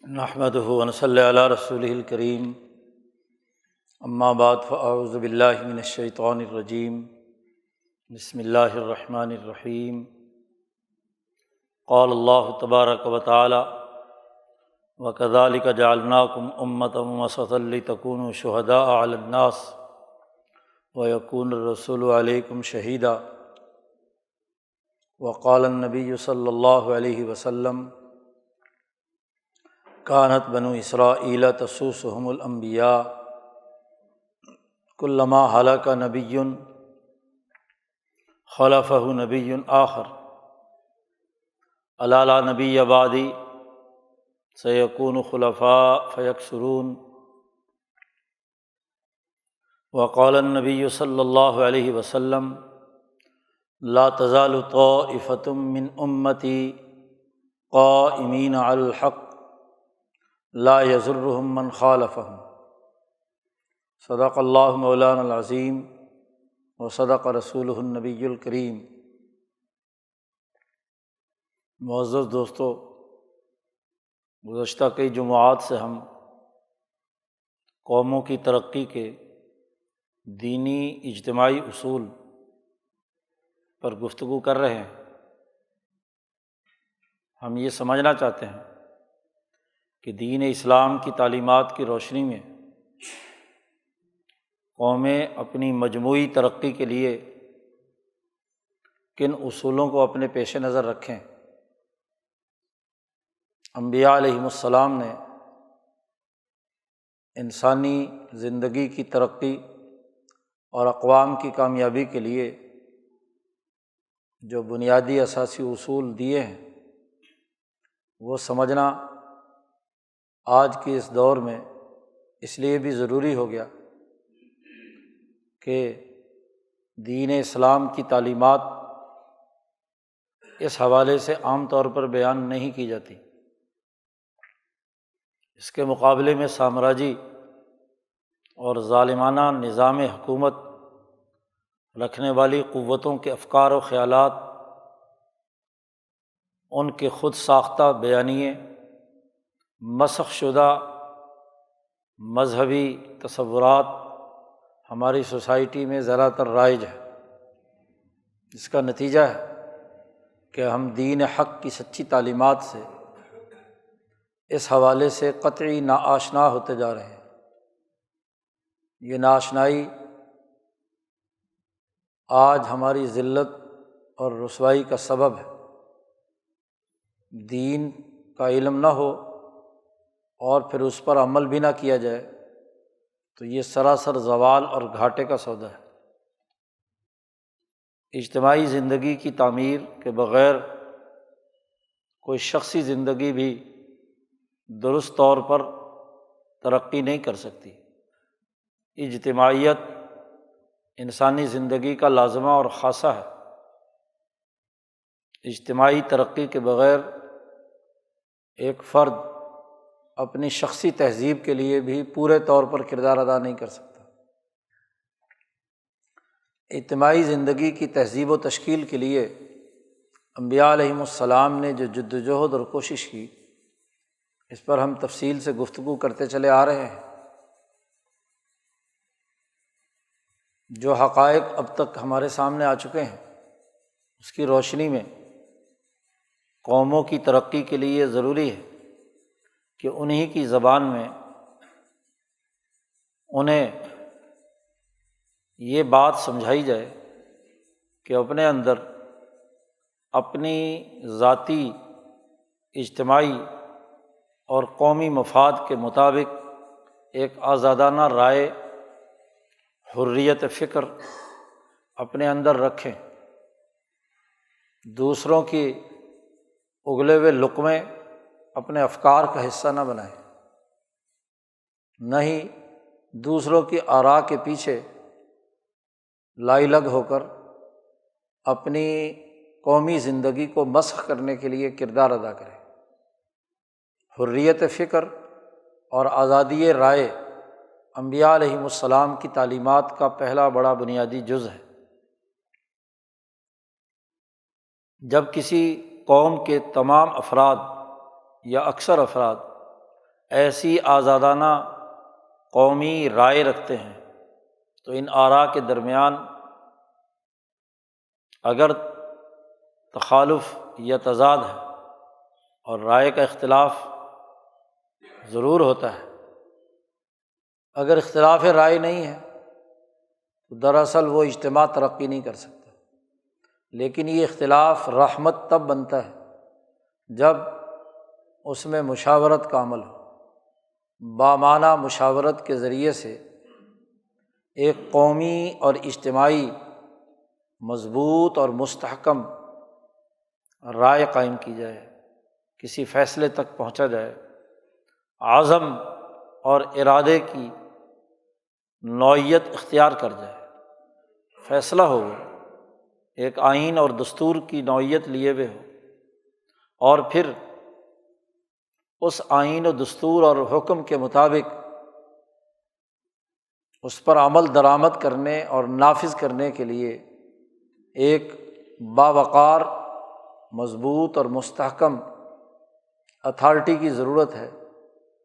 نحمدہ ونصلی علی رسولہ الکریم، اما بعد فاعوذ باللہ من الشیطان الرجیم، بسم اللہ الرحمن الرحیم۔ قال اللہ تبارک و تعالی وکذالک جعلناکم امۃ وسطا لتکونوا شہداء علی الناس ویکون الرسول علیکم شہیدا۔ وقال النبی صلی اللہ علیہ وسلم کانت بنو اسرائیل تسوسهم الانبیاء کلما ہلک نبی خلفہ نبی آخر الا لا نبی بعدی سیکون خلفاء فیکثرون۔ وقال النبی صلی اللہ علیہ وسلم لا تزال طائفۃ من امتی قائمین علی الحق لا یضرهم من خالفهم۔ صدق اللہ مولانا العظیم وصدق رسولہ النبی الکریم۔ معزز دوستو، گزشتہ کئی جمعات سے ہم قوموں کی ترقی کے دینی اجتماعی اصول پر گفتگو کر رہے ہیں۔ ہم یہ سمجھنا چاہتے ہیں کہ دین اسلام کی تعلیمات کی روشنی میں قومیں اپنی مجموعی ترقی کے لیے کن اصولوں کو اپنے پیش نظر رکھیں۔ انبیاء علیہم السلام نے انسانی زندگی کی ترقی اور اقوام کی کامیابی کے لیے جو بنیادی اساسی اصول دیے ہیں، وہ سمجھنا آج کے اس دور میں اس لیے بھی ضروری ہو گیا کہ دین اسلام کی تعلیمات اس حوالے سے عام طور پر بیان نہیں کی جاتی۔ اس کے مقابلے میں سامراجی اور ظالمانہ نظام حکومت رکھنے والی قوتوں کے افکار و خیالات، ان کے خود ساختہ بیانیے، مسخ شدہ مذہبی تصورات ہماری سوسائٹی میں زیادہ تر رائج ہے۔ اس کا نتیجہ ہے کہ ہم دین حق کی سچی تعلیمات سے اس حوالے سے قطعی ناآشنا ہوتے جا رہے ہیں۔ یہ ناآشنائی آج ہماری ذلت اور رسوائی کا سبب ہے۔ دین کا علم نہ ہو اور پھر اس پر عمل بھی نہ کیا جائے تو یہ سراسر زوال اور گھاٹے کا سودا ہے۔ اجتماعی زندگی کی تعمیر کے بغیر کوئی شخصی زندگی بھی درست طور پر ترقی نہیں کر سکتی۔ اجتماعیت انسانی زندگی کا لازمہ اور خاصہ ہے۔ اجتماعی ترقی کے بغیر ایک فرد اپنی شخصی تہذیب کے لیے بھی پورے طور پر کردار ادا نہیں کر سکتا۔ اجتماعی زندگی کی تہذیب و تشکیل کے لیے انبیاء علیہم السلام نے جو جد و جہد اور کوشش کی، اس پر ہم تفصیل سے گفتگو کرتے چلے آ رہے ہیں۔ جو حقائق اب تک ہمارے سامنے آ چکے ہیں، اس کی روشنی میں قوموں کی ترقی کے لیے ضروری ہے کہ انہی کی زبان میں انہیں یہ بات سمجھائی جائے کہ اپنے اندر اپنی ذاتی، اجتماعی اور قومی مفاد کے مطابق ایک آزادانہ رائے، حریت فکر اپنے اندر رکھیں، دوسروں کی اگلے ہوئے لقمے اپنے افکار کا حصہ نہ بنائیں، نہ ہی دوسروں کی آراء کے پیچھے لائی لگ ہو کر اپنی قومی زندگی کو مسخ کرنے کے لیے کردار ادا کریں۔ حریت فکر اور آزادی رائے انبیاء علیہم السلام کی تعلیمات کا پہلا بڑا بنیادی جز ہے۔ جب کسی قوم کے تمام افراد یا اکثر افراد ایسی آزادانہ قومی رائے رکھتے ہیں، تو ان آراء کے درمیان اگر تخالف یا تضاد ہے اور رائے کا اختلاف ضرور ہوتا ہے، اگر اختلاف رائے نہیں ہے تو دراصل وہ اجتماع ترقی نہیں کر سکتا۔ لیکن یہ اختلاف رحمت تب بنتا ہے جب اس میں مشاورت کا عمل ہو، بامعنیٰ مشاورت کے ذریعے سے ایک قومی اور اجتماعی مضبوط اور مستحکم رائے قائم کی جائے، کسی فیصلے تک پہنچا جائے، عزم اور ارادے کی نوعیت اختیار کر جائے، فیصلہ ہو، ایک آئین اور دستور کی نوعیت لیے ہوئے ہو، اور پھر اس آئین و دستور اور حکم کے مطابق اس پر عمل درآمد کرنے اور نافذ کرنے کے لیے ایک باوقار، مضبوط اور مستحکم اتھارٹی کی ضرورت ہے،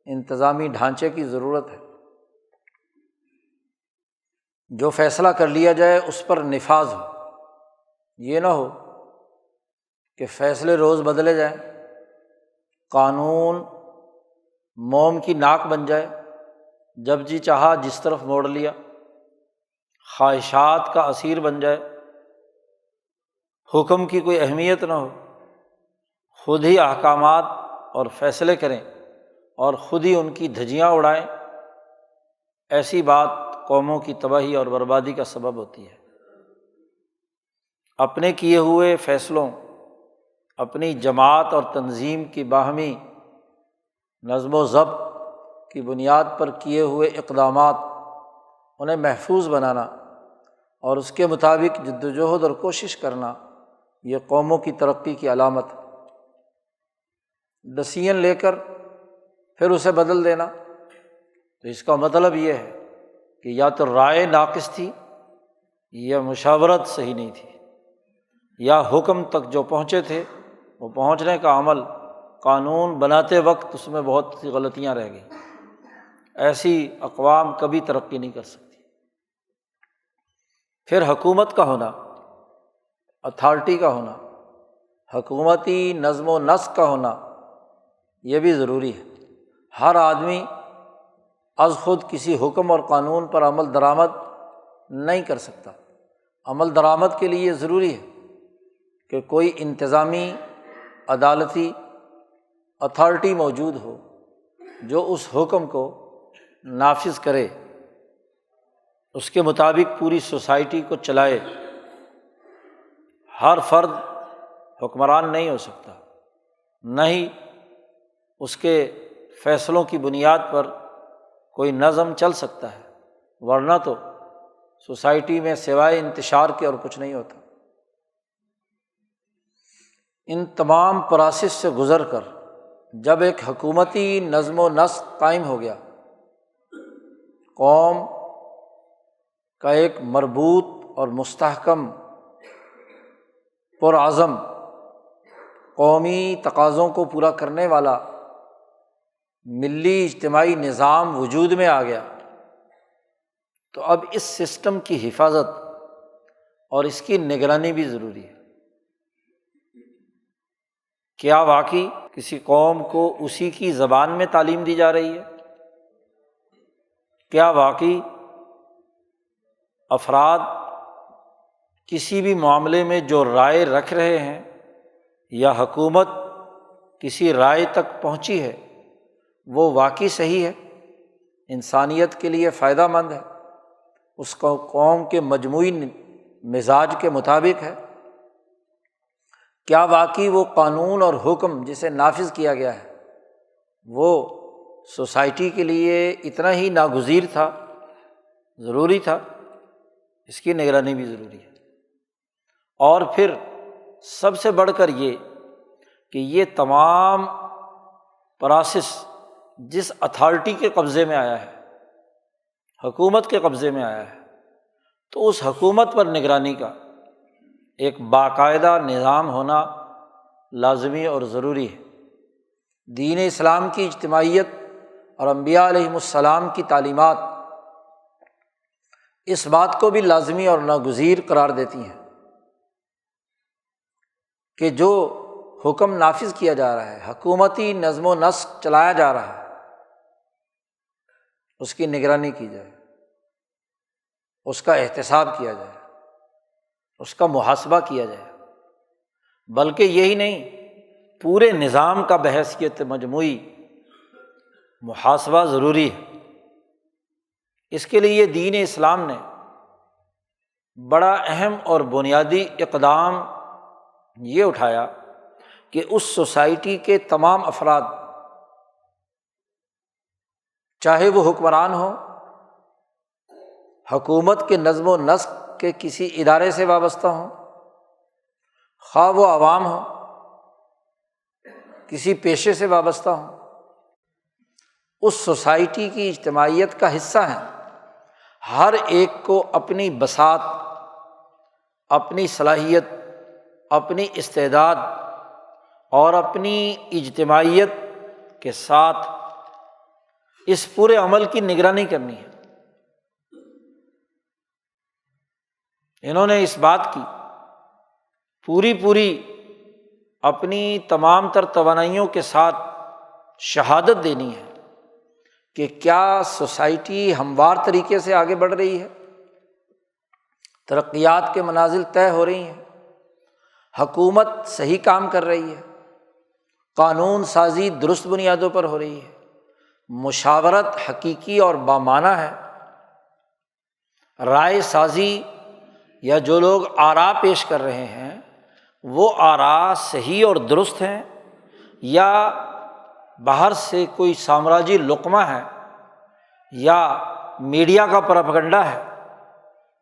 انتظامی ڈھانچے کی ضرورت ہے۔ جو فیصلہ کر لیا جائے اس پر نفاذ ہو، یہ نہ ہو کہ فیصلے روز بدلے جائیں، قانون موم کی ناک بن جائے، جب جی چاہا جس طرف موڑ لیا، خواہشات کا اسیر بن جائے، حکم کی کوئی اہمیت نہ ہو، خود ہی احکامات اور فیصلے کریں اور خود ہی ان کی دھجیاں اڑائیں۔ ایسی بات قوموں کی تباہی اور بربادی کا سبب ہوتی ہے۔ اپنے کیے ہوئے فیصلوں، اپنی جماعت اور تنظیم کی باہمی نظم و ضبط کی بنیاد پر کیے ہوئے اقدامات، انہیں محفوظ بنانا اور اس کے مطابق جد و جہد اور کوشش کرنا، یہ قوموں کی ترقی کی علامت ہے۔ ڈسیزن لے کر پھر اسے بدل دینا، تو اس کا مطلب یہ ہے کہ یا تو رائے ناقص تھی، یا مشاورت صحیح نہیں تھی، یا حکم تک جو پہنچے تھے وہ پہنچنے کا عمل قانون بناتے وقت اس میں بہت سی غلطیاں رہ گئیں۔ ایسی اقوام کبھی ترقی نہیں کر سکتی۔ پھر حکومت کا ہونا، اتھارٹی کا ہونا، حکومتی نظم و نسق کا ہونا، یہ بھی ضروری ہے۔ ہر آدمی از خود کسی حکم اور قانون پر عمل درآمد نہیں کر سکتا۔ عمل درآمد کے لیے یہ ضروری ہے کہ کوئی انتظامی، عدالتی اتھارٹی موجود ہو جو اس حکم کو نافذ کرے، اس کے مطابق پوری سوسائٹی کو چلائے۔ ہر فرد حکمران نہیں ہو سکتا، نہ ہی اس کے فیصلوں کی بنیاد پر کوئی نظم چل سکتا ہے، ورنہ تو سوسائٹی میں سوائے انتشار کے اور کچھ نہیں ہوتا۔ ان تمام پراسس سے گزر کر جب ایک حکومتی نظم و نسق قائم ہو گیا، قوم کا ایک مربوط اور مستحکم، پرعزم، قومی تقاضوں کو پورا کرنے والا ملی اجتماعی نظام وجود میں آ گیا، تو اب اس سسٹم کی حفاظت اور اس کی نگرانی بھی ضروری ہے۔ کیا واقعی کسی قوم کو اسی کی زبان میں تعلیم دی جا رہی ہے؟ کیا واقعی افراد کسی بھی معاملے میں جو رائے رکھ رہے ہیں، یا حکومت کسی رائے تک پہنچی ہے، وہ واقعی صحیح ہے، انسانیت کے لیے فائدہ مند ہے، اس کو قوم کے مجموعی مزاج کے مطابق ہے؟ کیا واقعی وہ قانون اور حکم جسے نافذ کیا گیا ہے وہ سوسائٹی کے لیے اتنا ہی ناگزیر تھا، ضروری تھا؟ اس کی نگرانی بھی ضروری ہے۔ اور پھر سب سے بڑھ کر یہ کہ یہ تمام پراسس جس اتھارٹی کے قبضے میں آیا ہے، حکومت کے قبضے میں آیا ہے، تو اس حکومت پر نگرانی کا ایک باقاعدہ نظام ہونا لازمی اور ضروری ہے۔ دین اسلام کی اجتماعیت اور انبیاء علیہم السلام کی تعلیمات اس بات کو بھی لازمی اور ناگزیر قرار دیتی ہیں کہ جو حکم نافذ کیا جا رہا ہے، حکومتی نظم و نسق چلایا جا رہا ہے، اس کی نگرانی کی جائے، اس کا احتساب کیا جائے، اس کا محاسبہ کیا جائے۔ بلکہ یہی نہیں، پورے نظام کا بحیثیت مجموعی محاسبہ ضروری ہے۔ اس کے لیے دین اسلام نے بڑا اہم اور بنیادی اقدام یہ اٹھایا کہ اس سوسائٹی کے تمام افراد، چاہے وہ حکمران ہوں، حکومت کے نظم و نسق کے کسی ادارے سے وابستہ ہوں، خواہ وہ عوام ہوں، کسی پیشے سے وابستہ ہوں، اس سوسائٹی کی اجتماعیت کا حصہ ہیں۔ ہر ایک کو اپنی بساط، اپنی صلاحیت، اپنی استعداد اور اپنی اجتماعیت کے ساتھ اس پورے عمل کی نگرانی کرنی ہے۔ انہوں نے اس بات کی پوری اپنی تمام تر توانائیوں کے ساتھ شہادت دینی ہے کہ کیا سوسائٹی ہموار طریقے سے آگے بڑھ رہی ہے، ترقیات کے منازل طے ہو رہی ہیں، حکومت صحیح کام کر رہی ہے، قانون سازی درست بنیادوں پر ہو رہی ہے، مشاورت حقیقی اور بامعنی ہے، رائے سازی یا جو لوگ آراء پیش کر رہے ہیں وہ آراء صحیح اور درست ہیں، یا باہر سے کوئی سامراجی لقمہ ہے، یا میڈیا کا پروپیگنڈا ہے،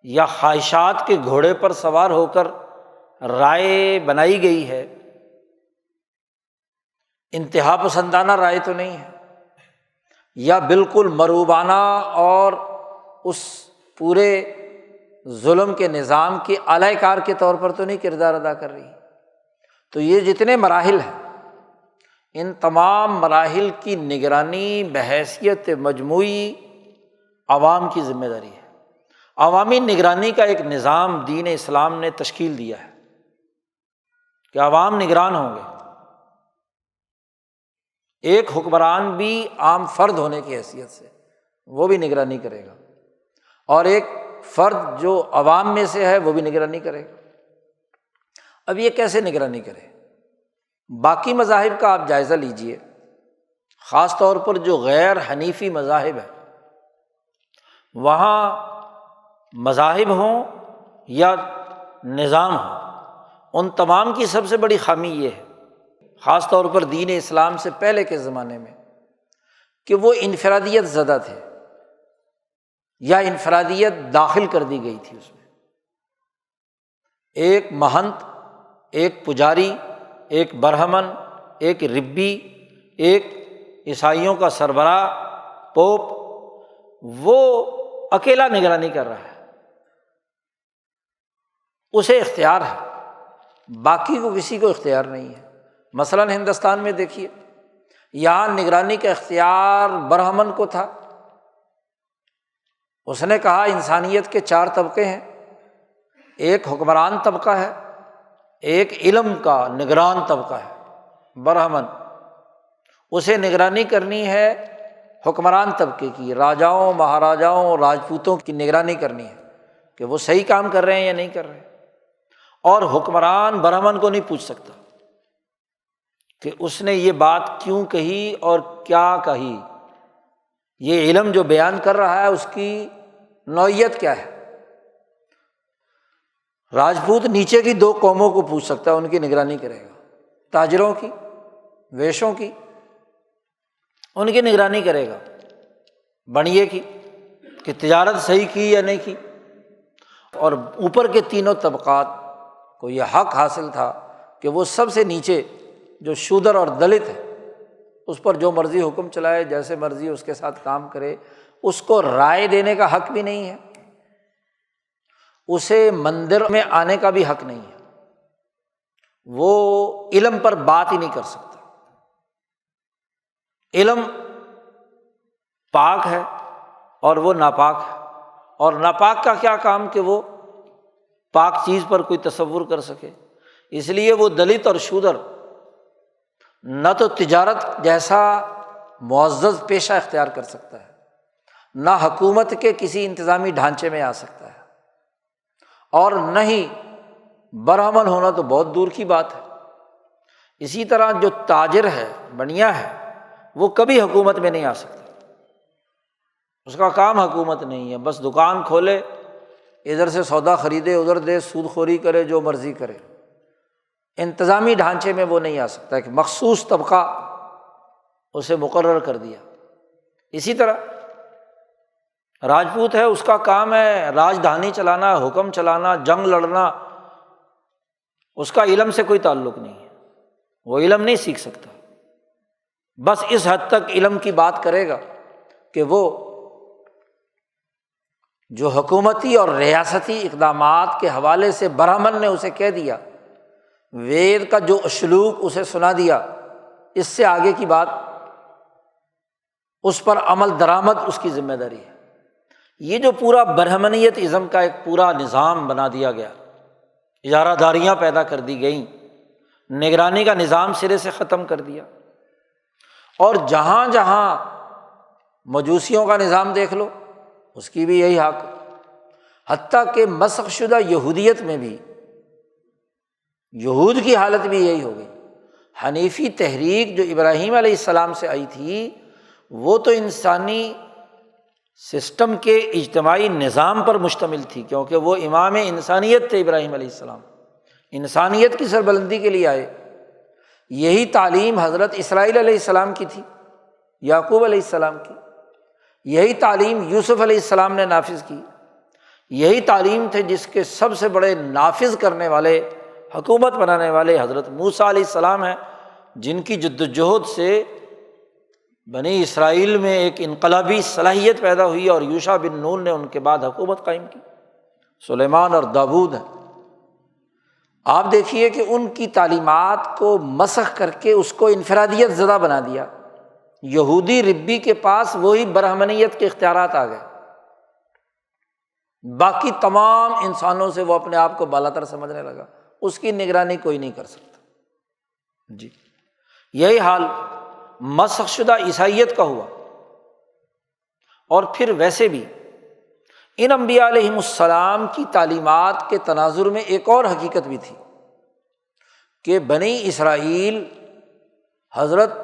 یا خواہشات کے گھوڑے پر سوار ہو کر رائے بنائی گئی ہے، انتہا پسندانہ رائے تو نہیں ہے، یا بالکل مروبانہ اور اس پورے ظلم کے نظام کے اعلی کار کے طور پر تو نہیں کردار ادا کر رہی۔ تو یہ جتنے مراحل ہیں، ان تمام مراحل کی نگرانی بحیثیت مجموعی عوام کی ذمہ داری ہے۔ عوامی نگرانی کا ایک نظام دین اسلام نے تشکیل دیا ہے کہ عوام نگران ہوں گے۔ ایک حکمران بھی عام فرد ہونے کی حیثیت سے وہ بھی نگرانی کرے گا، اور ایک فرد جو عوام میں سے ہے وہ بھی نگرانی کرے گا۔ اب یہ کیسے نگرانی کرے؟ باقی مذاہب کا آپ جائزہ لیجئے، خاص طور پر جو غیر حنیفی مذاہب ہیں، وہاں مذاہب ہوں یا نظام ہو، ان تمام کی سب سے بڑی خامی یہ ہے، خاص طور پر دین اسلام سے پہلے کے زمانے میں، کہ وہ انفرادیت زدہ تھے یا انفرادیت داخل کر دی گئی تھی اس میں۔ ایک مہنت، ایک پجاری، ایک برہمن، ایک ربی، ایک عیسائیوں کا سربراہ پوپ، وہ اکیلا نگرانی کر رہا ہے، اسے اختیار ہے، باقی کو کسی کو اختیار نہیں ہے۔ مثلاً ہندوستان میں دیکھیے، یہاں نگرانی کا اختیار برہمن کو تھا، اس نے کہا انسانیت کے 4 طبقے ہیں، ایک حکمران طبقہ ہے، ایک علم کا نگران طبقہ ہے برہمن، اسے نگرانی کرنی ہے حکمران طبقے کی، راجاؤں، مہاراجاؤں، راجپوتوں کی نگرانی کرنی ہے کہ وہ صحیح کام کر رہے ہیں یا نہیں کر رہے، اور حکمران برہمن کو نہیں پوچھ سکتا کہ اس نے یہ بات کیوں کہی اور کیا کہی، یہ علم جو بیان کر رہا ہے اس کی نوعیت کیا ہے۔ راجپوت نیچے کی 2 قوموں کو پوچھ سکتا ہے، ان کی نگرانی کرے گا، تاجروں کی، ویشوں کی، ان کی نگرانی کرے گا، بنیے کی کہ تجارت صحیح کی یا نہیں کی، اور اوپر کے 3 طبقات کو یہ حق حاصل تھا کہ وہ سب سے نیچے جو شودر اور دلت ہے اس پر جو مرضی حکم چلائے، جیسے مرضی اس کے ساتھ کام کرے، اس کو رائے دینے کا حق بھی نہیں ہے، اسے مندر میں آنے کا بھی حق نہیں ہے، وہ علم پر بات ہی نہیں کر سکتا۔ علم پاک ہے اور وہ ناپاک ہے، اور ناپاک کا کیا کام کہ وہ پاک چیز پر کوئی تصور کر سکے۔ اس لیے وہ دلت اور شودر نہ تو تجارت جیسا معزز پیشہ اختیار کر سکتا ہے، نہ حکومت کے کسی انتظامی ڈھانچے میں آ سکتا ہے، اور نہ ہی برہمن ہونا تو بہت دور کی بات ہے۔ اسی طرح جو تاجر ہے، بنیا ہے، وہ کبھی حکومت میں نہیں آ سکتا، اس کا کام حکومت نہیں ہے، بس دکان کھولے، ادھر سے سودا خریدے، ادھر دے، سود خوری کرے، جو مرضی کرے، انتظامی ڈھانچے میں وہ نہیں آ سکتا، ایک مخصوص طبقہ اسے مقرر کر دیا۔ اسی طرح راجپوت ہے، اس کا کام ہے راجدھانی چلانا، حکم چلانا، جنگ لڑنا، اس کا علم سے کوئی تعلق نہیں ہے، وہ علم نہیں سیکھ سکتا، بس اس حد تک علم کی بات کرے گا کہ وہ جو حکومتی اور ریاستی اقدامات کے حوالے سے برہمن نے اسے کہہ دیا، وید کا جو اسلوب اسے سنا دیا، اس سے آگے کی بات اس پر عمل درآمد اس کی ذمہ داری ہے۔ یہ جو پورا برہمنیت ازم کا ایک پورا نظام بنا دیا گیا، اجارہ داریاں پیدا کر دی گئیں، نگرانی کا نظام سرے سے ختم کر دیا، اور جہاں جہاں مجوسیوں کا نظام دیکھ لو، اس کی بھی یہی حق، حتیٰ کہ مسخ شدہ یہودیت میں بھی یہود کی حالت بھی یہی ہو گئی۔ حنیفی تحریک جو ابراہیم علیہ السلام سے آئی تھی، وہ تو انسانی سسٹم کے اجتماعی نظام پر مشتمل تھی، کیونکہ وہ امام انسانیت تھے ابراہیم علیہ السلام، انسانیت کی سربلندی کے لیے آئے۔ یہی تعلیم حضرت اسرائیل علیہ السلام کی تھی، یعقوب علیہ السلام کی، یہی تعلیم یوسف علیہ السلام نے نافذ کی، یہی تعلیم تھے جس کے سب سے بڑے نافذ کرنے والے، حکومت بنانے والے حضرت موسیٰ علیہ السلام ہیں، جن کی جد وجہد سے بنی اسرائیل میں ایک انقلابی صلاحیت پیدا ہوئی، اور یوشع بن نون نے ان کے بعد حکومت قائم کی، سلیمان اور داؤد ہیں۔ آپ دیکھیے کہ ان کی تعلیمات کو مسخ کر کے اس کو انفرادیت زدہ بنا دیا، یہودی ربی کے پاس وہی برہمنیت کے اختیارات آ گئے، باقی تمام انسانوں سے وہ اپنے آپ کو بالاتر سمجھنے لگا، اس کی نگرانی کوئی نہیں کر سکتا۔ جی، یہی حال مسخ شدہ عیسائیت کا ہوا۔ اور پھر ویسے بھی ان انبیاء علیہم السلام کی تعلیمات کے تناظر میں ایک اور حقیقت بھی تھی کہ بنی اسرائیل حضرت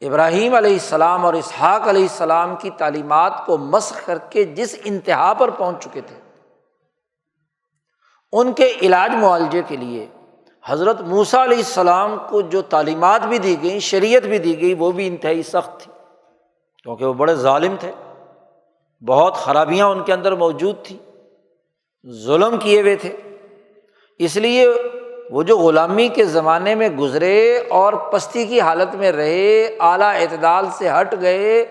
ابراہیم علیہ السلام اور اسحاق علیہ السلام کی تعلیمات کو مسخ کر کے جس انتہا پر پہنچ چکے تھے، ان کے علاج معالجے کے لیے حضرت موسیٰ علیہ السلام کو جو تعلیمات بھی دی گئیں، شریعت بھی دی گئی، وہ بھی انتہائی سخت تھی، کیونکہ وہ بڑے ظالم تھے، بہت خرابیاں ان کے اندر موجود تھیں، ظلم کیے ہوئے تھے۔ اس لیے وہ جو غلامی کے زمانے میں گزرے اور پستی کی حالت میں رہے، اعلیٰ اعتدال سے ہٹ گئے،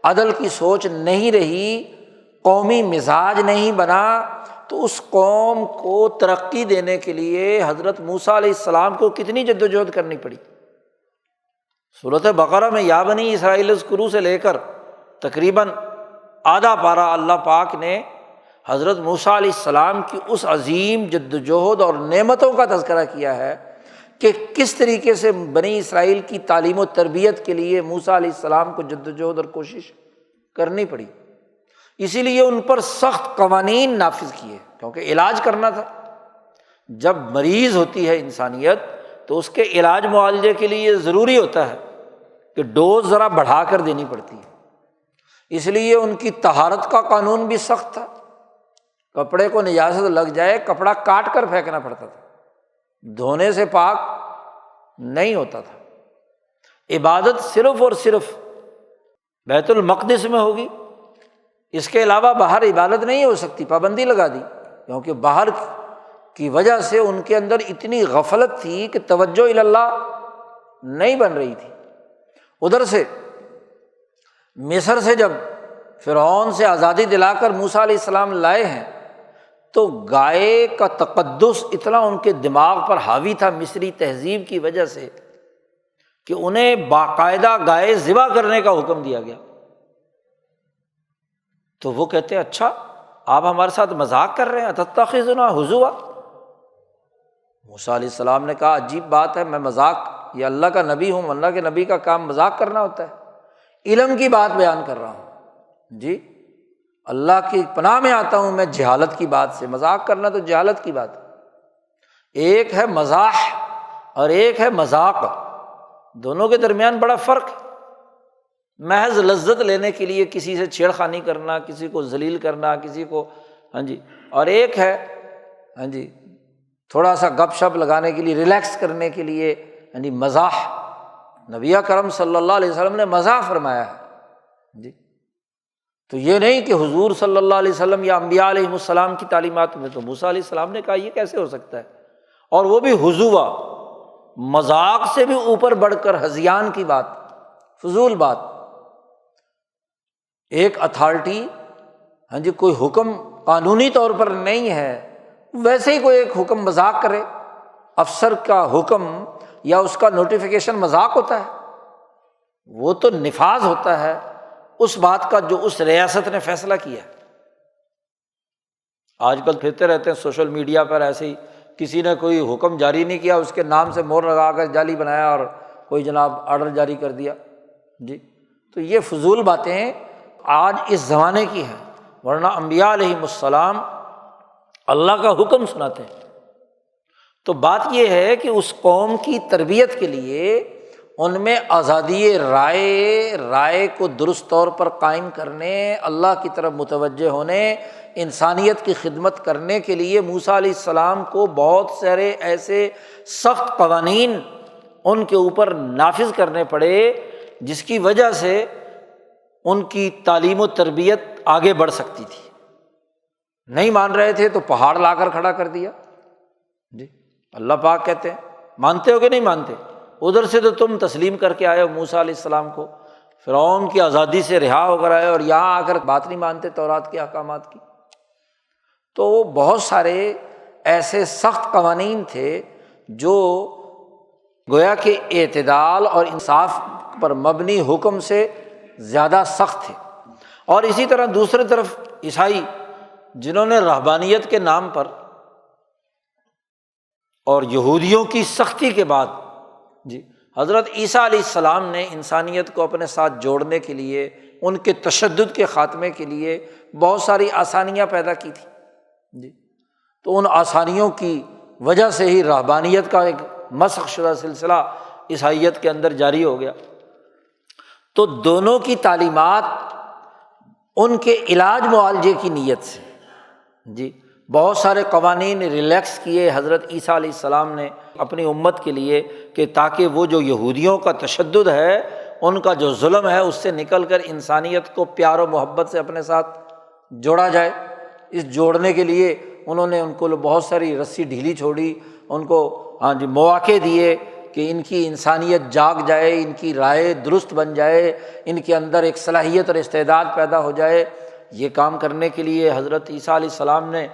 عدل کی سوچ نہیں رہی، قومی مزاج نہیں بنا، تو اس قوم کو ترقی دینے کے لیے حضرت موسیٰ علیہ السلام کو کتنی جدوجہد کرنی پڑی۔ سورۃ بقرہ میں یا بنی اسرائیل اذکروا سے لے کر تقریباً آدھا پارہ اللہ پاک نے حضرت موسیٰ علیہ السلام کی اس عظیم جدوجہد اور نعمتوں کا تذکرہ کیا ہے کہ کس طریقے سے بنی اسرائیل کی تعلیم و تربیت کے لیے موسیٰ علیہ السلام کو جدوجہد اور کوشش کرنی پڑی۔ اسی لیے ان پر سخت قوانین نافذ کیے، کیونکہ علاج کرنا تھا۔ جب مریض ہوتی ہے انسانیت تو اس کے علاج معالجے کے لیے ضروری ہوتا ہے کہ ڈوز ذرا بڑھا کر دینی پڑتی ہے۔ اس لیے ان کی طہارت کا قانون بھی سخت تھا، کپڑے کو نجاست لگ جائے کپڑا کاٹ کر پھینکنا پڑتا تھا، دھونے سے پاک نہیں ہوتا تھا۔ عبادت صرف اور صرف بیت المقدس میں ہوگی، اس کے علاوہ باہر عبادت نہیں ہو سکتی، پابندی لگا دی، کیونکہ باہر کی وجہ سے ان کے اندر اتنی غفلت تھی کہ توجہ الی اللہ نہیں بن رہی تھی۔ ادھر سے مصر سے جب فرعون سے آزادی دلا کر موسیٰ علیہ السلام لائے ہیں تو گائے کا تقدس اتنا ان کے دماغ پر حاوی تھا مصری تہذیب کی وجہ سے کہ انہیں باقاعدہ گائے ذبح کرنے کا حکم دیا گیا، تو وہ کہتے ہیں اچھا آپ ہمارے ساتھ مذاق کر رہے ہیں، اتتخذنا ہزوا۔ موسیٰ علیہ السلام نے کہا عجیب بات ہے، میں مذاق، یہ اللہ کا نبی ہوں، اللہ کے نبی کا کام مذاق کرنا ہوتا ہے؟ علم کی بات بیان کر رہا ہوں جی، اللہ کی پناہ میں آتا ہوں میں جہالت کی بات سے۔ مذاق کرنا تو جہالت کی بات ہے، ایک ہے مزاح اور ایک ہے مذاق، دونوں کے درمیان بڑا فرق ہے۔ محض لذت لینے کے لیے کسی سے چھیڑخانی کرنا، کسی کو ذلیل کرنا، کسی کو اور ایک ہے تھوڑا سا گپ شپ لگانے کے لیے، ریلیکس کرنے کے لیے مزاح۔ نبی اکرم صلی اللہ علیہ وسلم نے مزاح فرمایا ہے تو یہ نہیں کہ حضور صلی اللہ علیہ وسلم یا انبیاء علیہم السلام کی تعلیمات میں۔ تو موسیٰ علیہ السلام نے کہا یہ کیسے ہو سکتا ہے، اور وہ بھی ہزوا، مذاق سے بھی اوپر بڑھ کر ہذیان کی بات، فضول بات۔ ایک اتھارٹی کوئی حکم قانونی طور پر نہیں ہے، ویسے ہی کوئی ایک حکم مذاق کرے، افسر کا حکم یا اس کا نوٹیفیکیشن مذاق ہوتا ہے؟ وہ تو نفاذ ہوتا ہے اس بات کا جو اس ریاست نے فیصلہ کیا ہے۔ آج کل پھرتے رہتے ہیں سوشل میڈیا پر، ایسے ہی کسی نے کوئی حکم جاری نہیں کیا، اس کے نام سے مہر لگا کر جعلی بنایا اور کوئی جناب آرڈر جاری کر دیا تو یہ فضول باتیں آج اس زمانے کی ہیں، ورنہ انبیاء علیہم السلام اللہ کا حکم سناتے ہیں۔ تو بات یہ ہے کہ اس قوم کی تربیت کے لیے ان میں آزادی رائے کو درست طور پر قائم کرنے، اللہ کی طرف متوجہ ہونے، انسانیت کی خدمت کرنے کے لیے موسیٰ علیہ السلام کو بہت سارے ایسے سخت قوانین ان کے اوپر نافذ کرنے پڑے، جس کی وجہ سے ان کی تعلیم و تربیت آگے بڑھ سکتی تھی۔ نہیں مان رہے تھے تو پہاڑ لا کر کھڑا کر دیا اللہ پاک کہتے ہیں مانتے ہو کہ نہیں مانتے؟ ادھر سے تو تم تسلیم کر کے آئے ہو موسیٰ علیہ السلام کو، فرعون کی آزادی سے رہا ہو کر آئے، اور یہاں آ کر بات نہیں مانتے تورات کے احکامات کی۔ تو بہت سارے ایسے سخت قوانین تھے جو گویا کہ اعتدال اور انصاف پر مبنی حکم سے زیادہ سخت تھے۔ اور اسی طرح دوسری طرف عیسائی، جنہوں نے رہبانیت کے نام پر اور یہودیوں کی سختی کے بعد حضرت عیسیٰ علیہ السلام نے انسانیت کو اپنے ساتھ جوڑنے کے لیے، ان کے تشدد کے خاتمے کے لیے بہت ساری آسانیاں پیدا کی تھی تو ان آسانیوں کی وجہ سے ہی رہبانیت کا ایک مسخ شدہ سلسلہ عیسائیت کے اندر جاری ہو گیا۔ تو دونوں کی تعلیمات ان کے علاج معالجے کی نیت سے بہت سارے قوانین ریلیکس کیے حضرت عیسیٰ علیہ السلام نے اپنی امت کے لیے، کہ تاکہ وہ جو یہودیوں کا تشدد ہے، ان کا جو ظلم ہے، اس سے نکل کر انسانیت کو پیار و محبت سے اپنے ساتھ جوڑا جائے۔ اس جوڑنے کے لیے انہوں نے ان کو بہت ساری رسی ڈھیلی چھوڑی، ان کو مواقع دیے کہ ان کی انسانیت جاگ جائے، ان کی رائے درست بن جائے، ان کے اندر ایک صلاحیت اور استعداد پیدا ہو جائے۔ یہ کام کرنے کے لیے حضرت عیسیٰ علیہ السلام نے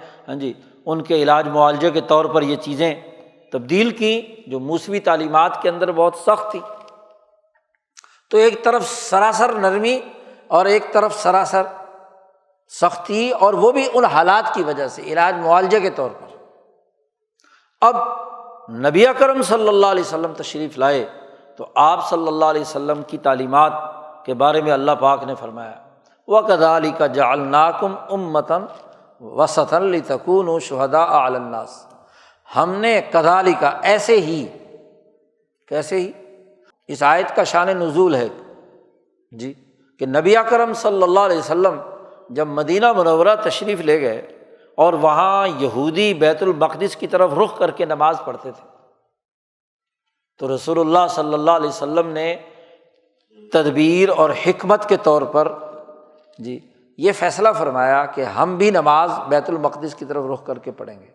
ان کے علاج معالجے کے طور پر یہ چیزیں تبدیل کی، جو موسوی تعلیمات کے اندر بہت سخت تھی۔ تو ایک طرف سراسر نرمی اور ایک طرف سراسر سختی، اور وہ بھی ان حالات کی وجہ سے علاج معالجے کے طور پر۔ اب نبی اکرم صلی اللہ علیہ وسلم تشریف لائے تو آپ صلی اللہ علیہ وسلم کی تعلیمات کے بارے میں اللہ پاک نے فرمایا وَكَذَلِكَ جَعَلْنَاكُمْ أُمَّةً وَسَطًا لِتَكُونُوا شُهَدَاءَ عَلَى النَّاسِ، ہم نے کذالک ایسے ہی، کیسے ہی، اس آیت کا شان نزول ہے کہ نبی اکرم صلی اللہ علیہ وسلم جب مدینہ منورہ تشریف لے گئے اور وہاں یہودی بیت المقدس کی طرف رخ کر کے نماز پڑھتے تھے، تو رسول اللہ صلی اللہ علیہ وسلم نے تدبیر اور حکمت کے طور پر یہ فیصلہ فرمایا کہ ہم بھی نماز بیت المقدس کی طرف رخ کر کے پڑھیں گے۔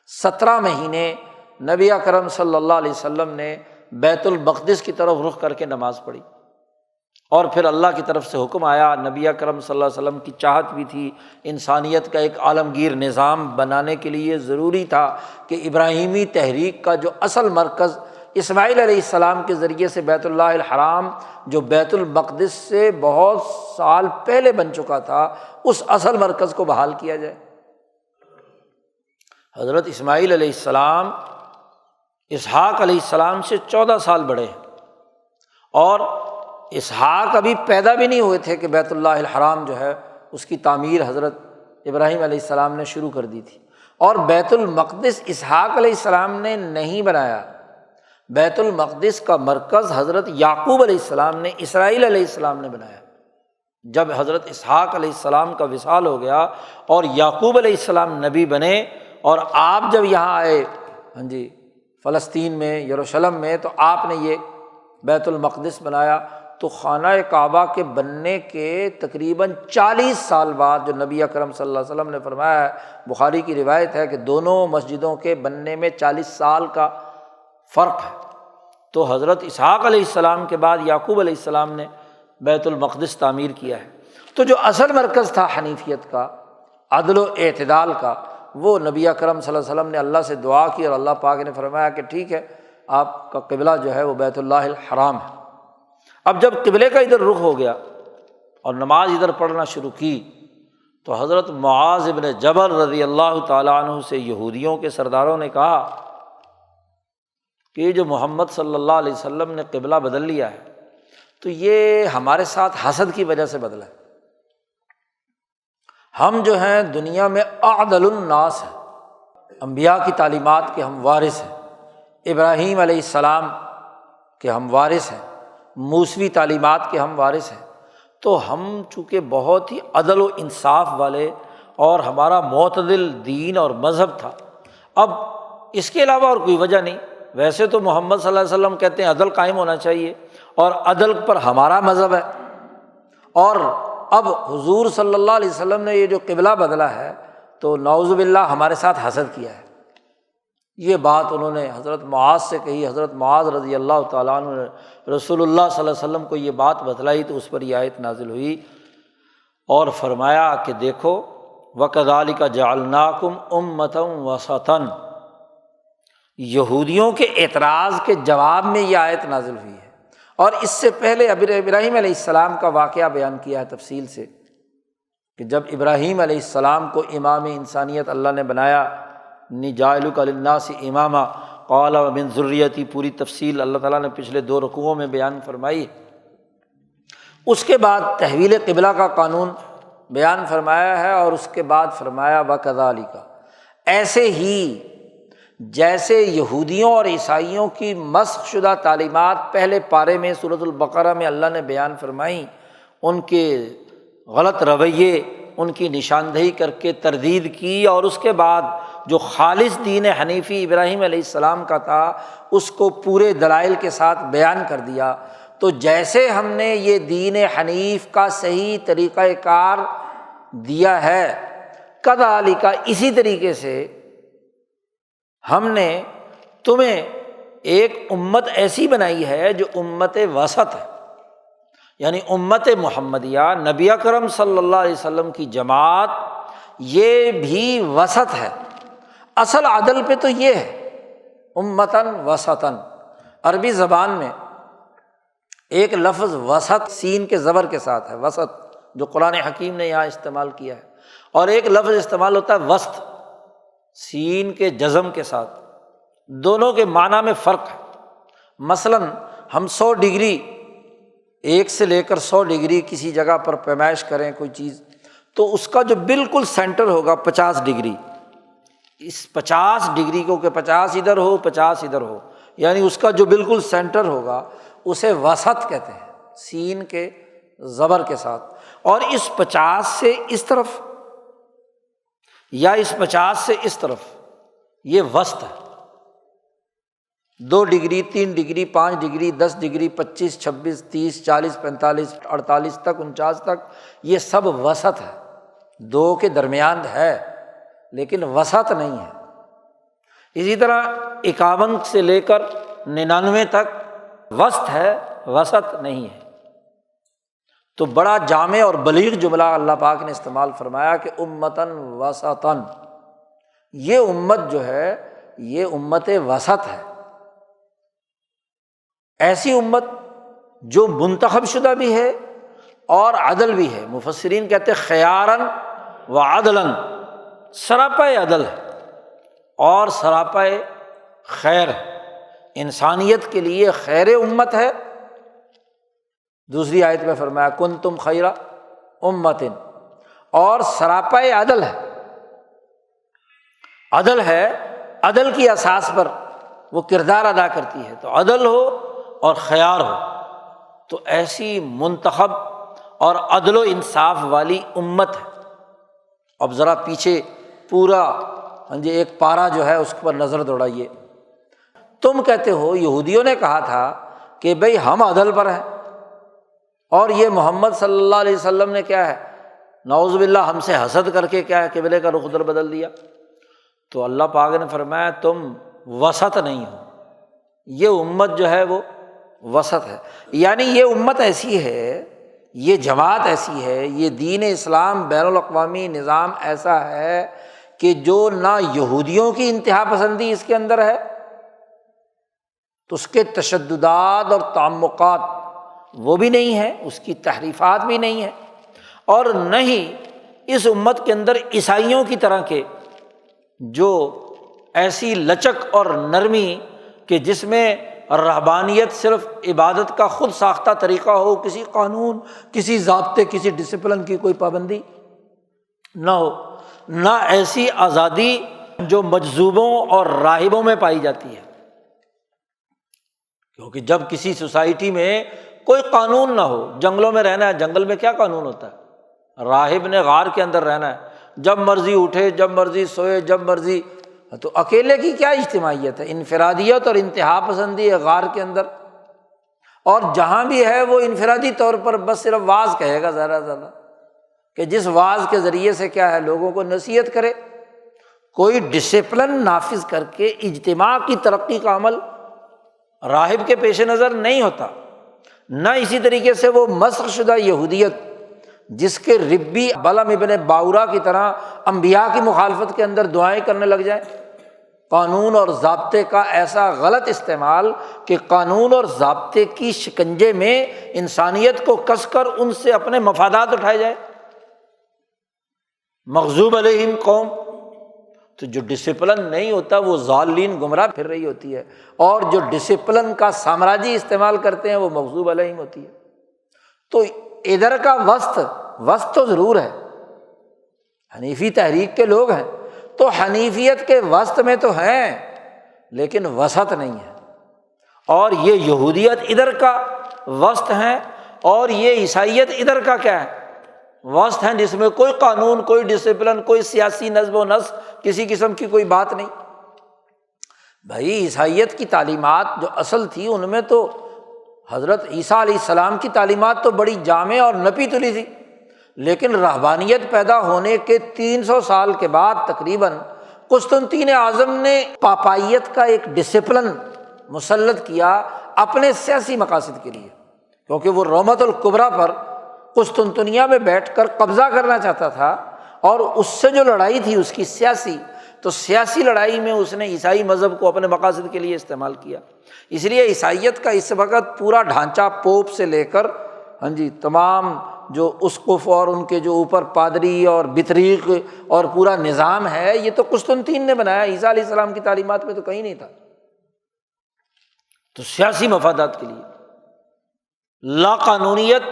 17 مہینے نبی اکرم صلی اللہ علیہ وسلم نے بیت المقدس کی طرف رخ کر کے نماز پڑھی، اور پھر اللہ کی طرف سے حکم آیا، نبی اکرم صلی اللہ علیہ وسلم کی چاہت بھی تھی، انسانیت کا ایک عالمگیر نظام بنانے کے لیے ضروری تھا کہ ابراہیمی تحریک کا جو اصل مرکز اسماعیل علیہ السلام کے ذریعے سے بیت اللہ الحرام جو بیت المقدس سے بہت سال پہلے بن چکا تھا اس اصل مرکز کو بحال کیا جائے۔ حضرت اسماعیل علیہ السلام اسحاق علیہ السلام سے 14 سال بڑے ہیں، اور اسحاق ابھی پیدا بھی نہیں ہوئے تھے کہ بیت اللہ الحرام جو ہے اس کی تعمیر حضرت ابراہیم علیہ السلام نے شروع کر دی تھی، اور بیت المقدس اسحاق علیہ السلام نے نہیں بنایا۔ بیت المقدس کا مرکز حضرت یعقوب علیہ السلام نے، اسرائیل علیہ السلام نے بنایا۔ جب حضرت اسحاق علیہ السلام کا وصال ہو گیا اور یعقوب علیہ السلام نبی بنے، اور آپ جب یہاں آئے فلسطین میں، یروشلم میں، تو آپ نے یہ بیت المقدس بنایا۔ تو خانہ کعبہ کے بننے کے تقریباً 40 سال بعد، جو نبی اکرم صلی اللہ علیہ وسلم نے فرمایا ہے، بخاری کی روایت ہے کہ دونوں مسجدوں کے بننے میں 40 سال کا فرق ہے، تو حضرت اسحاق علیہ السلام کے بعد یعقوب علیہ السلام نے بیت المقدس تعمیر کیا ہے۔ تو جو اصل مرکز تھا حنیفیت کا، عدل و اعتدال کا، وہ نبی اکرم صلی اللہ علیہ وسلم نے اللہ سے دعا کی، اور اللہ پاک نے فرمایا کہ ٹھیک ہے، آپ کا قبلہ جو ہے وہ بیت اللہ الحرام ہے۔ اب جب قبلے کا ادھر رخ ہو گیا اور نماز ادھر پڑھنا شروع کی، تو حضرت معاذ ابن جبل رضی اللہ تعالیٰ عنہ سے یہودیوں کے سرداروں نے کہا کہ یہ جو محمد صلی اللہ علیہ وسلم نے قبلہ بدل لیا ہے، تو یہ ہمارے ساتھ حسد کی وجہ سے بدلا ہے۔ ہم جو ہیں دنیا میں اعدل الناس ہیں، انبیاء کی تعلیمات کے ہم وارث ہیں، ابراہیم علیہ السلام کے ہم وارث ہیں، موسوی تعلیمات کے ہم وارث ہیں، تو ہم چونکہ بہت ہی عدل و انصاف والے اور ہمارا معتدل دین اور مذہب تھا، اب اس کے علاوہ اور کوئی وجہ نہیں۔ ویسے تو محمد صلی اللہ علیہ وسلم کہتے ہیں عدل قائم ہونا چاہیے، اور عدل پر ہمارا مذہب ہے، اور اب حضور صلی اللہ علیہ وسلم نے یہ جو قبلہ بدلا ہے تو نعوذ باللہ ہمارے ساتھ حسد کیا ہے۔ یہ بات انہوں نے حضرت معاذ سے کہی۔ حضرت معاذ رضی اللہ تعالیٰ عنہ نے رسول اللہ صلی اللہ علیہ وسلم کو یہ بات بتلائی، تو اس پر یہ آیت نازل ہوئی اور فرمایا کہ دیکھو وَكَذَلِكَ جَعَلْنَاكُمْ أُمَّةً وَسَطًا، یہودیوں کے اعتراض کے جواب میں یہ آیت نازل ہوئی ہے، اور اس سے پہلے ابراہیم علیہ السلام کا واقعہ بیان کیا ہے تفصیل سے، کہ جب ابراہیم علیہ السلام کو امام انسانیت اللہ نے بنایا، انی جاعلک للناس اماما قال ومن ذریتی، پوری تفصیل اللہ تعالیٰ نے پچھلے 2 رکوعوں میں بیان فرمائی۔ اس کے بعد تحویل قبلہ کا قانون بیان فرمایا ہے، اور اس کے بعد فرمایا وَكَذَلِكَ، ایسے ہی جیسے یہودیوں اور عیسائیوں کی مسخ شدہ تعلیمات پہلے پارے میں سورۃ البقرہ میں اللہ نے بیان فرمائی، ان کے غلط رویے، ان کی نشاندہی کر کے تردید کی، اور اس کے بعد جو خالص دین حنیفی ابراہیم علیہ السلام کا تھا اس کو پورے دلائل کے ساتھ بیان کر دیا۔ تو جیسے ہم نے یہ دین حنیف کا صحیح طریقہ کار دیا ہے، کذالک، اسی طریقے سے ہم نے تمہیں ایک امت ایسی بنائی ہے جو امت وسط ہے، یعنی امت محمدیہ، نبی اکرم صلی اللہ علیہ وسلم کی جماعت، یہ بھی وسط ہے۔ اصل عدل پہ تو یہ ہے امتاً وسطاً۔ عربی زبان میں ایک لفظ وسط سین کے زبر کے ساتھ ہے، وسط، جو قرآن حکیم نے یہاں استعمال کیا ہے، اور ایک لفظ استعمال ہوتا ہے وسط سین کے جزم کے ساتھ، دونوں کے معنی میں فرق ہے۔ مثلاً ہم 100 ڈگری، 1 سے لے کر 100 ڈگری کسی جگہ پر پیمائش کریں کوئی چیز، تو اس کا جو بالکل سینٹر ہوگا 50 ڈگری، اس 50 ڈگری کو کہ 50 ادھر ہو 50 ادھر ہو، یعنی اس کا جو بالکل سینٹر ہوگا اسے وسط کہتے ہیں، سین کے زبر کے ساتھ۔ اور اس 50 سے اس طرف یا اس 50 سے اس طرف، یہ وسط ہے۔ 2 ڈگری، 3 ڈگری، 5 ڈگری، 10 ڈگری، 25، 26، 30، 40، 45، 48 تک، 49 تک، یہ سب وسط ہے، 2 کے درمیان ہے لیکن وسط نہیں ہے۔ اسی طرح 51 سے لے کر 99 تک وسط ہے، وسط نہیں ہے۔ تو بڑا جامع اور بلیغ جملہ اللہ پاک نے استعمال فرمایا کہ امتاً وسطاً، یہ امت جو ہے یہ امت وسط ہے۔ ایسی امت جو منتخب شدہ بھی ہے اور عدل بھی ہے۔ مفسرین کہتے ہیں خیاراً و عدلاً، سراپا عدل ہے اور سراپا خیر ہے، انسانیت کے لیے خیر امت ہے۔ دوسری آیت میں فرمایا کنتم خیر امت، اور سراپا عدل ہے، عدل ہے، عدل کی اساس پر وہ کردار ادا کرتی ہے، تو عدل ہو اور خیار ہو، تو ایسی منتخب اور عدل و انصاف والی امت ہے۔ اب ذرا پیچھے پورا ایک پارہ جو ہے اس پر نظر دوڑائیے۔ تم کہتے ہو، یہودیوں نے کہا تھا کہ بھئی ہم عدل پر ہیں، اور یہ محمد صلی اللہ علیہ وسلم نے کیا ہے، نعوذ باللہ ہم سے حسد کر کے کیا ہے قبلے کا رخ ادھر بدل دیا۔ تو اللہ پاک نے فرمایا تم وسط نہیں ہو، یہ امت جو ہے وہ وسط ہے، یعنی یہ امت ایسی ہے، یہ جماعت ایسی ہے، یہ دین اسلام بین الاقوامی نظام ایسا ہے کہ جو نہ یہودیوں کی انتہا پسندی اس کے اندر ہے، تو اس کے تشددات اور تعمقات وہ بھی نہیں ہے، اس کی تحریفات بھی نہیں ہے، اور نہ ہی اس امت کے اندر عیسائیوں کی طرح کے جو ایسی لچک اور نرمی کہ جس میں رہبانیت صرف عبادت کا خود ساختہ طریقہ ہو، کسی قانون، کسی ضابطے، کسی ڈسپلن کی کوئی پابندی نہ ہو، نہ ایسی آزادی جو مجذوبوں اور راہبوں میں پائی جاتی ہے۔ کیونکہ جب کسی سوسائٹی میں کوئی قانون نہ ہو، جنگلوں میں رہنا ہے، جنگل میں کیا قانون ہوتا ہے؟ راہب نے غار کے اندر رہنا ہے، جب مرضی اٹھے، جب مرضی سوئے، جب مرضی، تو اکیلے کی کیا اجتماعیت ہے؟ انفرادیت اور انتہا پسندی ہے غار کے اندر، اور جہاں بھی ہے وہ انفرادی طور پر بس صرف وعظ کہے گا زیادہ سے زیادہ، کہ جس وعظ کے ذریعے سے کیا ہے لوگوں کو نصیحت کرے، کوئی ڈسپلن نافذ کر کے اجتماع کی ترقی کا عمل راہب کے پیش نظر نہیں ہوتا۔ نہ اسی طریقے سے وہ مسخ شدہ یہودیت جس کے ربی بلعم ابن باورا کی طرح انبیاء کی مخالفت کے اندر دعائیں کرنے لگ جائیں، قانون اور ضابطے کا ایسا غلط استعمال کہ قانون اور ضابطے کی شکنجے میں انسانیت کو کس کر ان سے اپنے مفادات اٹھائے جائے، مغضوب علیہم قوم۔ تو جو ڈسپلن نہیں ہوتا وہ ضالین گمراہ پھر رہی ہوتی ہے، اور جو ڈسپلن کا سامراجی استعمال کرتے ہیں وہ مغضوب علیہم ہوتی ہے۔ تو ادھر کا وسط تو ضرور ہے، حنیفی تحریک کے لوگ ہیں تو حنیفیت کے وسط میں تو ہیں، لیکن وسط نہیں ہے، اور یہ یہودیت ادھر کا وسط ہے، اور یہ عیسائیت ادھر کا کیا ہے؟ وسط ہیں، جس میں کوئی قانون، کوئی ڈسپلن، کوئی سیاسی نظم و نسق، کسی قسم کی کوئی بات نہیں۔ بھائی عیسائیت کی تعلیمات جو اصل تھی ان میں تو حضرت عیسیٰ علیہ السلام کی تعلیمات تو بڑی جامع اور نپی تلی تھی، لیکن رہبانیت پیدا ہونے کے 300 سال کے بعد تقریباً قسطنطین اعظم نے پاپائیت کا ایک ڈسپلن مسلط کیا اپنے سیاسی مقاصد کے لیے، کیونکہ وہ رومۃ الکبریٰ پر قسطنطنیہ میں بیٹھ کر قبضہ کرنا چاہتا تھا، اور اس سے جو لڑائی تھی اس کی سیاسی، تو سیاسی لڑائی میں اس نے عیسائی مذہب کو اپنے مقاصد کے لیے استعمال کیا۔ اس لیے عیسائیت کا اس وقت پورا ڈھانچہ پوپ سے لے کر تمام جو اسقف اور ان کے جو اوپر پادری اور بطریق اور پورا نظام ہے، یہ تو قسطنطین نے بنایا، عیسیٰ علیہ السلام کی تعلیمات میں تو کہیں نہیں تھا۔ تو سیاسی مفادات کے لیے لا قانونیت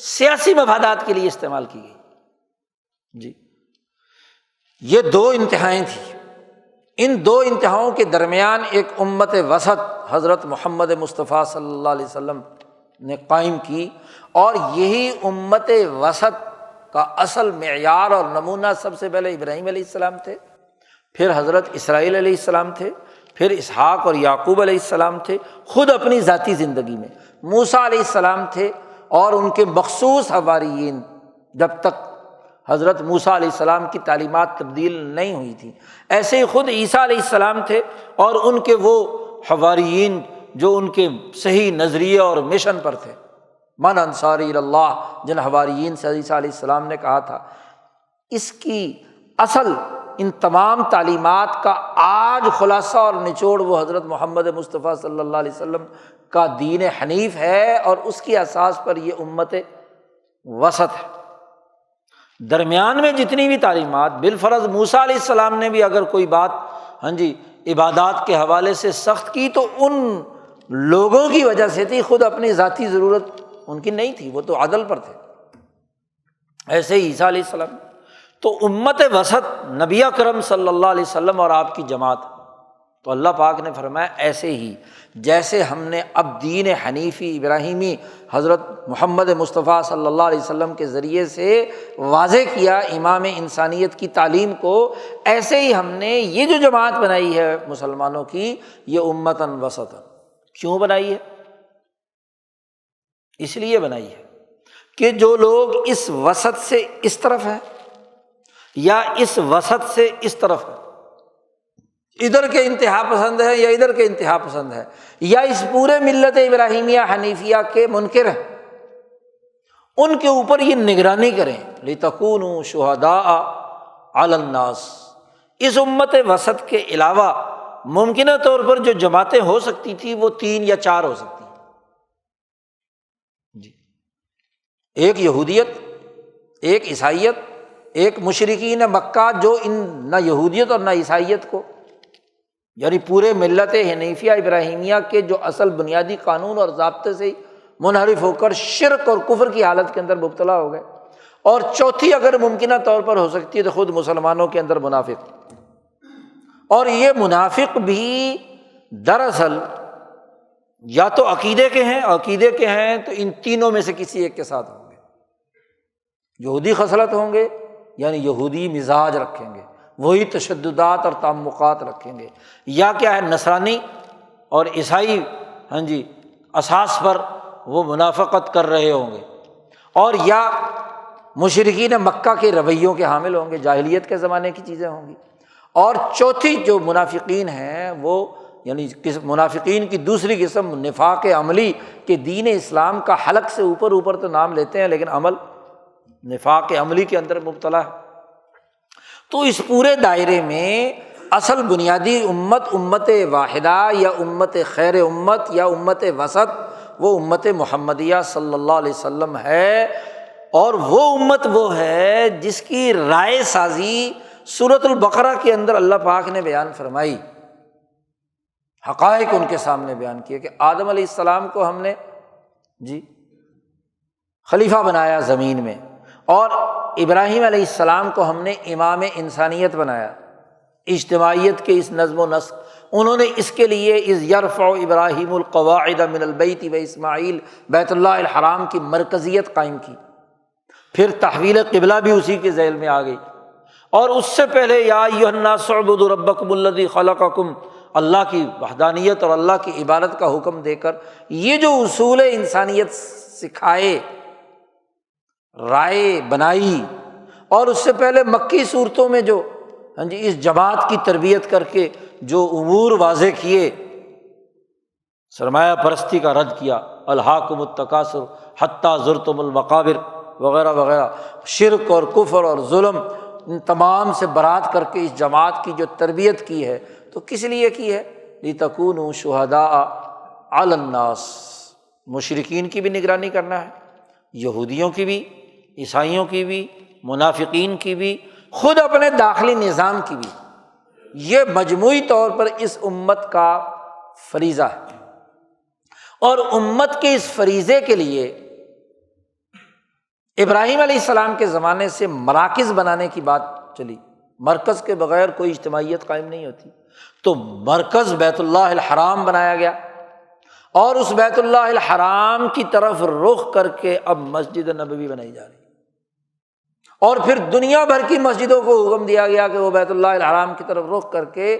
سیاسی مفادات کے لیے استعمال کی گئی۔ یہ دو انتہائیں تھیں، ان دو انتہاؤں کے درمیان ایک امت وسط حضرت محمد مصطفیٰ صلی اللہ علیہ وسلم نے قائم کی، اور یہی امت وسط کا اصل معیار اور نمونہ سب سے پہلے ابراہیم علیہ السلام تھے، پھر حضرت اسرائیل علیہ السلام تھے، پھر اسحاق اور یعقوب علیہ السلام تھے، خود اپنی ذاتی زندگی میں موسیٰ علیہ السلام تھے، اور ان کے مخصوص حواریین جب تک حضرت موسیٰ علیہ السلام کی تعلیمات تبدیل نہیں ہوئی تھی، ایسے ہی خود عیسیٰ علیہ السلام تھے، اور ان کے وہ حواریین جو ان کے صحیح نظریے اور مشن پر تھے۔ من انصاری اللہ، جن حواریین سے عیسیٰ علیہ السلام نے کہا تھا، اس کی اصل ان تمام تعلیمات کا آج خلاصہ اور نچوڑ وہ حضرت محمد مصطفیٰ صلی اللہ علیہ وسلم کا دین حنیف ہے، اور اس کی اساس پر یہ امت وسط ہے۔ درمیان میں جتنی بھی تعلیمات، بالفرض موسیٰ علیہ السلام نے بھی اگر کوئی بات عبادات کے حوالے سے سخت کی تو ان لوگوں کی وجہ سے تھی، خود اپنی ذاتی ضرورت ان کی نہیں تھی، وہ تو عدل پر تھے۔ ایسے ہی عیسیٰ علیہ السلام، تو امت وسط نبی اکرم صلی اللہ علیہ وسلم اور آپ کی جماعت۔ تو اللہ پاک نے فرمایا ایسے ہی جیسے ہم نے اب دین حنیفی ابراہیمی حضرت محمد مصطفیٰ صلی اللہ علیہ وسلم کے ذریعے سے واضح کیا امام انسانیت کی تعلیم کو، ایسے ہی ہم نے یہ جو جماعت بنائی ہے مسلمانوں کی، یہ امتاً وسطاً۔ کیوں بنائی ہے؟ اس لیے بنائی ہے کہ جو لوگ اس وسط سے اس طرف ہیں یا اس وسط سے اس طرف ہیں، ادھر کے انتہا پسند ہے یا ادھر کے انتہا پسند ہے، یا اس پورے ملت ابراہیمیہ حنیفیہ کے منکر ہیں، ان کے اوپر یہ نگرانی کریں، لِتَكُونُوا شُهَدَاءَ عَلَى النَّاسِ۔ اس امت وسط کے علاوہ ممکنہ طور پر جو جماعتیں ہو سکتی تھی وہ 3 یا 4 ہو سکتی ہیں جی، ایک یہودیت، ایک عیسائیت، ایک مشرکین مکہ جو نہ یہودیت اور نہ عیسائیت کو، یعنی پورے ملت حنیفیہ ابراہیمیہ کے جو اصل بنیادی قانون اور ضابطے سے منحرف ہو کر شرک اور کفر کی حالت کے اندر مبتلا ہو گئے، اور چوتھی اگر ممکنہ طور پر ہو سکتی ہے تو خود مسلمانوں کے اندر منافق، اور یہ منافق بھی دراصل یا تو عقیدے کے ہیں تو ان تینوں میں سے کسی ایک کے ساتھ ہوں گے، یہودی خصلت ہوں گے یعنی یہودی مزاج رکھیں گے، وہی تشددات اور تعمقات رکھیں گے، یا کیا ہے نصرانی اور عیسائی اساس پر وہ منافقت کر رہے ہوں گے، اور یا مشرکین مکہ کے رویوں کے حامل ہوں گے، جاہلیت کے زمانے کی چیزیں ہوں گی، اور چوتھی جو منافقین ہیں وہ یعنی منافقین کی دوسری قسم نفاق عملی کہ دین اسلام کا حلق سے اوپر تو نام لیتے ہیں لیکن عمل نفاق عملی کے اندر مبتلا ہے۔ تو اس پورے دائرے میں اصل بنیادی امت واحدہ یا امت خیر امت یا امت وسط وہ امت محمدیہ صلی اللہ علیہ وسلم ہے، اور وہ امت وہ ہے جس کی رائے سازی سورۃ البقرہ کے اندر اللہ پاک نے بیان فرمائی، حقائق ان کے سامنے بیان کیے کہ آدم علیہ السلام کو ہم نے خلیفہ بنایا زمین میں، اور ابراہیم علیہ السلام کو ہم نے امام انسانیت بنایا، اجتماعیت کے اس نظم و نسق انہوں نے اس کے لیے اذ یرفع ابراہیم القواعد من البیت و اسماعیل بیت اللہ الحرام کی مرکزیت قائم کی، پھر تحویل قبلہ بھی اسی کے ذیل میں آ گئی، اور اس سے پہلے یا ایھا الناس اعبدوا ربکم الذی خلقکم، اللہ کی وحدانیت اور اللہ کی عبادت کا حکم دے کر یہ جو اصول انسانیت سکھائے، رائے بنائی، اور اس سے پہلے مکی صورتوں میں جو اس جماعت کی تربیت کر کے جو امور واضح کیے، سرمایہ پرستی کا رد کیا، الہاکم التکاثر حتی زرتم المقابر وغیرہ وغیرہ، شرک اور کفر اور ظلم ان تمام سے برات کر کے اس جماعت کی جو تربیت کی ہے تو کس لیے کی ہے؟ لِتَكُونُوا شُهَدَاءَ عَلَى النَّاسِ، مشرکین کی بھی نگرانی کرنا ہے، یہودیوں کی بھی، عیسائیوں کی بھی، منافقین کی بھی، خود اپنے داخلی نظام کی بھی، یہ مجموعی طور پر اس امت کا فریضہ ہے، اور امت کے اس فریضے کے لیے ابراہیم علیہ السلام کے زمانے سے مراکز بنانے کی بات چلی، مرکز کے بغیر کوئی اجتماعیت قائم نہیں ہوتی، تو مرکز بیت اللہ الحرام بنایا گیا، اور اس بیت اللہ الحرام کی طرف رخ کر کے اب مسجد نبوی بنائی جا رہی، اور پھر دنیا بھر کی مسجدوں کو حکم دیا گیا کہ وہ بیت اللہ الحرام کی طرف رخ کر کے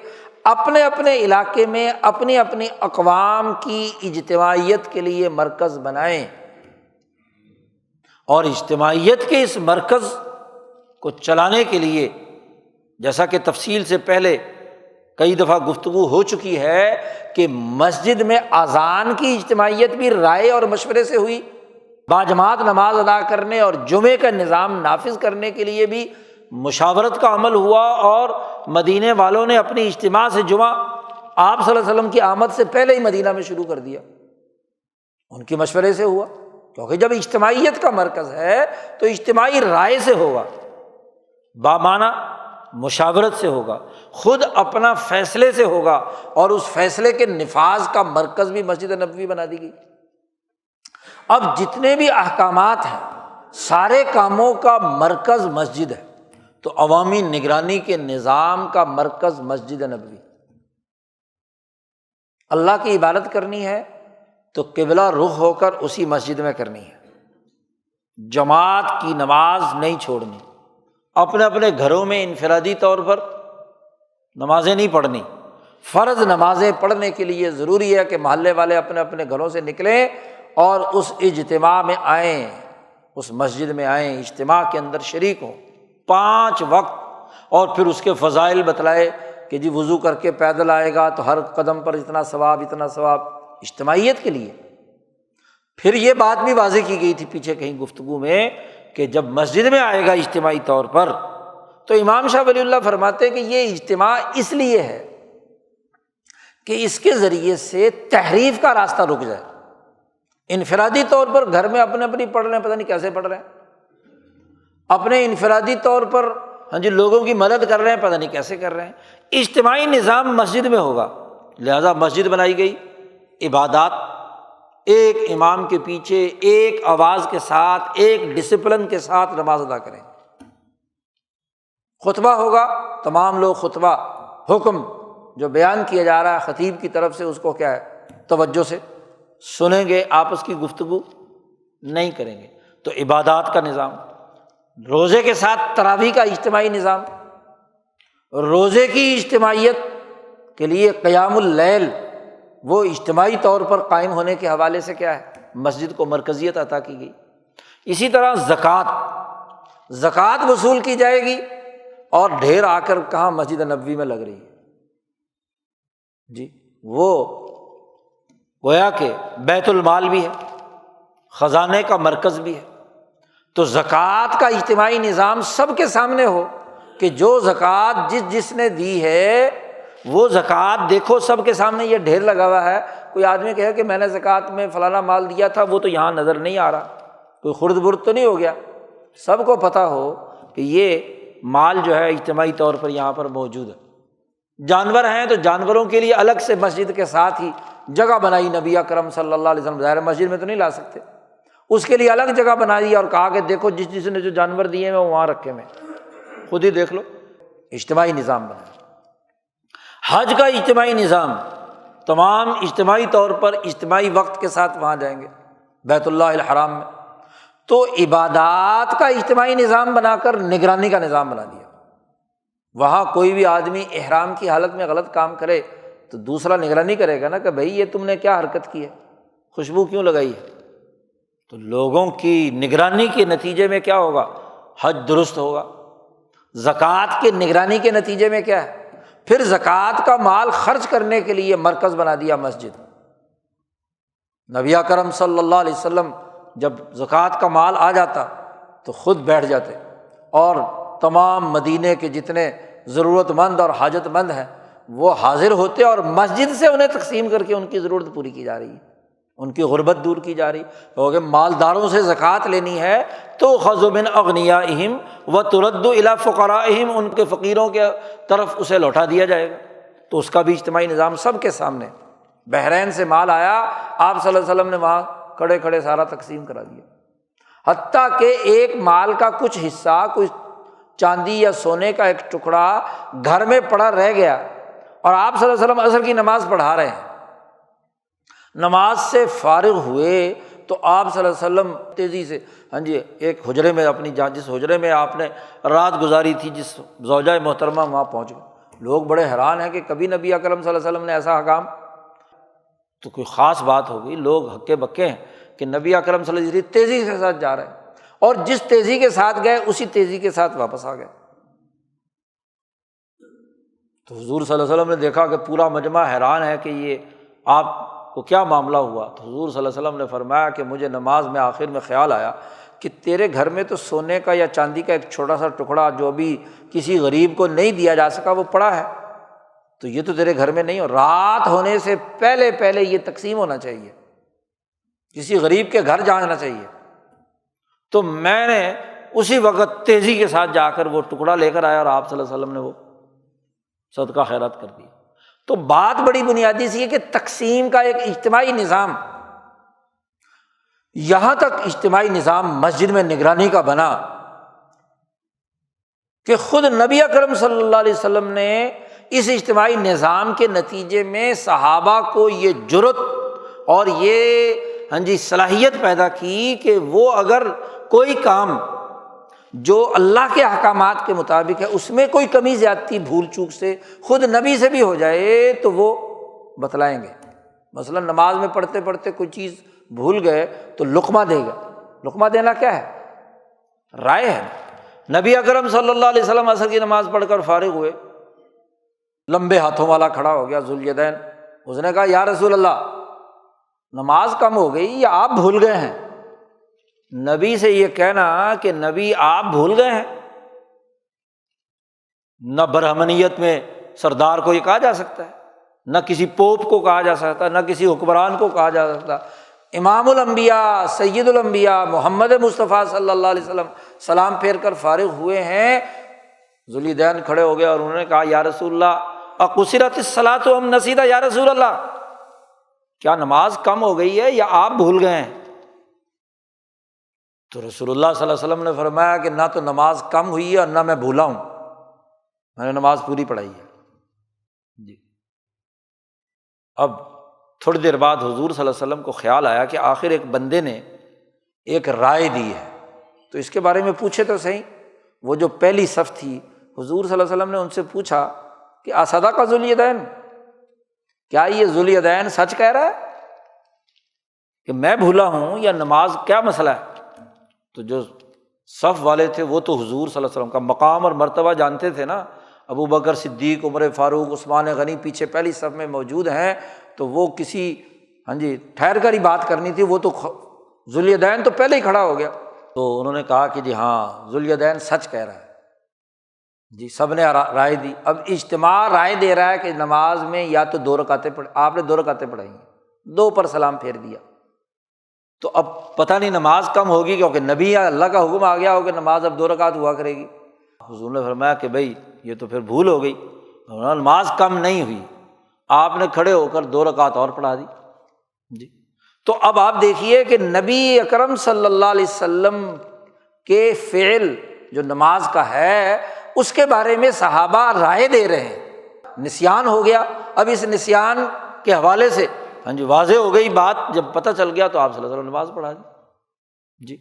اپنے اپنے علاقے میں اپنی اپنی اقوام کی اجتماعیت کے لیے مرکز بنائیں، اور اجتماعیت کے اس مرکز کو چلانے کے لیے جیسا کہ تفصیل سے پہلے کئی دفعہ گفتگو ہو چکی ہے کہ مسجد میں اذان کی اجتماعیت بھی رائے اور مشورے سے ہوئی، باجماعت نماز ادا کرنے اور جمعے کا نظام نافذ کرنے کے لیے بھی مشاورت کا عمل ہوا اور مدینے والوں نے اپنی اجتماع سے جمعہ آپ صلی اللہ علیہ وسلم کی آمد سے پہلے ہی مدینہ میں شروع کر دیا، ان کے مشورے سے ہوا، کیونکہ جب اجتماعیت کا مرکز ہے تو اجتماعی رائے سے ہوگا، بامعنی مشاورت سے ہوگا، خود اپنا فیصلے سے ہوگا، اور اس فیصلے کے نفاذ کا مرکز بھی مسجد نبوی بنا دی گئی۔ اب جتنے بھی احکامات ہیں سارے کاموں کا مرکز مسجد ہے، تو عوامی نگرانی کے نظام کا مرکز مسجد نبوی۔ اللہ کی عبادت کرنی ہے تو قبلہ رخ ہو کر اسی مسجد میں کرنی ہے، جماعت کی نماز نہیں چھوڑنی، اپنے اپنے گھروں میں انفرادی طور پر نمازیں نہیں پڑھنی، فرض نمازیں پڑھنے کے لیے ضروری ہے کہ محلے والے اپنے اپنے گھروں سے نکلیں اور اس اجتماع میں آئیں، اس مسجد میں آئیں، اجتماع کے اندر شریک ہوں، 5 وقت، اور پھر اس کے فضائل بتلائے کہ جی وضو کر کے پیدل آئے گا تو ہر قدم پر اتنا ثواب، اتنا ثواب، اجتماعیت کے لیے۔ پھر یہ بات بھی واضح کی گئی تھی پیچھے کہیں گفتگو میں کہ جب مسجد میں آئے گا اجتماعی طور پر، تو امام شاہ ولی اللہ فرماتے ہیں کہ یہ اجتماع اس لیے ہے کہ اس کے ذریعے سے تحریف کا راستہ رک جائے۔ انفرادی طور پر گھر میں اپنے اپنی پڑھ رہے ہیں، پتہ نہیں کیسے پڑھ رہے ہیں، اپنے انفرادی طور پر لوگوں کی مدد کر رہے ہیں، پتہ نہیں کیسے کر رہے ہیں۔ اجتماعی نظام مسجد میں ہوگا، لہذا مسجد بنائی گئی، عبادات ایک امام کے پیچھے ایک آواز کے ساتھ ایک ڈسپلن کے ساتھ نماز ادا کریں، خطبہ ہوگا، تمام لوگ خطبہ حکم جو بیان کیا جا رہا ہے خطیب کی طرف سے اس کو کیا ہے توجہ سے سنیں گے، آپس کی گفتگو نہیں کریں گے۔ تو عبادات کا نظام، روزے کے ساتھ تراویح کا اجتماعی نظام، روزے کی اجتماعیت کے لیے قیام اللیل وہ اجتماعی طور پر قائم ہونے کے حوالے سے کیا ہے مسجد کو مرکزیت عطا کی گئی۔ اسی طرح زکوٰۃ وصول کی جائے گی، اور ڈھیر آ کر کہاں مسجد نبوی میں لگ رہی ہے جی، وہ گویا کہ بیت المال بھی ہے، خزانے کا مرکز بھی ہے۔ تو زکوٰۃ کا اجتماعی نظام سب کے سامنے ہو کہ جو زکوٰۃ جس نے دی ہے وہ زکوٰۃ دیکھو، سب کے سامنے یہ ڈھیر لگا ہوا ہے، کوئی آدمی کہے کہ میں نے زکوٰۃ میں فلانا مال دیا تھا، وہ تو یہاں نظر نہیں آ رہا، کوئی خرد برد تو نہیں ہو گیا، سب کو پتہ ہو کہ یہ مال جو ہے اجتماعی طور پر یہاں پر موجود ہے۔ جانور ہیں تو جانوروں کے لیے الگ سے مسجد کے ساتھ ہی جگہ بنائی نبی اکرم صلی اللہ علیہ وسلم، ظاہر مسجد میں تو نہیں لا سکتے، اس کے لیے الگ جگہ بنائی اور کہا کہ دیکھو جس نے جو جانور دیے ہیں وہ وہاں رکھے میں، خود ہی دیکھ لو، اجتماعی نظام بنا۔ حج کا اجتماعی نظام، تمام اجتماعی طور پر اجتماعی وقت کے ساتھ وہاں جائیں گے بیت اللہ الحرام میں۔ تو عبادات کا اجتماعی نظام بنا کر نگرانی کا نظام بنا دیا، وہاں کوئی بھی آدمی احرام کی حالت میں غلط کام کرے تو دوسرا نگرانی کرے گا نا کہ بھائی یہ تم نے کیا حرکت کی ہے، خوشبو کیوں لگائی ہے، تو لوگوں کی نگرانی کے نتیجے میں کیا ہوگا حج درست ہوگا۔ زکوٰۃ کے نگرانی کے نتیجے میں کیا ہے، پھر زکوٰۃ کا مال خرچ کرنے کے لیے مرکز بنا دیا مسجد۔ نبی اکرم صلی اللہ علیہ وسلم جب زکوٰۃ کا مال آ جاتا تو خود بیٹھ جاتے، اور تمام مدینے کے جتنے ضرورت مند اور حاجت مند ہیں وہ حاضر ہوتے، اور مسجد سے انہیں تقسیم کر کے ان کی ضرورت پوری کی جا رہی ہے، ان کی غربت دور کی جا رہی۔ کیونکہ مالداروں سے زکوٰۃ لینی ہے تو خذ من اغنیائہم وترد الی فقرائہم، ان کے فقیروں کے طرف اسے لوٹا دیا جائے گا، تو اس کا بھی اجتماعی نظام سب کے سامنے۔ بحرین سے مال آیا، آپ صلی اللہ علیہ وسلم نے وہاں کھڑے کھڑے سارا تقسیم کرا دیا، حتیٰ کہ ایک مال کا کچھ حصہ، کوئی چاندی یا سونے کا ایک ٹکڑا گھر میں پڑا رہ گیا، اور آپ صلی اللہ علیہ وسلم عصر کی نماز پڑھا رہے ہیں، نماز سے فارغ ہوئے تو آپ صلی اللہ علیہ وسلم تیزی سے ایک حجرے میں اپنی جس حجرے میں آپ نے رات گزاری تھی، جس زوجہ محترمہ، وہاں پہنچ گئے۔ لوگ بڑے حیران ہیں کہ کبھی نبی اکرم صلی اللہ علیہ وسلم نے ایسا حکام، تو کوئی خاص بات ہو گئی، لوگ ہکے بکے ہیں کہ نبی اکرم صلی اللہ علیہ وسلم تیزی کے ساتھ جا رہے ہیں، اور جس تیزی کے ساتھ گئے اسی تیزی کے ساتھ واپس آ گئے۔ تو حضور صلی اللہ علیہ وسلم نے دیکھا کہ پورا مجمع حیران ہے کہ یہ آپ کو کیا معاملہ ہوا، تو حضور صلی اللہ علیہ وسلم نے فرمایا کہ مجھے نماز میں آخر میں خیال آیا کہ تیرے گھر میں تو سونے کا یا چاندی کا ایک چھوٹا سا ٹکڑا جو بھی کسی غریب کو نہیں دیا جا سکا وہ پڑا ہے، تو یہ تو تیرے گھر میں نہیں ہو، رات ہونے سے پہلے پہلے یہ تقسیم ہونا چاہیے، کسی غریب کے گھر جانا چاہیے۔ تو میں نے اسی وقت تیزی کے ساتھ جا کر وہ ٹکڑا لے کر آیا اور آپ صلی اللہ علیہ وسلم نے وہ صدقہ خیرات کر دیا۔ تو بات بڑی بنیادی سی ہے کہ تقسیم کا ایک اجتماعی نظام، یہاں تک اجتماعی نظام مسجد میں نگرانی کا بنا کہ خود نبی اکرم صلی اللہ علیہ وسلم نے اس اجتماعی نظام کے نتیجے میں صحابہ کو یہ جرأت اور یہ صلاحیت پیدا کی کہ وہ اگر کوئی کام جو اللہ کے احکامات کے مطابق ہے اس میں کوئی کمی زیادتی بھول چوک سے خود نبی سے بھی ہو جائے تو وہ بتلائیں گے۔ مثلا نماز میں پڑھتے پڑھتے کوئی چیز بھول گئے تو لقمہ دے گا۔ لقمہ دینا کیا ہے؟ رائے ہے۔ نبی اکرم صلی اللہ علیہ وسلم عصر کی نماز پڑھ کر فارغ ہوئے، لمبے ہاتھوں والا کھڑا ہو گیا ذوالیدین، اس نے کہا یا رسول اللہ نماز کم ہو گئی یا آپ بھول گئے ہیں؟ نبی سے یہ کہنا کہ نبی آپ بھول گئے ہیں، نہ برہمنیت میں سردار کو یہ کہا جا سکتا ہے، نہ کسی پوپ کو کہا جا سکتا، نہ کسی حکمران کو کہا جا سکتا۔ امام الانبیاء سید الانبیاء محمد مصطفیٰ صلی اللہ علیہ وسلم سلام پھیر کر فارغ ہوئے ہیں، ذوالدین کھڑے ہو گئے اور انہوں نے کہا یا رسول اللہ اقصرت الصلاۃ ام نسیت، یا رسول اللہ کیا نماز کم ہو گئی ہے یا آپ بھول گئے ہیں؟ تو رسول اللہ صلی اللہ علیہ وسلم نے فرمایا کہ نہ تو نماز کم ہوئی ہے اور نہ میں بھولا ہوں، میں نے نماز پوری پڑھائی ہے۔ جی اب تھوڑی دیر بعد حضور صلی اللہ علیہ وسلم کو خیال آیا کہ آخر ایک بندے نے ایک رائے دی ہے، تو اس کے بارے میں پوچھے تو صحیح۔ وہ جو پہلی صف تھی، حضور صلی اللہ علیہ وسلم نے ان سے پوچھا کہ اصدق ذوالیدین، کیا یہ ذوالیدین سچ کہہ رہا ہے کہ میں بھولا ہوں یا نماز کیا مسئلہ ہے؟ تو جو صف والے تھے وہ تو حضور صلی اللہ علیہ وسلم کا مقام اور مرتبہ جانتے تھے نا، ابو بکر صدیق، عمر فاروق، عثمان غنی پیچھے پہلی صف میں موجود ہیں، تو وہ کسی ٹھہر کر ہی بات کرنی تھی، وہ تو ذوالیدین تو پہلے ہی کھڑا ہو گیا۔ تو انہوں نے کہا کہ جی ہاں ذوالیدین سچ کہہ رہا ہے۔ جی سب نے رائے دی۔ اب اجتماع رائے دے رہا ہے کہ نماز میں یا تو 2 رکعتیں پڑھ، آپ نے 2 رکعتیں پڑھائی ہیں، 2 پر سلام پھیر دیا، تو اب پتہ نہیں نماز کم ہوگی کیونکہ نبی یا اللہ کا حکم آ گیا ہو کہ نماز اب 2 رکعت ہوا کرے گی۔ حضور نے فرمایا کہ بھائی یہ تو پھر بھول ہو گئی، نماز کم نہیں ہوئی، آپ نے کھڑے ہو کر 2 رکعت اور پڑھا دی۔ جی تو اب آپ دیکھیے کہ نبی اکرم صلی اللہ علیہ وسلم کے فعل جو نماز کا ہے اس کے بارے میں صحابہ رائے دے رہے ہیں۔ نسیان ہو گیا، اب اس نسیان کے حوالے سے واضح ہو گئی بات، جب پتہ چل گیا تو آپ صلی اللہ علیہ وسلم نے نماز پڑھا دی۔ جی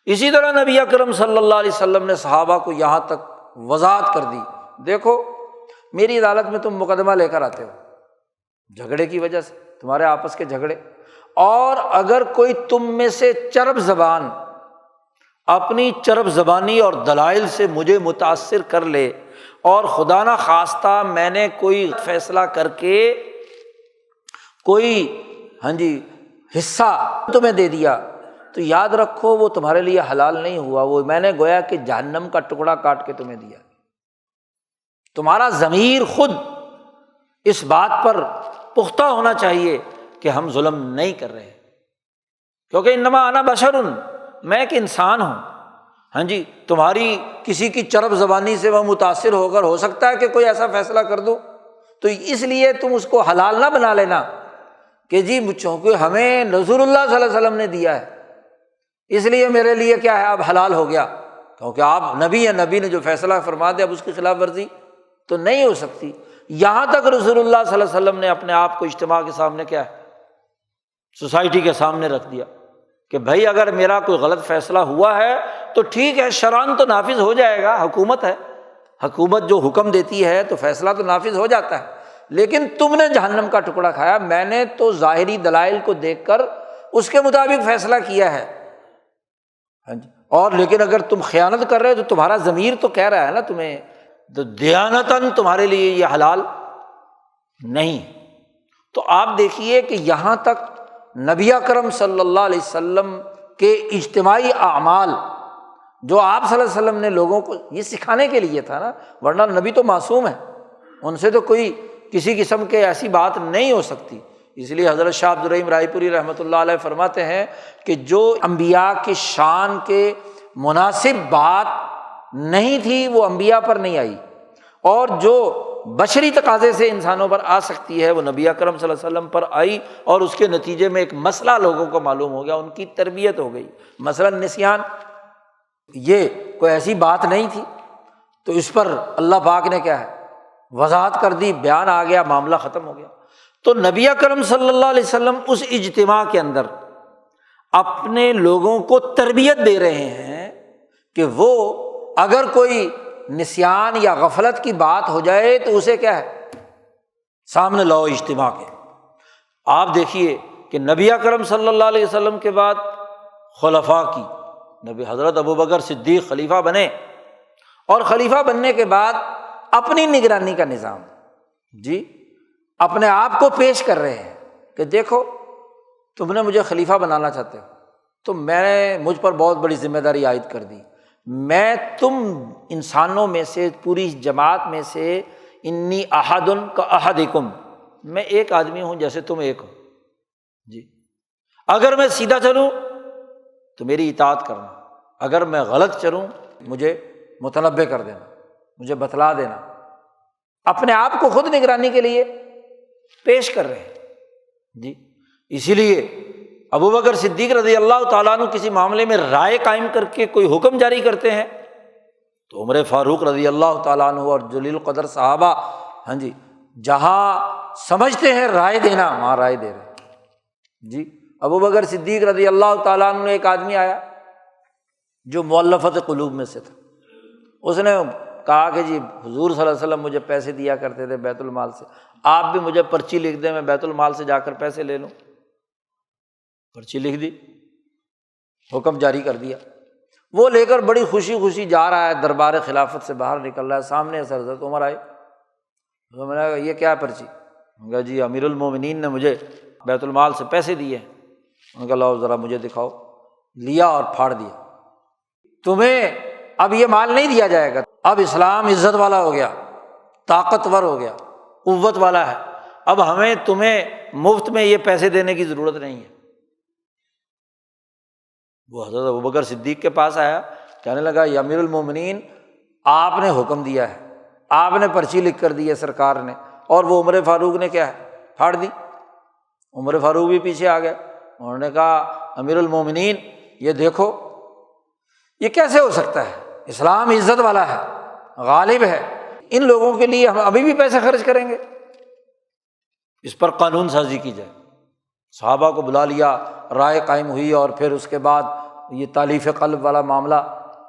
اسی طرح نبی اکرم صلی اللہ علیہ وسلم نے صحابہ کو یہاں تک وضاحت کر دی، دیکھو میری عدالت میں تم مقدمہ لے کر آتے ہو جھگڑے کی وجہ سے، تمہارے آپس کے جھگڑے، اور اگر کوئی تم میں سے چرب زبان اپنی چرب زبانی اور دلائل سے مجھے متاثر کر لے اور خدا نہ خواستہ میں نے کوئی فیصلہ کر کے کوئی حصہ تمہیں دے دیا تو یاد رکھو وہ تمہارے لیے حلال نہیں ہوا، وہ میں نے گویا کہ جہنم کا ٹکڑا کاٹ کے تمہیں دیا۔ تمہارا ضمیر خود اس بات پر پختہ ہونا چاہیے کہ ہم ظلم نہیں کر رہے، کیونکہ انما انا بشر، میں ایک انسان ہوں۔ تمہاری کسی کی چرب زبانی سے وہ متاثر ہو کر ہو سکتا ہے کہ کوئی ایسا فیصلہ کر دو، تو اس لیے تم اس کو حلال نہ بنا لینا کہ جی چونکہ ہمیں رسول اللہ صلی اللہ علیہ وسلم نے دیا ہے اس لیے میرے لیے کیا ہے اب حلال ہو گیا، کیونکہ آپ نبی ہیں، نبی نے جو فیصلہ فرما دیا اب اس کی خلاف ورزی تو نہیں ہو سکتی۔ یہاں تک رسول اللہ صلی اللہ علیہ وسلم نے اپنے آپ کو اجتماع کے سامنے کیا ہے، سوسائٹی کے سامنے رکھ دیا کہ بھائی اگر میرا کوئی غلط فیصلہ ہوا ہے تو ٹھیک ہے، شرعاً تو نافذ ہو جائے گا، حکومت ہے، حکومت جو حکم دیتی ہے تو فیصلہ تو نافذ ہو جاتا ہے، لیکن تم نے جہنم کا ٹکڑا کھایا، میں نے تو ظاہری دلائل کو دیکھ کر اس کے مطابق فیصلہ کیا ہے۔ اور لیکن اگر تم خیانت کر رہے ہو تو تمہارا ضمیر تو کہہ رہا ہے نا تمہیں، تو دیانتاً تمہارے لیے یہ حلال نہیں۔ تو آپ دیکھیے کہ یہاں تک نبی اکرم صلی اللہ علیہ وسلم کہ اجتماعی اعمال جو آپ صلی اللہ علیہ وسلم نے لوگوں کو یہ سکھانے کے لیے تھا نا، ورنہ نبی تو معصوم ہے، ان سے تو کوئی کسی قسم کے ایسی بات نہیں ہو سکتی۔ اس لیے حضرت شاہ عبد الرحیم رائے پوری رحمۃ اللہ علیہ فرماتے ہیں کہ جو انبیاء کی شان کے مناسب بات نہیں تھی وہ انبیاء پر نہیں آئی، اور جو بشری تقاضے سے انسانوں پر آ سکتی ہے وہ نبی اکرم صلی اللہ علیہ وسلم پر آئی، اور اس کے نتیجے میں ایک مسئلہ لوگوں کو معلوم ہو گیا، ان کی تربیت ہو گئی۔ مثلاً نسیان، یہ کوئی ایسی بات نہیں تھی، تو اس پر اللہ پاک نے کیا ہے وضاحت کر دی، بیان آ گیا، معاملہ ختم ہو گیا۔ تو نبی اکرم صلی اللہ علیہ وسلم اس اجتماع کے اندر اپنے لوگوں کو تربیت دے رہے ہیں کہ وہ اگر کوئی نسیان یا غفلت کی بات ہو جائے تو اسے کیا ہے سامنے لاؤ اجتماع کے۔ آپ دیکھیے کہ نبی اکرم صلی اللہ علیہ وسلم کے بعد خلفاء کی، نبی حضرت ابوبکر صدیق خلیفہ بنے، اور خلیفہ بننے کے بعد اپنی نگرانی کا نظام جی اپنے آپ کو پیش کر رہے ہیں کہ دیکھو تم نے مجھے خلیفہ بنانا چاہتے ہو تو میں نے مجھ پر بہت بڑی ذمہ داری عائد کر دی، میں تم انسانوں میں سے پوری جماعت میں سے انی احد کا احدکم، میں ایک آدمی ہوں جیسے تم ایک ہو جی، اگر میں سیدھا چلوں تو میری اطاعت کرنا، اگر میں غلط چلوں مجھے متنبہ کر دینا، مجھے بتلا دینا۔ اپنے آپ کو خود نگرانی کے لیے پیش کر رہے ہیں جی۔ اسی لیے ابوبکر صدیق رضی اللہ تعالیٰ عنہ کسی معاملے میں رائے قائم کر کے کوئی حکم جاری کرتے ہیں تو عمر فاروق رضی اللہ تعالیٰ عنہ اور جلیل القدر صحابہ ہاں جی جہاں سمجھتے ہیں رائے دینا وہاں رائے دے رہے ہیں جی۔ ابوبکر صدیق رضی اللہ تعالیٰ عنہ نے ایک آدمی آیا جو مؤلفت قلوب میں سے تھا، اس نے کہا کہ جی حضور صلی اللہ علیہ وسلم مجھے پیسے دیا کرتے تھے بیت المال سے، آپ بھی مجھے پرچی لکھ دیں میں بیت المال سے جا کر پیسے لے لوں۔ پرچی لکھ دی، حکم جاری کر دیا، وہ لے کر بڑی خوشی خوشی جا رہا ہے، دربار خلافت سے باہر نکل رہا ہے، سامنے سے حضرت عمر آئے، میں نے کہا یہ کیا پرچی؟ میں نے کہا جی امیر المومنین نے مجھے بیت المال سے پیسے دیے ہیں۔ میں نے کہا لاؤ ذرا مجھے دکھاؤ، لیا اور پھاڑ دیا۔ تمہیں اب یہ مال نہیں دیا جائے گا، اب اسلام عزت والا ہو گیا، طاقتور ہو گیا، قوت والا ہے، اب ہمیں تمہیں مفت میں یہ پیسے دینے کی ضرورت نہیں ہے۔ وہ حضرت ابوبکر صدیق کے پاس آیا، کہنے لگا یا امیر المومنین آپ نے حکم دیا ہے، آپ نے پرچی لکھ کر دی ہے سرکار نے، اور وہ عمر فاروق نے کیا ہے پھاڑ دی۔ عمر فاروق بھی پیچھے آ گئے، انہوں نے کہا امیر المومنین یہ دیکھو یہ کیسے ہو سکتا ہے، اسلام عزت والا ہے، غالب ہے، ان لوگوں کے لیے ہم ابھی بھی پیسے خرچ کریں گے، اس پر قانون سازی کی جائے۔ صحابہ کو بلا لیا، رائے قائم ہوئی، اور پھر اس کے بعد یہ تالیف قلب والا معاملہ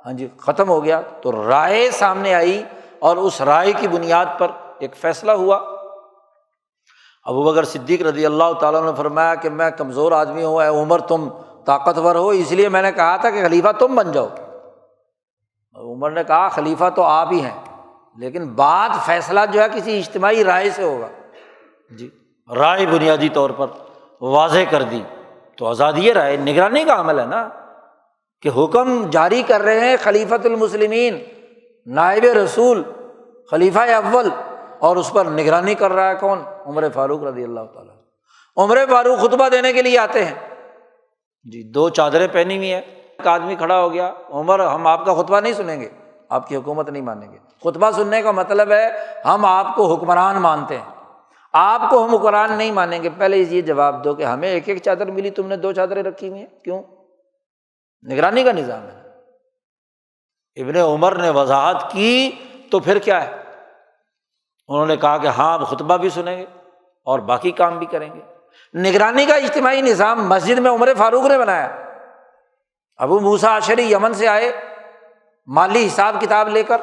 ہاں جی ختم ہو گیا، تو رائے سامنے آئی اور اس رائے کی بنیاد پر ایک فیصلہ ہوا۔ ابوبکر صدیق رضی اللہ تعالیٰ نے فرمایا کہ میں کمزور آدمی ہوں، اے عمر تم طاقتور ہو، اس لیے میں نے کہا تھا کہ خلیفہ تم بن جاؤ۔ عمر نے کہا خلیفہ تو آپ ہی ہیں، لیکن بات فیصلہ جو ہے کسی اجتماعی رائے سے ہوگا جی۔ رائے بنیادی طور پر واضح کر دی تو آزادی رائے نگرانی کا عمل ہے نا، کہ حکم جاری کر رہے ہیں خلیفۃ المسلمین، نائب رسول، خلیفہ اول، اور اس پر نگرانی کر رہا ہے کون؟ عمر فاروق رضی اللہ تعالیٰ۔ عمر فاروق خطبہ دینے کے لیے آتے ہیں جی، دو چادریں پہنی ہوئی ہیں، ایک آدمی کھڑا ہو گیا، عمر ہم آپ کا خطبہ نہیں سنیں گے، آپ کی حکومت نہیں مانیں گے۔ خطبہ سننے کا مطلب ہے ہم آپ کو حکمران مانتے ہیں، آپ کو ہم حکمران نہیں مانیں گے۔ پہلے یہ جواب دو کہ ہمیں ایک ایک چادر ملی، تم نے دو چادریں رکھی ہوئی ہیں، کیوں؟ نگرانی کا نظام ہے۔ ابن عمر نے وضاحت کی تو پھر کیا ہے، انہوں نے کہا کہ ہاں اب خطبہ بھی سنیں گے اور باقی کام بھی کریں گے۔ نگرانی کا اجتماعی نظام مسجد میں عمر فاروق نے بنایا۔ ابو موسیٰ اشعری یمن سے آئے مالی حساب کتاب لے کر،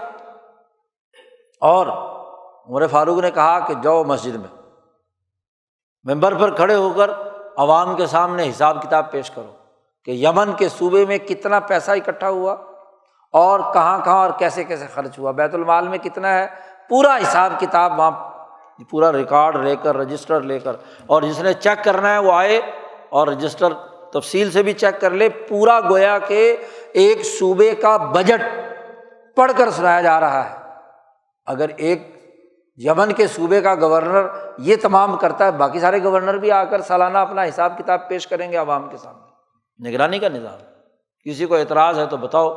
اور عمر فاروق نے کہا کہ جاؤ مسجد میں ممبر پر کھڑے ہو کر عوام کے سامنے حساب کتاب پیش کرو کہ یمن کے صوبے میں کتنا پیسہ اکٹھا ہوا اور کہاں کہاں اور کیسے کیسے خرچ ہوا، بیت المال میں کتنا ہے، پورا حساب کتاب وہاں پورا ریکارڈ لے کر، رجسٹر لے کر، اور جس نے چیک کرنا ہے وہ آئے اور رجسٹر تفصیل سے بھی چیک کر لے، پورا گویا کہ ایک صوبے کا بجٹ پڑھ کر سنایا جا رہا ہے۔ اگر ایک یمن کے صوبے کا گورنر یہ تمام کرتا ہے، باقی سارے گورنر بھی آ کر سالانہ اپنا حساب کتاب پیش کریں گے عوام کے سامنے۔ نگرانی کا نظام، کسی کو اعتراض ہے تو بتاؤ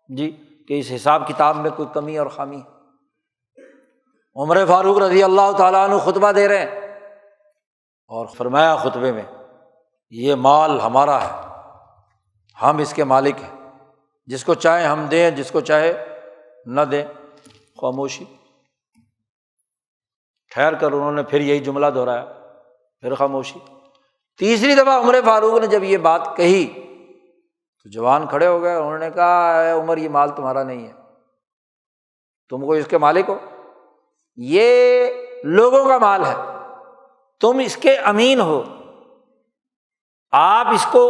جی کہ اس حساب کتاب میں کوئی کمی اور خامی ہے۔ عمر فاروق رضی اللہ تعالیٰ عنہ خطبہ دے رہے ہیں اور فرمایا خطبے میں، یہ مال ہمارا ہے، ہم اس کے مالک ہیں، جس کو چاہے ہم دیں، جس کو چاہے نہ دیں۔ خاموشی۔ ٹھہر کر انہوں نے پھر یہی جملہ دہرایا، پھر خاموشی۔ تیسری دفعہ عمر فاروق نے جب یہ بات کہی تو جوان کھڑے ہو گئے، انہوں نے کہا اے عمر، یہ مال تمہارا نہیں ہے، تم کو اس کے مالک ہو، یہ لوگوں کا مال ہے، تم اس کے امین ہو، آپ اس کو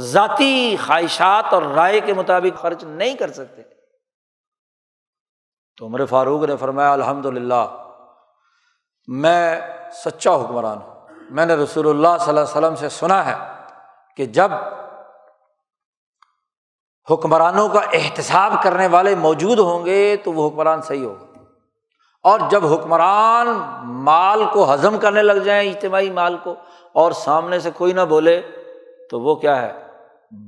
ذاتی خواہشات اور رائے کے مطابق خرچ نہیں کر سکتے۔ تو عمر فاروق نے فرمایا الحمدللہ، میں سچا حکمران ہوں، میں نے رسول اللہ صلی اللہ علیہ وسلم سے سنا ہے کہ جب حکمرانوں کا احتساب کرنے والے موجود ہوں گے تو وہ حکمران صحیح ہوگا، اور جب حکمران مال کو ہضم کرنے لگ جائیں، اجتماعی مال کو، اور سامنے سے کوئی نہ بولے تو وہ کیا ہے،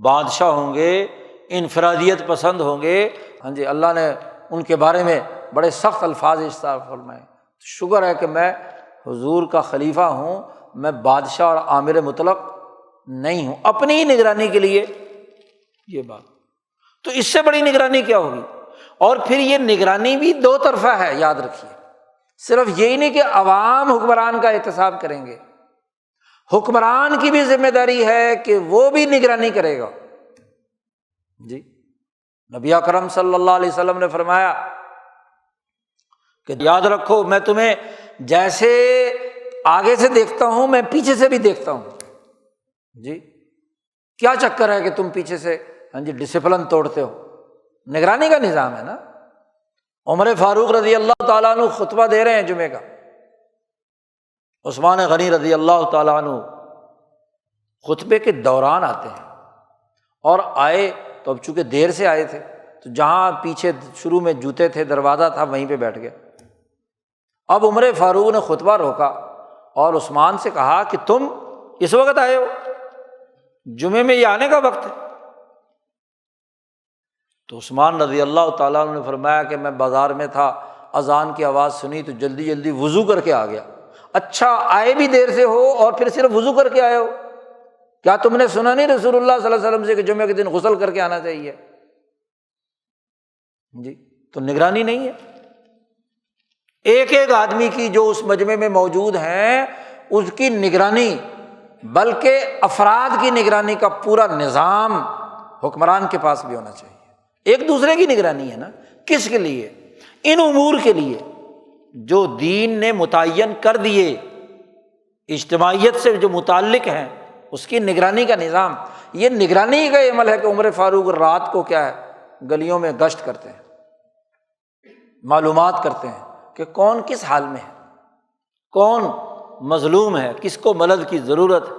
بادشاہ ہوں گے، انفرادیت پسند ہوں گے۔ ہاں جی، اللہ نے ان کے بارے میں بڑے سخت الفاظ استعمال فرمائے۔ شکر ہے کہ میں حضور کا خلیفہ ہوں، میں بادشاہ اور آمر مطلق نہیں ہوں، اپنی ہی نگرانی کے لیے یہ بات۔ تو اس سے بڑی نگرانی کیا ہوگی؟ اور پھر یہ نگرانی بھی دو طرفہ ہے، یاد رکھیے، صرف یہی نہیں کہ عوام حکمران کا احتساب کریں گے، حکمران کی بھی ذمہ داری ہے کہ وہ بھی نگرانی کرے گا۔ جی، نبی اکرم صلی اللہ علیہ وسلم نے فرمایا کہ یاد رکھو، میں تمہیں جیسے آگے سے دیکھتا ہوں، میں پیچھے سے بھی دیکھتا ہوں۔ جی، کیا چکر ہے کہ تم پیچھے سے ہاں جی ڈسپلن توڑتے ہو؟ نگرانی کا نظام ہے نا۔ عمر فاروق رضی اللہ تعالیٰ عنہ خطبہ دے رہے ہیں جمعے کا، عثمان غنی رضی اللہ تعالیٰ عنہ خطبے کے دوران آتے ہیں، اور آئے تو اب چونکہ دیر سے آئے تھے تو جہاں پیچھے شروع میں جوتے تھے، دروازہ تھا، وہیں پہ بیٹھ گئے۔ اب عمر فاروق نے خطبہ روکا اور عثمان سے کہا کہ تم اس وقت آئے ہو، جمعے میں یہ آنے کا وقت ہے۔ تو عثمان رضی اللہ تعالیٰ عنہ نے فرمایا کہ میں بازار میں تھا، اذان کی آواز سنی تو جلدی جلدی وضو کر کے آ گیا۔ اچھا، آئے بھی دیر سے ہو اور پھر صرف وضو کر کے آئے ہو؟ کیا تم نے سنا نہیں رسول اللہ صلی اللہ علیہ وسلم سے کہ جمعے کے دن غسل کر کے آنا چاہیے؟ جی، تو نگرانی نہیں ہے ایک ایک آدمی کی جو اس مجمع میں موجود ہیں، اس کی نگرانی، بلکہ افراد کی نگرانی کا پورا نظام حکمران کے پاس بھی ہونا چاہیے۔ ایک دوسرے کی نگرانی ہے نا، کس کے لیے؟ ان امور کے لیے جو دین نے متعین کر دیے، اجتماعیت سے جو متعلق ہیں، اس کی نگرانی کا نظام۔ یہ نگرانی کا عمل ہے کہ عمر فاروق رات کو کیا ہے، گلیوں میں گشت کرتے ہیں، معلومات کرتے ہیں کہ کون کس حال میں ہے، کون مظلوم ہے، کس کو مدد کی ضرورت ہے۔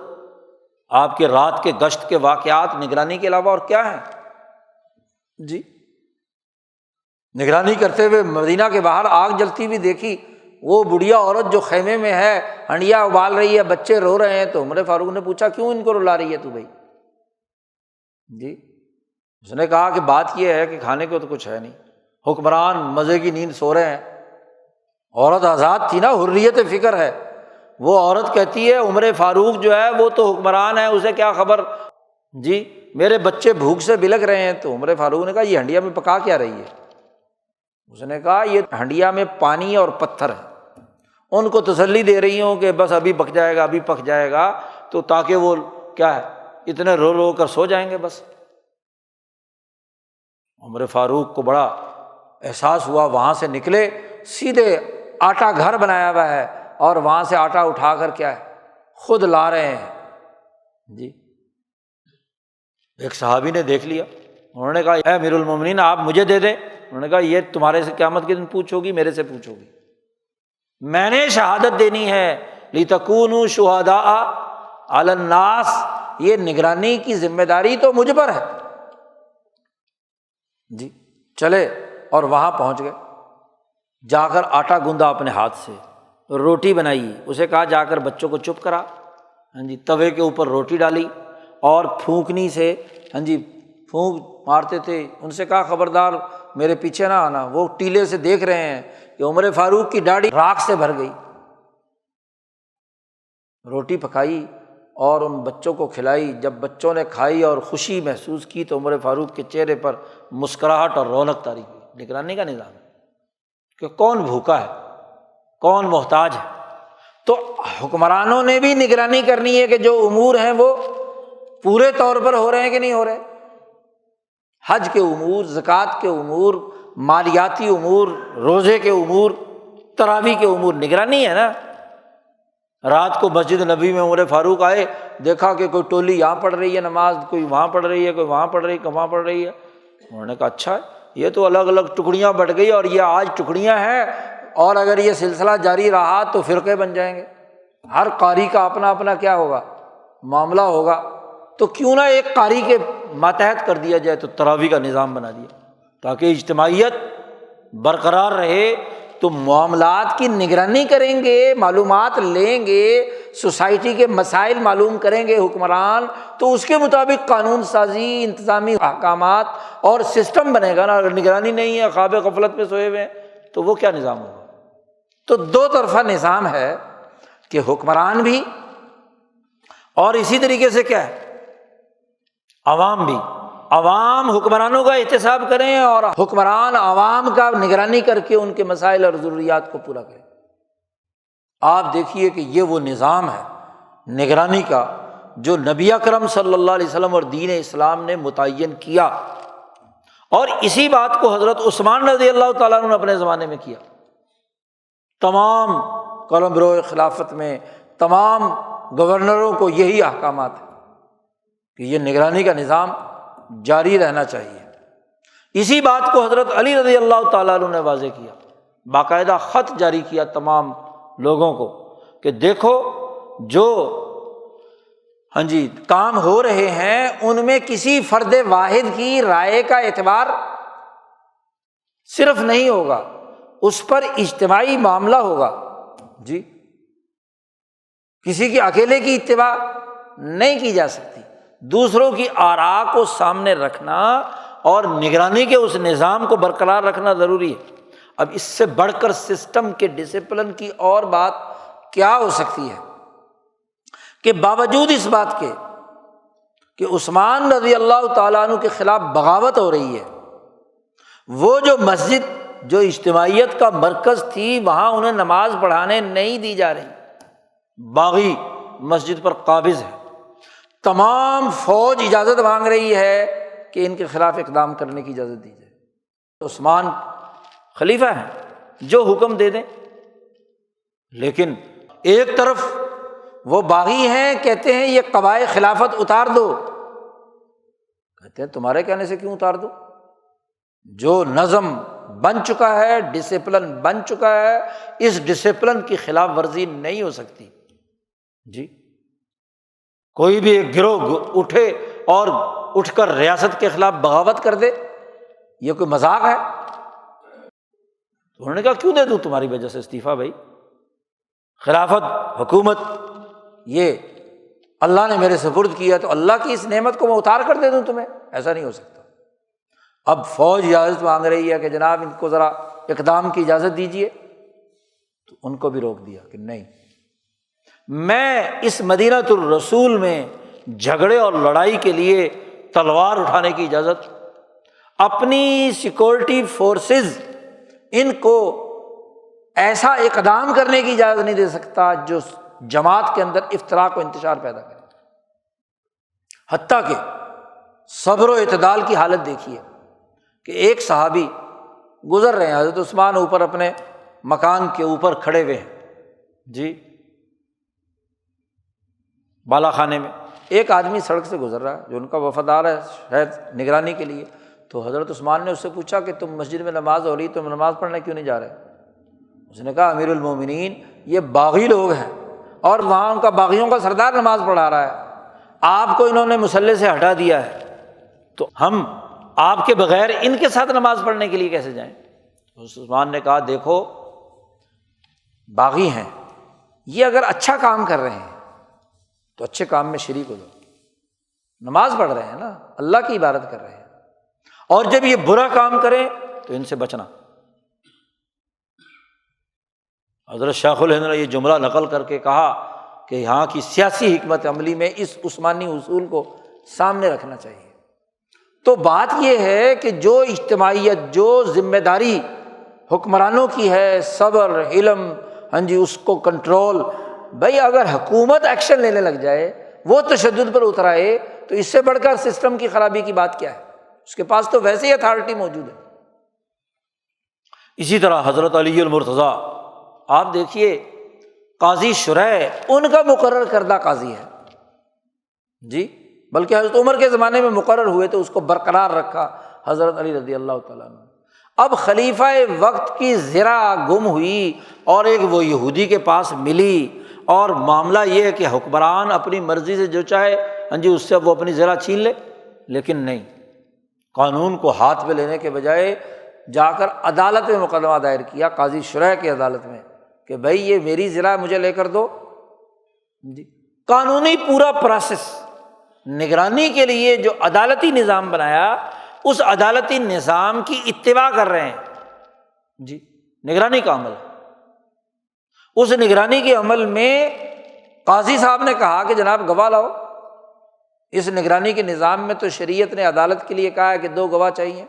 آپ کے رات کے گشت کے واقعات نگرانی کے علاوہ اور کیا ہیں؟ جی، نگرانی کرتے ہوئے مدینہ کے باہر آگ جلتی ہوئی دیکھی، وہ بڑھیا عورت جو خیمے میں ہے ہنڈیا ابال رہی ہے، بچے رو رہے ہیں، تو عمر فاروق نے پوچھا کیوں ان کو رلا رہی ہے تو بھائی؟ جی، اس نے کہا کہ بات یہ ہے کہ کھانے کو تو کچھ ہے نہیں، حکمران مزے کی نیند سو رہے ہیں۔ عورت آزاد تھی نا، حریت فکر ہے، وہ عورت کہتی ہے عمر فاروق جو ہے وہ تو حکمران ہے، اسے کیا خبر، جی میرے بچے بھوک سے بلک رہے ہیں۔ تو عمر فاروق نے کہا یہ ہنڈیا میں پکا کیا رہی ہے؟ اس نے کہا یہ ہنڈیا میں پانی اور پتھر ہے، ان کو تسلی دے رہی ہوں کہ بس ابھی پک جائے گا، ابھی پک جائے گا، تو تاکہ وہ کیا ہے اتنے رو رو کر سو جائیں گے بس۔ عمر فاروق کو بڑا احساس ہوا، وہاں سے نکلے، سیدھے آٹا گھر بنایا ہوا ہے اور وہاں سے آٹا اٹھا کر کیا ہے خود لا رہے ہیں۔ جی، ایک صحابی نے دیکھ لیا، انہوں نے کہا اے امیر المومنین آپ مجھے دے دیں۔ انہوں نے کہا یہ تمہارے سے قیامت کے دن پوچھو گی، میرے سے پوچھو گی، میں نے شہادت دینی ہے، لِتَكُونُوا شُهَدَاءَ عَلَى النَّاسِ، یہ نگرانی کی ذمہ داری تو مجھ پر ہے۔ جی چلے اور وہاں پہنچ گئے، جا کر آٹا گوندھا اپنے ہاتھ سے، روٹی بنائی، اسے کہا جا کر بچوں کو چپ کرا، ہاں جی توے کے اوپر روٹی ڈالی اور پھونکنی سے، ہاں جی پھونک مارتے تھے، ان سے کہا خبردار میرے پیچھے نہ آنا۔ وہ ٹیلے سے دیکھ رہے ہیں کہ عمر فاروق کی داڑھی راکھ سے بھر گئی۔ روٹی پکائی اور ان بچوں کو کھلائی، جب بچوں نے کھائی اور خوشی محسوس کی تو عمر فاروق کے چہرے پر مسکراہٹ اور رونق طاری ہوئی۔ نگرانی کا نظام ہے کہ کون بھوکا ہے، کون محتاج ہے۔ تو حکمرانوں نے بھی نگرانی کرنی ہے کہ جو امور ہیں وہ پورے طور پر ہو رہے ہیں کہ نہیں ہو رہے۔ حج کے امور، زکوٰۃ کے امور، مالیاتی امور، روزے کے امور، تراویح کے امور، نگرانی ہے نا۔ رات کو مسجد نبی میں عمر فاروق آئے، دیکھا کہ کوئی ٹولی یہاں پڑھ رہی ہے نماز، کوئی وہاں پڑھ رہی ہے، کوئی وہاں پڑھ رہی ہے، کہاں پڑھ رہی ہے۔ انہوں نے کہا اچھا ہے، یہ تو الگ الگ ٹکڑیاں بٹ گئی اور یہ آج ٹکڑیاں ہیں، اور اگر یہ سلسلہ جاری رہا تو فرقے بن جائیں گے، ہر قاری کا اپنا اپنا کیا ہوگا معاملہ ہوگا۔ تو کیوں نہ ایک قاری کے ماتحت کر دیا جائے، تو تراویح کا نظام بنا دیا تاکہ اجتماعیت برقرار رہے۔ تو معاملات کی نگرانی کریں گے، معلومات لیں گے، سوسائٹی کے مسائل معلوم کریں گے حکمران، تو اس کے مطابق قانون سازی، انتظامی احکامات اور سسٹم بنے گا نا۔ اگر نگرانی نہیں ہے، خواب غفلت میں سوئے ہوئے ہیں، تو وہ کیا نظام ہوگا؟ تو دو طرفہ نظام ہے کہ حکمران بھی اور اسی طریقے سے کیا ہے عوام بھی۔ عوام حکمرانوں کا احتساب کریں اور حکمران عوام کا نگرانی کر کے ان کے مسائل اور ضروریات کو پورا کریں۔ آپ دیکھیے کہ یہ وہ نظام ہے نگرانی کا جو نبی اکرم صلی اللہ علیہ وسلم اور دین اسلام نے متعین کیا، اور اسی بات کو حضرت عثمان رضی اللہ تعالیٰ عنہ نے اپنے زمانے میں کیا۔ تمام قلمرو خلافت میں تمام گورنروں کو یہی احکامات ہیں کہ یہ نگرانی کا نظام جاری رہنا چاہیے۔ اسی بات کو حضرت علی رضی اللہ تعالیٰ عنہ نے واضح کیا، باقاعدہ خط جاری کیا تمام لوگوں کو کہ دیکھو جو ہاں جی کام ہو رہے ہیں ان میں کسی فرد واحد کی رائے کا اعتبار صرف نہیں ہوگا، اس پر اجتماعی معاملہ ہوگا۔ جی کسی کی اکیلے کی اتباع نہیں کی جا سکتی، دوسروں کی آراء کو سامنے رکھنا اور نگرانی کے اس نظام کو برقرار رکھنا ضروری ہے۔ اب اس سے بڑھ کر سسٹم کے ڈسپلن کی اور بات کیا ہو سکتی ہے کہ باوجود اس بات کے کہ عثمان رضی اللہ تعالیٰ عنہ کے خلاف بغاوت ہو رہی ہے، وہ جو مسجد جو اجتماعیت کا مرکز تھی وہاں انہیں نماز پڑھانے نہیں دی جا رہی، باغی مسجد پر قابض ہے، تمام فوج اجازت مانگ رہی ہے کہ ان کے خلاف اقدام کرنے کی اجازت دی جائے۔ عثمان خلیفہ ہیں جو حکم دے دیں، لیکن ایک طرف وہ باغی ہیں، کہتے ہیں یہ قبائے خلافت اتار دو، کہتے ہیں تمہارے کہنے سے کیوں اتار دو؟ جو نظم بن چکا ہے، ڈسپلن بن چکا ہے، اس ڈسپلن کی خلاف ورزی نہیں ہو سکتی۔ جی کوئی بھی ایک گروہ اٹھے اور اٹھ کر ریاست کے خلاف بغاوت کر دے، یہ کوئی مذاق ہے؟ تو انہوں نے کہا کیوں دے دوں تمہاری وجہ سے استعفیٰ؟ بھائی خلافت حکومت یہ اللہ نے میرے سپرد کیا، تو اللہ کی اس نعمت کو میں اتار کر دے دوں تمہیں؟ ایسا نہیں ہو سکتا۔ اب فوج اجازت مانگ رہی ہے کہ جناب ان کو ذرا اقدام کی اجازت دیجیے، تو ان کو بھی روک دیا کہ نہیں، میں اس مدینۃ الرسول میں جھگڑے اور لڑائی کے لیے تلوار اٹھانے کی اجازت، اپنی سیکورٹی فورسز ان کو ایسا اقدام کرنے کی اجازت نہیں دے سکتا جو جماعت کے اندر افتراق و انتشار پیدا کرے۔ حتیٰ کہ صبر و اعتدال کی حالت دیکھیے کہ ایک صحابی گزر رہے ہیں، حضرت عثمان اوپر اپنے مکان کے اوپر کھڑے ہوئے ہیں، جی بالا خانے میں، ایک آدمی سڑک سے گزر رہا ہے جو ان کا وفادار ہے شاید نگرانی کے لیے، تو حضرت عثمان نے اس سے پوچھا کہ تم مسجد میں نماز ہو رہی، تم نماز پڑھنے کیوں نہیں جا رہے؟ اس نے کہا امیر المومنین یہ باغی لوگ ہیں اور وہاں ان کا باغیوں کا سردار نماز پڑھا رہا ہے، آپ کو انہوں نے مصلی سے ہٹا دیا ہے تو ہم آپ کے بغیر ان کے ساتھ نماز پڑھنے کے لیے کیسے جائیں؟ عثمان نے کہا دیکھو باغی ہیں، یہ اگر اچھا کام کر رہے ہیں تو اچھے کام میں شریک ہو جاؤ، نماز پڑھ رہے ہیں نا، اللہ کی عبادت کر رہے ہیں، اور جب یہ برا کام کریں تو ان سے بچنا۔ حضرت شیخ الہند نے یہ جملہ نقل کر کے کہا کہ یہاں کی سیاسی حکمت عملی میں اس عثمانی اصول کو سامنے رکھنا چاہیے۔ تو بات یہ ہے کہ جو اجتماعیت، جو ذمہ داری حکمرانوں کی ہے، صبر، علم، اس کو کنٹرول، بھائی اگر حکومت ایکشن لینے لگ جائے، وہ تشدد پر اتر آئے، تو اس سے بڑھ کر سسٹم کی خرابی کی بات کیا ہے؟ اس کے پاس تو ویسے ہی اتھارٹی موجود ہے۔ اسی طرح حضرت علی المرتضیٰ، آپ دیکھیے قاضی شریح ان کا مقرر کردہ قاضی ہے جی، بلکہ حضرت عمر کے زمانے میں مقرر ہوئے تو اس کو برقرار رکھا حضرت علی رضی اللہ تعالیٰ عنہ۔ اب خلیفہ وقت کی زرہ گم ہوئی اور ایک وہ یہودی کے پاس ملی، اور معاملہ یہ ہے کہ حکمران اپنی مرضی سے جو چاہے اس سے وہ اپنی زرہ چھین لے، لیکن نہیں، قانون کو ہاتھ میں لینے کے بجائے جا کر عدالت میں مقدمہ دائر کیا، قاضی شریح کی عدالت میں، کہ بھائی یہ میری زرہ مجھے لے کر دو جی۔ قانونی پورا پروسیس، نگرانی کے لیے جو عدالتی نظام بنایا، اس عدالتی نظام کی اتباع کر رہے ہیں جی، نگرانی کا عمل۔ اس نگرانی کے عمل میں قاضی صاحب نے کہا کہ جناب گواہ لاؤ، اس نگرانی کے نظام میں تو شریعت نے عدالت کے لیے کہا ہے کہ 2 گواہ چاہیے،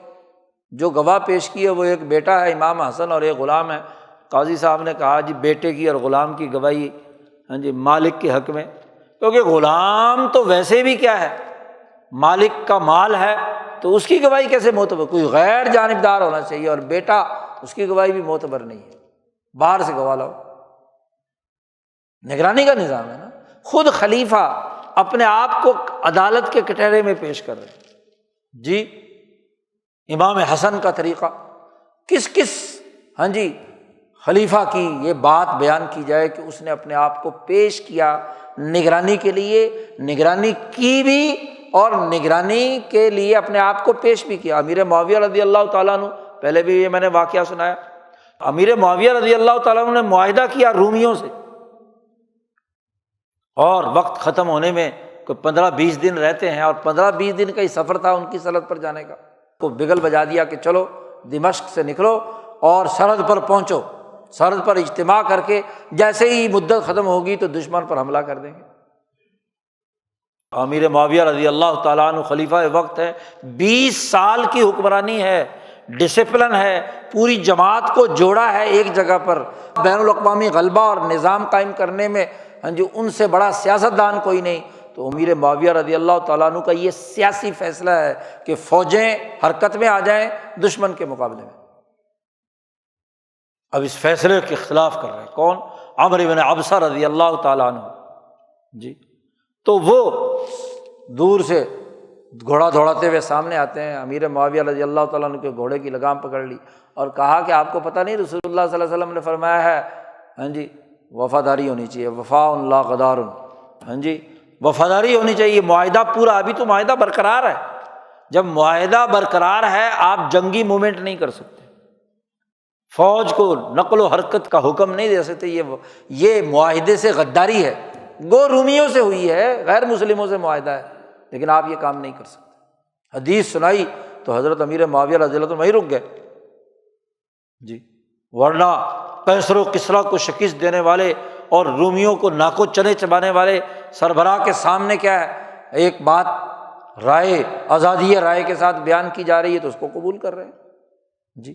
جو گواہ پیش کیے وہ ایک بیٹا ہے امام حسن اور ایک غلام ہے۔ قاضی صاحب نے کہا جی بیٹے کی اور غلام کی گواہی مالک کے حق میں، کیونکہ غلام تو ویسے بھی کیا ہے، مالک کا مال ہے، تو اس کی گواہی کیسے معتبر؟ کوئی غیر جانبدار ہونا چاہیے، اور بیٹا اس کی گواہی بھی معتبر نہیں ہے، باہر سے گواہ لاؤ۔ نگرانی کا نظام ہے نا، خود خلیفہ اپنے آپ کو عدالت کے کٹہرے میں پیش کر رہے جی۔ امام حسن کا طریقہ، کس خلیفہ کی یہ بات بیان کی جائے کہ اس نے اپنے آپ کو پیش کیا نگرانی کے لیے، نگرانی کی بھی اور نگرانی کے لیے اپنے آپ کو پیش بھی کیا۔ امیر معاویہ رضی اللہ تعالیٰ عنہ، پہلے بھی یہ میں نے واقعہ سنایا، امیر معاویہ رضی اللہ تعالیٰ عنہ نے معاہدہ کیا رومیوں سے، اور وقت ختم ہونے میں کوئی 15-20 دن رہتے ہیں، اور 15-20 دن کا ہی سفر تھا ان کی سرحد پر جانے کا، کو بگل بجا دیا کہ چلو دمشق سے نکلو اور سرحد پر پہنچو، سرحد پر اجتماع کر کے جیسے ہی مدت ختم ہوگی تو دشمن پر حملہ کر دیں گے۔ امیر معاویہ رضی اللہ تعالیٰ عنہ خلیفہ وقت ہے، 20 سال کی حکمرانی ہے، ڈسپلن ہے، پوری جماعت کو جوڑا ہے ایک جگہ پر، بین الاقوامی غلبہ اور نظام قائم کرنے میں ان سے بڑا سیاستدان کوئی نہیں۔ تو امیر معاویہ رضی اللہ تعالیٰ عنہ کا یہ سیاسی فیصلہ ہے کہ فوجیں حرکت میں آ جائیں دشمن کے مقابلے میں۔ اب اس فیصلے کے خلاف کر رہے ہیں کون؟ عمرو بن عبسہ رضی اللہ تعالیٰ عنہ جی۔ تو وہ دور سے گھوڑا دوڑاتے ہوئے سامنے آتے ہیں، امیر معاویہ رضی اللہ تعالیٰ عنہ کے گھوڑے کی لگام پکڑ لی اور کہا کہ آپ کو پتہ نہیں رسول اللہ صلی اللہ علیہ وسلم نے فرمایا ہے وفاداری ہونی چاہیے، وفاء لا غدار، وفاداری ہونی چاہیے، معاہدہ پورا، ابھی تو معاہدہ برقرار ہے، جب معاہدہ برقرار ہے آپ جنگی موومنٹ نہیں کر سکتے، فوج کو نقل و حرکت کا حکم نہیں دے سکتے، یہ معاہدے سے غداری ہے، گو رومیوں سے ہوئی ہے، غیر مسلموں سے معاہدہ ہے، لیکن آپ یہ کام نہیں کر سکتے۔ حدیث سنائی تو حضرت امیر معاویہ رضی اللہ عنہ وہیں رک گئے جی، ورنہ قیصر و کسریٰ کو شکست دینے والے اور رومیوں کو ناکو چنے چبانے والے سربراہ کے سامنے کیا ہے، ایک بات رائے، آزادی رائے کے ساتھ بیان کی جا رہی ہے تو اس کو قبول کر رہے ہیں جی۔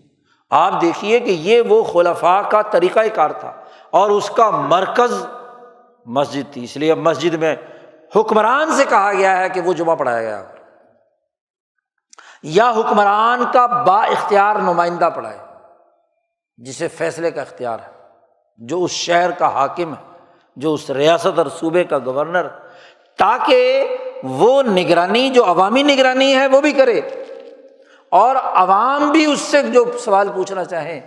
آپ دیکھیے کہ یہ وہ خلفاء کا طریقہ کار تھا، اور اس کا مرکز مسجد تھی، اس لیے مسجد میں حکمران سے کہا گیا ہے کہ وہ جمعہ پڑھایا گیا، یا حکمران کا با اختیار نمائندہ پڑھائے جسے فیصلے کا اختیار ہے، جو اس شہر کا حاکم ہے، جو اس ریاست اور صوبے کا گورنر، تاکہ وہ نگرانی جو عوامی نگرانی ہے وہ بھی کرے، اور عوام بھی اس سے جو سوال پوچھنا چاہیں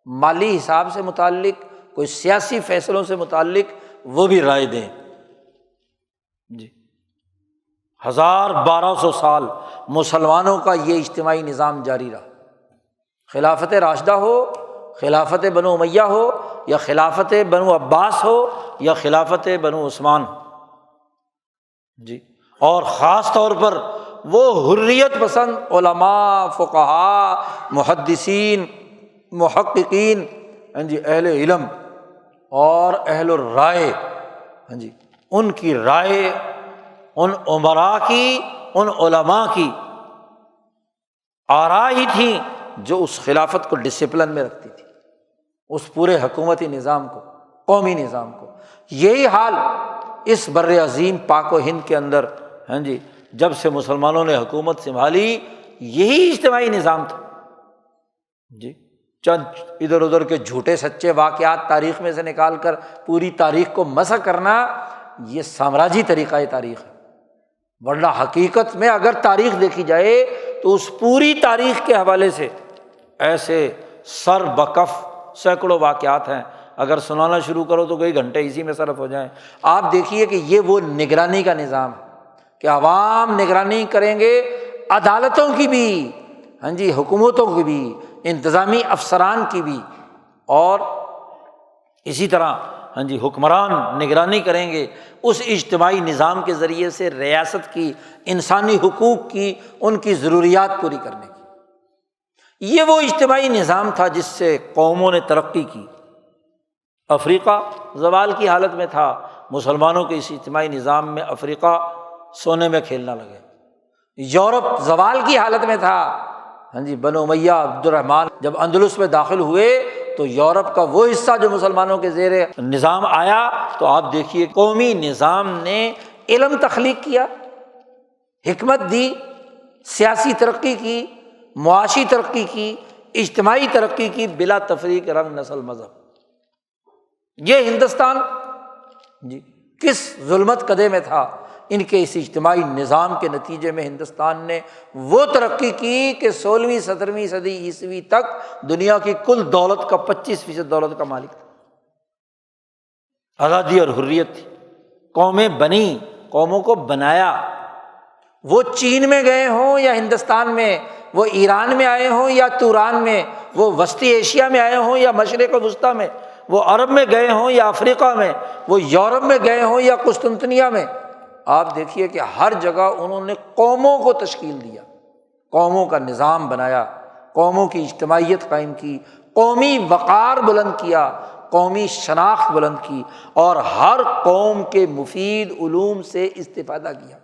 مالی حساب سے متعلق، کوئی سیاسی فیصلوں سے متعلق، وہ بھی رائے دیں جی۔ 1200 سال مسلمانوں کا یہ اجتماعی نظام جاری رہا، خلافت راشدہ ہو، خلافت بنو امیہ ہو، یا خلافت بنو عباس ہو، یا خلافت بنو عثمان ہو جی۔ اور خاص طور پر وہ حریت پسند علماء، فقہاء، محدثین، محققین، جی، اہل علم اور اہل الرائے، جی، ان کی رائے، ان امراء کی، ان علماء کی آراء ہی تھیں جو اس خلافت کو ڈسپلن میں رکھتی تھی، اس پورے حکومتی نظام کو، قومی نظام کو۔ یہی حال اس بر عظیم پاک و ہند کے اندر، ہاں جی، جب سے مسلمانوں نے حکومت سنبھالی، یہی اجتماعی نظام تھا جی۔ چند ادھر ادھر کے جھوٹے سچے واقعات تاریخ میں سے نکال کر پوری تاریخ کو مسخ کرنا، یہ سامراجی طریقہ تاریخ ہے، ورنہ حقیقت میں اگر تاریخ دیکھی جائے تو اس پوری تاریخ کے حوالے سے ایسے سر بکف سینکڑوں واقعات ہیں، اگر سنانا شروع کرو تو کئی گھنٹے اسی میں صرف ہو جائیں۔ آپ دیکھیے کہ یہ وہ نگرانی کا نظام ہے کہ عوام نگرانی کریں گے، عدالتوں کی بھی، ہاں جی، حکومتوں کی بھی، انتظامی افسران کی بھی، اور اسی طرح ہاں جی حکمران نگرانی کریں گے اس اجتماعی نظام کے ذریعے سے ریاست کی، انسانی حقوق کی، ان کی ضروریات پوری کرنے کی۔ یہ وہ اجتماعی نظام تھا جس سے قوموں نے ترقی کی۔ افریقہ زوال کی حالت میں تھا، مسلمانوں کے اس اجتماعی نظام میں افریقہ سونے میں کھیلنا لگے۔ یورپ زوال کی حالت میں تھا، ہاں جی، بنو امیہ عبد الرحمن جب اندلس میں داخل ہوئے تو یورپ کا وہ حصہ جو مسلمانوں کے زیر نظام آیا، تو آپ دیکھیے قومی نظام نے علم تخلیق کیا، حکمت دی، سیاسی ترقی کی، معاشی ترقی کی، اجتماعی ترقی کی، بلا تفریق رنگ نسل مذہب۔ یہ ہندوستان جی کس ظلمت کدے میں تھا، ان کے اس اجتماعی نظام کے نتیجے میں ہندوستان نے وہ ترقی کی کہ 16ویں 17ویں صدی عیسوی تک دنیا کی کل دولت کا 25% دولت کا مالک تھا۔ آزادی اور حریت تھی، قومیں بنی، قوموں کو بنایا، وہ چین میں گئے ہوں یا ہندوستان میں، وہ ایران میں آئے ہوں یا توران میں، وہ وسطی ایشیا میں آئے ہوں یا مشرق وسطیٰ میں، وہ عرب میں گئے ہوں یا افریقہ میں، وہ یورپ میں گئے ہوں یا قسطنطنیہ میں، آپ دیکھیے کہ ہر جگہ انہوں نے قوموں کو تشکیل دیا، قوموں کا نظام بنایا، قوموں کی اجتماعیت قائم کی، قومی وقار بلند کیا، قومی شناخت بلند کی، اور ہر قوم کے مفید علوم سے استفادہ کیا۔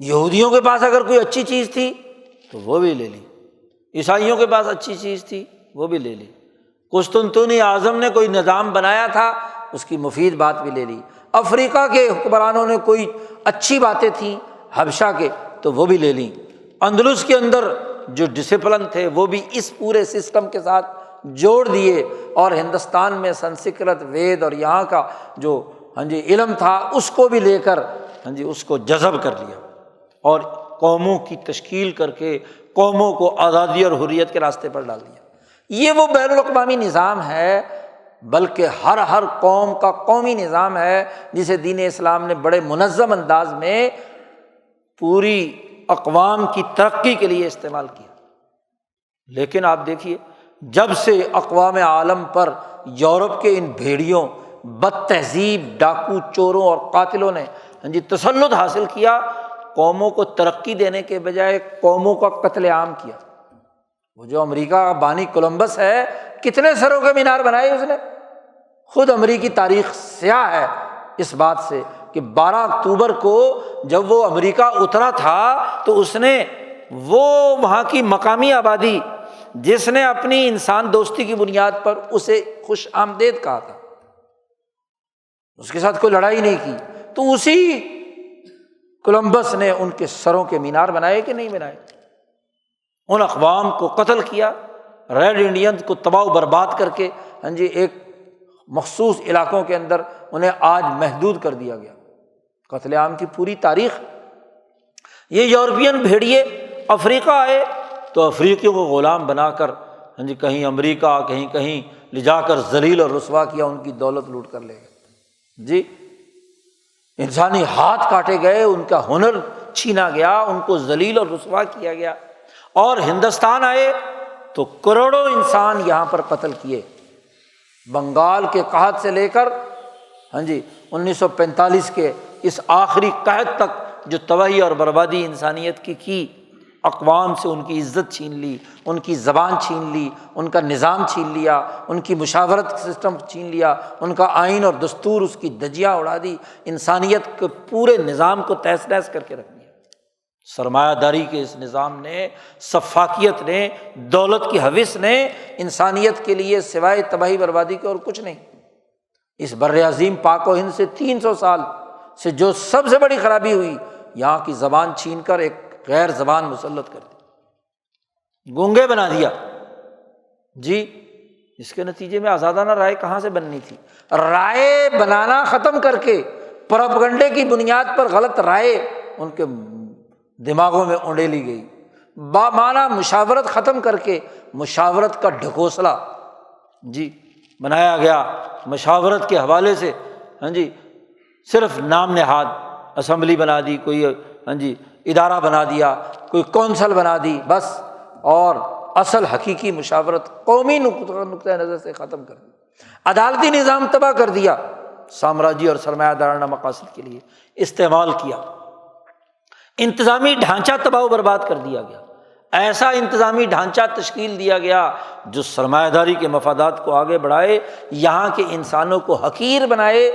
یہودیوں کے پاس اگر کوئی اچھی چیز تھی تو وہ بھی لے لی، عیسائیوں کے پاس اچھی چیز تھی وہ بھی لے لی، قسطنطنی اعظم نے کوئی نظام بنایا تھا اس کی مفید بات بھی لے لی، افریقہ کے حکمرانوں نے کوئی اچھی باتیں تھیں حبشہ کے تو وہ بھی لے لیں، اندلس کے اندر جو ڈسپلن تھے وہ بھی اس پورے سسٹم کے ساتھ جوڑ دیے، اور ہندوستان میں سنسکرت، وید اور یہاں کا جو ہاں جی علم تھا اس کو بھی لے کر ہاں جی اس کو جذب کر لیا، اور قوموں کی تشکیل کر کے قوموں کو آزادی اور حریت کے راستے پر ڈال دیا۔ یہ وہ بین الاقوامی نظام ہے، بلکہ ہر قوم کا قومی نظام ہے جسے دین اسلام نے بڑے منظم انداز میں پوری اقوام کی ترقی کے لیے استعمال کیا۔ لیکن آپ دیکھیے جب سے اقوام عالم پر یورپ کے ان بھیڑیوں، بد تہذیب ڈاکو، چوروں اور قاتلوں نے تسلط حاصل کیا، قوموں کو ترقی دینے کے بجائے قوموں کا قتل عام کیا۔ وہ جو امریکہ کا بانی کولمبس ہے، کتنے سروں کے مینار بنائے اس نے، خود امریکی تاریخ سیاہ ہے اس بات سے کہ 12 اکتوبر کو جب وہ امریکہ اترا تھا تو اس نے وہ وہاں کی مقامی آبادی جس نے اپنی انسان دوستی کی بنیاد پر اسے خوش آمدید کہا تھا، اس کے ساتھ کوئی لڑائی نہیں کی، تو اسی کولمبس نے ان کے سروں کے مینار بنائے کہ نہیں بنائے؟ ان اقوام کو قتل کیا، ریڈ انڈین کو تباہ و برباد کر کے ہاں جی ایک مخصوص علاقوں کے اندر انہیں آج محدود کر دیا گیا۔ قتل عام کی پوری تاریخ۔ یہ یورپین بھیڑیے افریقہ آئے تو افریقیوں کو غلام بنا کر ہاں جی کہیں امریکہ کہیں لے جا کر ذلیل اور رسوا کیا، ان کی دولت لوٹ کر لے گئے جی۔ انسانی ہاتھ کاٹے گئے، ان کا ہنر چھینا گیا، ان کو ذلیل اور رسوا کیا گیا، اور ہندوستان آئے تو کروڑوں انسان یہاں پر قتل کیے، بنگال کے قحط سے لے کر 1945 کے اس آخری قحط تک جو تباہی اور بربادی انسانیت کی اقوام سے ان کی عزت چھین لی، ان کی زبان چھین لی، ان کا نظام چھین لیا، ان کی مشاورت سسٹم چھین لیا، ان کا آئین اور دستور، اس کی دھجیاں اڑا دی، انسانیت کے پورے نظام کو تہس نہس کر کے رکھ دیا۔ سرمایہ داری کے اس نظام نے، سفاکیت نے، دولت کی ہوس نے انسانیت کے لیے سوائے تباہی بربادی کے اور کچھ نہیں۔ اس بر عظیم پاک و ہند سے 300 سال سے جو سب سے بڑی خرابی ہوئی، یہاں کی زبان چھین کر ایک غیر زبان مسلط کر دی، گونگے بنا دیا۔ جی اس کے نتیجے میں آزادانہ رائے کہاں سے بننی تھی؟ رائے بنانا ختم کر کے پروپیگنڈے کی بنیاد پر غلط رائے ان کے دماغوں میں اونڈیلی گئی، بامعنی مشاورت ختم کر کے مشاورت کا ڈھکوسلا بنایا گیا، مشاورت کے حوالے سے صرف نام نہاد اسمبلی بنا دی، کوئی ادارہ بنا دیا، کوئی کونسل بنا دی بس، اور اصل حقیقی مشاورت قومی نقطۂ نظر سے ختم کر دی، عدالتی نظام تباہ کر دیا، سامراجی اور سرمایہ دارانہ مقاصد کے لیے استعمال کیا، انتظامی ڈھانچہ تباہ و برباد کر دیا گیا، ایسا انتظامی ڈھانچہ تشکیل دیا گیا جو سرمایہ داری کے مفادات کو آگے بڑھائے، یہاں کے انسانوں کو حقیر بنائے،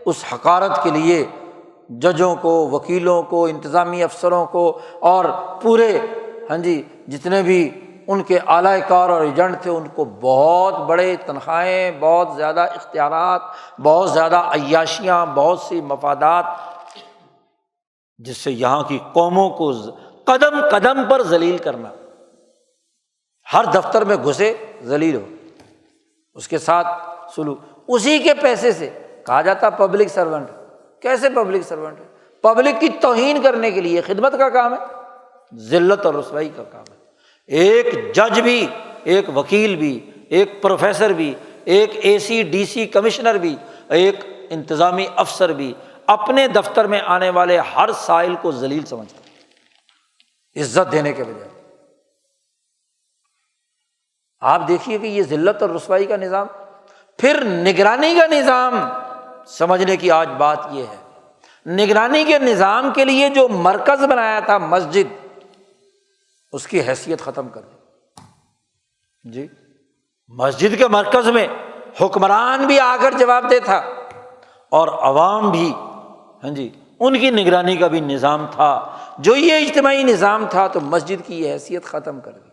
اس حقارت کے لیے ججوں کو، وکیلوں کو، انتظامی افسروں کو اور پورے جتنے بھی ان کے اعلی کار اور ایجنٹ تھے، ان کو بہت بڑے تنخواہیں، بہت زیادہ اختیارات، بہت زیادہ عیاشیاں، بہت سی مفادات، جس سے یہاں کی قوموں کو قدم قدم پر ذلیل کرنا، ہر دفتر میں گھسے ذلیل ہو، اس کے ساتھ سلوک، اسی کے پیسے سے کہا جاتا پبلک سرونٹ۔ کیسے پبلک سرونٹ ہے؟ پبلک کی توہین کرنے کے لیے خدمت کا کام ہے، ذلت اور رسوائی کا کام ہے۔ ایک جج بھی، ایک وکیل بھی، ایک پروفیسر بھی، ایک AC DC کمشنر بھی، ایک انتظامی افسر بھی اپنے دفتر میں آنے والے ہر سائل کو ذلیل سمجھتا ہے، عزت دینے کے بجائے۔ آپ دیکھیے کہ یہ ذلت اور رسوائی کا نظام، پھر نگرانی کا نظام سمجھنے کی آج بات یہ ہے، نگرانی کے نظام کے لیے جو مرکز بنایا تھا مسجد، اس کی حیثیت ختم کر دی۔ مسجد کے مرکز میں حکمران بھی آ کر جواب دہ تھا اور عوام بھی، ان کی نگرانی کا بھی نظام تھا۔ جو یہ اجتماعی نظام تھا تو مسجد کی یہ حیثیت ختم کر دی،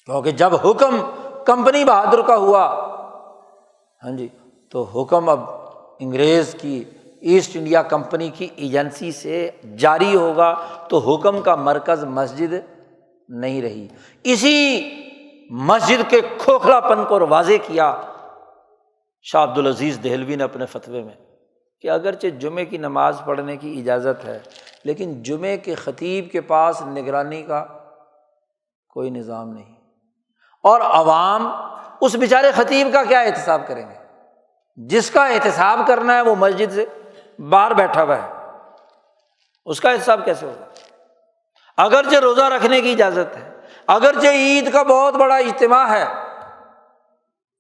کیونکہ جب حکم کمپنی بہادر کا ہوا تو حکم اب انگریز کی ایسٹ انڈیا کمپنی کی ایجنسی سے جاری ہوگا، تو حکم کا مرکز مسجد نہیں رہی۔ اسی مسجد کے کھوکھلا پن کو واضح کیا شاہ عبد العزیز دہلوی نے اپنے فتوے میں، کہ اگرچہ جمعے کی نماز پڑھنے کی اجازت ہے، لیکن جمعے کے خطیب کے پاس نگرانی کا کوئی نظام نہیں، اور عوام اس بیچارے خطیب کا کیا احتساب کریں گے؟ جس کا احتساب کرنا ہے وہ مسجد سے باہر بیٹھا ہوا ہے، اس کا احتساب کیسے ہوگا؟ اگرچہ روزہ رکھنے کی اجازت ہے، اگرچہ عید کا بہت بڑا اجتماع ہے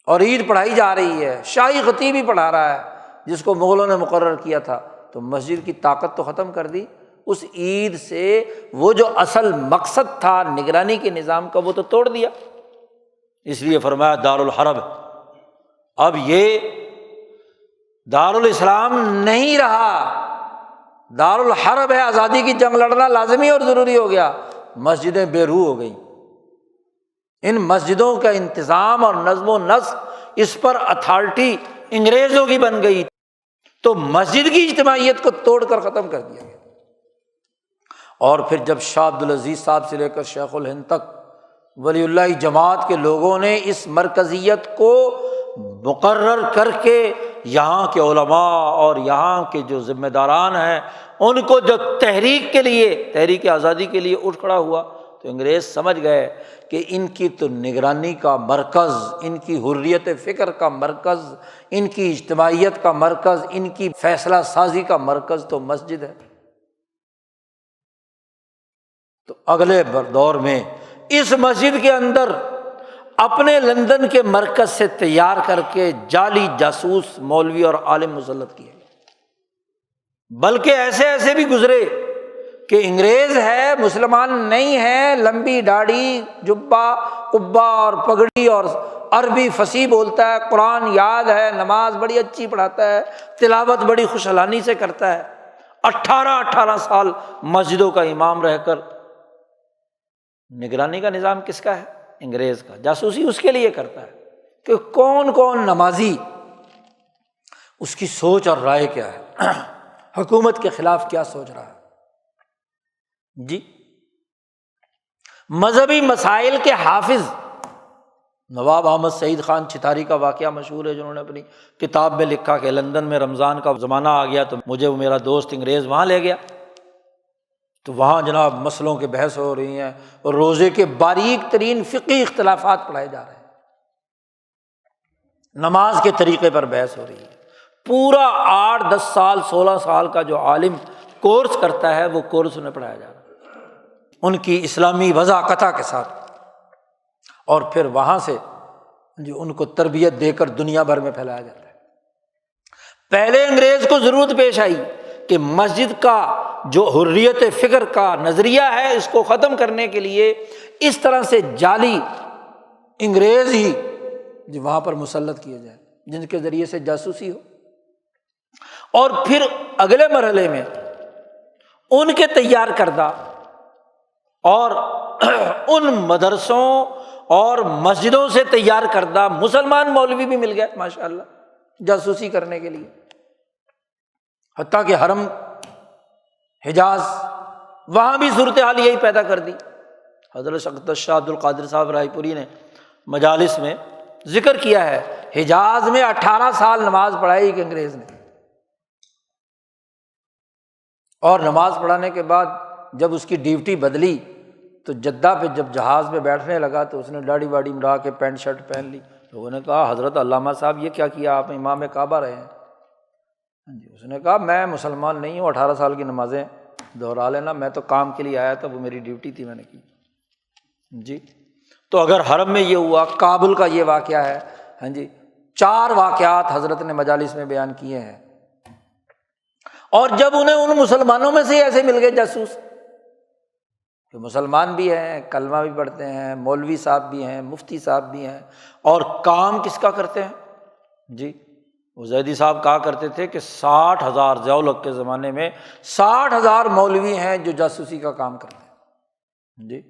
اور عید پڑھائی جا رہی ہے، شاہی خطیب ہی پڑھا رہا ہے جس کو مغلوں نے مقرر کیا تھا، تو مسجد کی طاقت تو ختم کر دی۔ اس عید سے وہ جو اصل مقصد تھا نگرانی کے نظام کا، وہ تو توڑ دیا۔ اس لیے فرمایا دارالحرب، اب یہ دارالاسلام نہیں رہا، دارالحرب ہے، آزادی کی جنگ لڑنا لازمی اور ضروری ہو گیا، مسجدیں بے روح ہو گئیں۔ ان مسجدوں کا انتظام اور نظم و نسق، اس پر اتھارٹی انگریزوں کی بن گئی، تو مسجد کی اجتماعیت کو توڑ کر ختم کر دیا گیا۔ اور پھر جب شاہ عبد العزیز صاحب سے لے کر شیخ الہند تک ولی اللہ جماعت کے لوگوں نے اس مرکزیت کو مقرر کر کے یہاں کے علماء اور یہاں کے جو ذمہ داران ہیں ان کو جو تحریک کے لیے، تحریک آزادی کے لیے اٹھ کھڑا ہوا، تو انگریز سمجھ گئے کہ ان کی تو نگرانی کا مرکز، ان کی حریت فکر کا مرکز، ان کی اجتماعیت کا مرکز، ان کی فیصلہ سازی کا مرکز تو مسجد ہے۔ تو اگلے دور میں اس مسجد کے اندر اپنے لندن کے مرکز سے تیار کر کے جعلی جاسوس مولوی اور عالم مسلط کیے، بلکہ ایسے ایسے بھی گزرے کہ انگریز ہے، مسلمان نہیں ہے، لمبی داڑھی، جبہ قبہ اور پگڑی اور عربی فصیح بولتا ہے، قرآن یاد ہے، نماز بڑی اچھی پڑھاتا ہے، تلاوت بڑی خوشحالی سے کرتا ہے، 18 سال مسجدوں کا امام رہ کر نگرانی کا نظام کس کا ہے؟ انگریز کا۔ جاسوسی اس کے لیے کرتا ہے کہ کون کون نمازی، اس کی سوچ اور رائے کیا ہے، حکومت کے خلاف کیا سوچ رہا ہے۔ جی مذہبی مسائل کے حافظ نواب احمد سعید خان چھتاری کا واقعہ مشہور ہے، جنہوں نے اپنی کتاب میں لکھا کہ لندن میں رمضان کا زمانہ آ گیا تو مجھے میرا دوست انگریز وہاں لے گیا، تو وہاں جناب مسئلوں کی بحث ہو رہی ہیں اور روزے کے باریک ترین فقہی اختلافات پڑھائے جا رہے ہیں، نماز کے طریقے پر بحث ہو رہی ہے۔ پورا 8-10 سال 16 سال کا جو عالم کورس کرتا ہے وہ کورس انہیں پڑھایا جا رہا ہے ان کی اسلامی وضاحت کے ساتھ، اور پھر وہاں سے ان کو تربیت دے کر دنیا بھر میں پھیلایا جاتا ہے۔ پہلے انگریز کو ضرورت پیش آئی کہ مسجد کا جو حریت فکر کا نظریہ ہے اس کو ختم کرنے کے لیے اس طرح سے جعلی انگریز ہی وہاں پر مسلط کیے جائیں جن کے ذریعے سے جاسوسی ہو، اور پھر اگلے مرحلے میں ان کے تیار کردہ اور ان مدرسوں اور مسجدوں سے تیار کردہ مسلمان مولوی بھی مل گئے ماشاءاللہ جاسوسی کرنے کے لیے، حتیٰ کہ حرم حجاز وہاں بھی صورتحال یہی پیدا کر دی۔ حضرت اقدس شاہ عبد القادر صاحب رائے پوری نے مجالس میں ذکر کیا ہے، حجاز میں 18 سال نماز پڑھائی کہ انگریز نے، اور نماز پڑھانے کے بعد جب اس کی ڈیوٹی بدلی تو جدہ پہ جب جہاز پہ بیٹھنے لگا تو اس نے داڑھی واڑی مڑا کے پینٹ شرٹ پہن لی۔ لوگوں نے کہا حضرت علامہ صاحب یہ کیا کیا آپ، امام کعبہ رہے ہیں؟ اس نے کہا میں مسلمان نہیں ہوں، 18 سال کی نمازیں دہرا لینا، میں تو کام کے لیے آیا تھا، وہ میری ڈیوٹی تھی، میں نے کی۔ جی تو اگر حرم میں یہ ہوا، کابل کا یہ واقعہ ہے، 4 واقعات حضرت نے مجالس میں بیان کیے ہیں، اور جب انہیں ان مسلمانوں میں سے ایسے مل گئے جاسوس کہ مسلمان بھی ہیں، کلمہ بھی پڑھتے ہیں، مولوی صاحب بھی ہیں، مفتی صاحب بھی ہیں، اور کام کس کا کرتے ہیں؟ جی زیدی صاحب کہا کرتے تھے کہ 60,000 ضیاء کے زمانے میں 60,000 مولوی ہیں جو جاسوسی کا کام کرتے ہیں۔ جی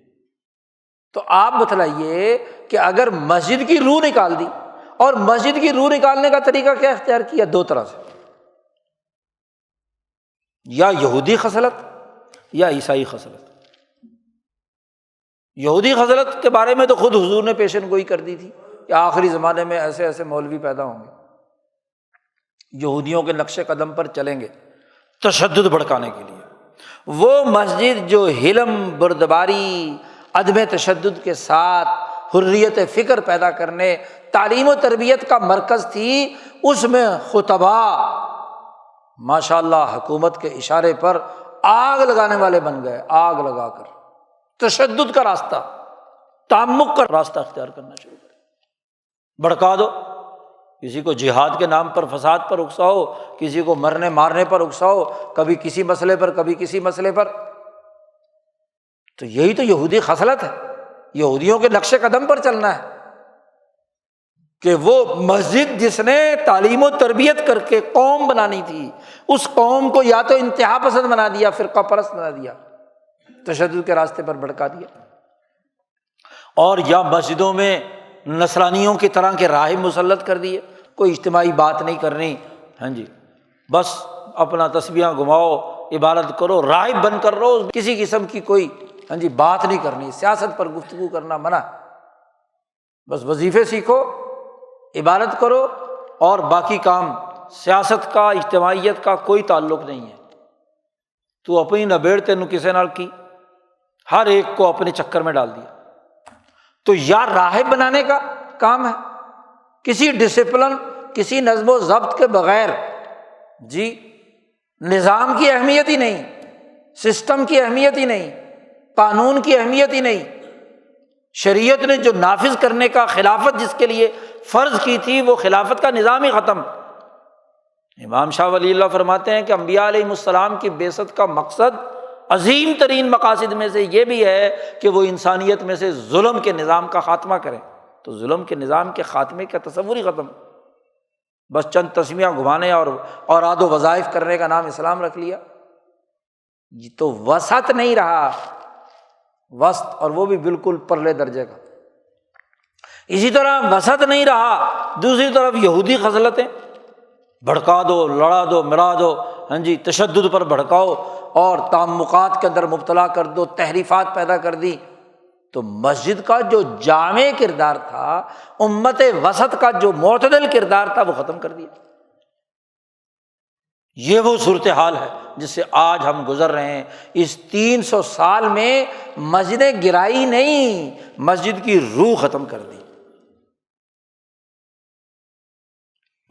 تو آپ بتلائیے کہ اگر مسجد کی روح نکال دی، اور مسجد کی روح نکالنے کا طریقہ کیا اختیار کیا؟ 2 طرح سے، یا یہودی خصلت یا عیسائی خصلت۔ یہودی خصلت کے بارے میں تو خود حضور نے پیشن گوئی کر دی تھی کہ آخری زمانے میں ایسے ایسے مولوی پیدا ہوں گے، یہودیوں کے نقش قدم پر چلیں گے تشدد بھڑکانے کے لیے۔ وہ مسجد جو حلم، بردباری، عدم تشدد کے ساتھ حریت فکر پیدا کرنے، تعلیم و تربیت کا مرکز تھی، اس میں خطبا ماشاءاللہ حکومت کے اشارے پر آگ لگانے والے بن گئے، آگ لگا کر تشدد کا راستہ، تعمق کا راستہ اختیار کرنا شروع کر، بھڑکا دو، کسی کو جہاد کے نام پر فساد پر اکساؤ، کسی کو مرنے مارنے پر اکساؤ، کبھی کسی مسئلے پر کبھی کسی مسئلے پر۔ تو یہی تو یہودی خصلت ہے، یہودیوں کے نقش قدم پر چلنا ہے کہ وہ مسجد جس نے تعلیم و تربیت کر کے قوم بنانی تھی، اس قوم کو یا تو انتہا پسند بنا دیا، فرقہ پرست بنا دیا، تشدد کے راستے پر بھڑکا دیا، اور یا مسجدوں میں نصرانیوں کی طرح کے راہب مسلط کر دیے، کوئی اجتماعی بات نہیں کرنی، بس اپنا تسبیحاں گھماؤ، عبادت کرو، راہب بن کر رہو، کسی قسم کی کوئی بات نہیں کرنی، سیاست پر گفتگو کرنا منع، بس وظیفے سیکھو، عبادت کرو، اور باقی کام سیاست کا، اجتماعیت کا کوئی تعلق نہیں ہے، تو اپنی نبیڑ تینوں کسے نال کی، ہر ایک کو اپنے چکر میں ڈال دیا۔ تو یا راہب بنانے کا کام ہے، کسی ڈسپلن، کسی نظم و ضبط کے بغیر، جی نظام کی اہمیت ہی نہیں، سسٹم کی اہمیت ہی نہیں، قانون کی اہمیت ہی نہیں، شریعت نے جو نافذ کرنے کا، خلافت جس کے لیے فرض کی تھی، وہ خلافت کا نظام ہی ختم۔ امام شاہ ولی اللہ فرماتے ہیں کہ انبیاء علیہ السلام کی بعثت کا مقصد، عظیم ترین مقاصد میں سے یہ بھی ہے کہ وہ انسانیت میں سے ظلم کے نظام کا خاتمہ کریں۔ تو ظلم کے نظام کے خاتمے کا تصور ہی ختم، بس چند تسمیاں گھمانے اور اوراد و وظائف کرنے کا نام اسلام رکھ لیا۔ یہ تو وسط نہیں رہا، وسط، اور وہ بھی بالکل پرلے درجے کا۔ اسی طرح وسط نہیں رہا دوسری طرف یہودی خصلتیں، بھڑکا دو، لڑا دو، مرا دو، ہاں جی، تشدد پر بھڑکاؤ اور تعمقات کے اندر مبتلا کر دو، تحریفات پیدا کر دی۔ تو مسجد کا جو جامع کردار تھا، امت وسط کا جو معتدل کردار تھا، وہ ختم کر دیا۔ یہ وہ صورتحال ہے جس سے آج ہم گزر رہے ہیں۔ اس 300 سال میں مسجدیں گرائی نہیں، مسجد کی روح ختم کر دی۔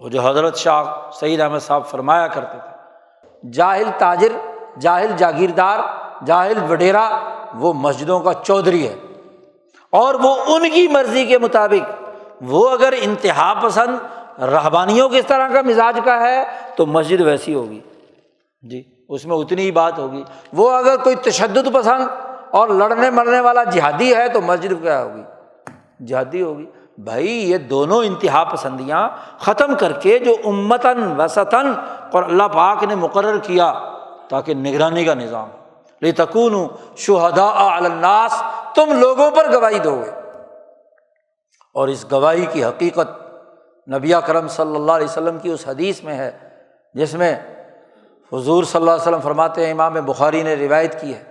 وہ جو حضرت شاہ سید احمد صاحب فرمایا کرتے تھے، جاہل تاجر، جاہل جاگیردار، جاہل وڈیرا وہ مسجدوں کا چودھری ہے، اور وہ ان کی مرضی کے مطابق، وہ اگر انتہا پسند رہبانیوں کی طرح کا مزاج کا ہے تو مسجد ویسی ہوگی، جی اس میں اتنی ہی بات ہوگی۔ وہ اگر کوئی تشدد پسند اور لڑنے مرنے والا جہادی ہے تو مسجد کیا ہوگی؟ جہادی ہوگی۔ بھائی یہ دونوں انتہا پسندیاں ختم کر کے جو امتاً وسطاً اور اللہ پاک نے مقرر کیا تاکہ نگرانی کا نظام، لِتَكُونُوا شُهَدَاءَ عَلَى النَّاسِ، تم لوگوں پر گواہی دو گے۔ اور اس گواہی کی حقیقت نبی اکرم صلی اللہ علیہ وسلم کی اس حدیث میں ہے جس میں حضور صلی اللہ علیہ وسلم فرماتے ہیں، امام بخاری نے روایت کی ہے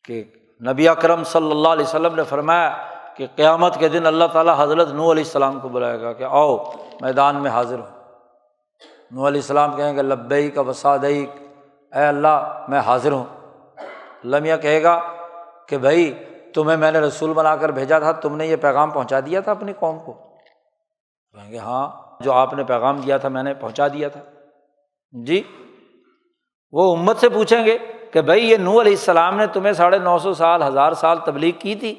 کہ نبی اکرم صلی اللہ علیہ وسلم نے فرمایا کہ قیامت کے دن اللہ تعالیٰ حضرت نوح علیہ السلام کو بلائے گا کہ آؤ میدان میں حاضر ہو۔ نوح علیہ السلام کہیں گے لبیک و سعدیک، اے اللہ میں حاضر ہوں۔ اللہ میاں کہے گا کہ بھائی تمہیں میں نے رسول بنا کر بھیجا تھا، تم نے یہ پیغام پہنچا دیا تھا اپنی قوم کو؟ کہیں گے ہاں، جو آپ نے پیغام دیا تھا میں نے پہنچا دیا تھا۔ جی وہ امت سے پوچھیں گے کہ بھائی یہ نوح علیہ السلام نے تمہیں 950 سال 1000 سال تبلیغ کی تھی؟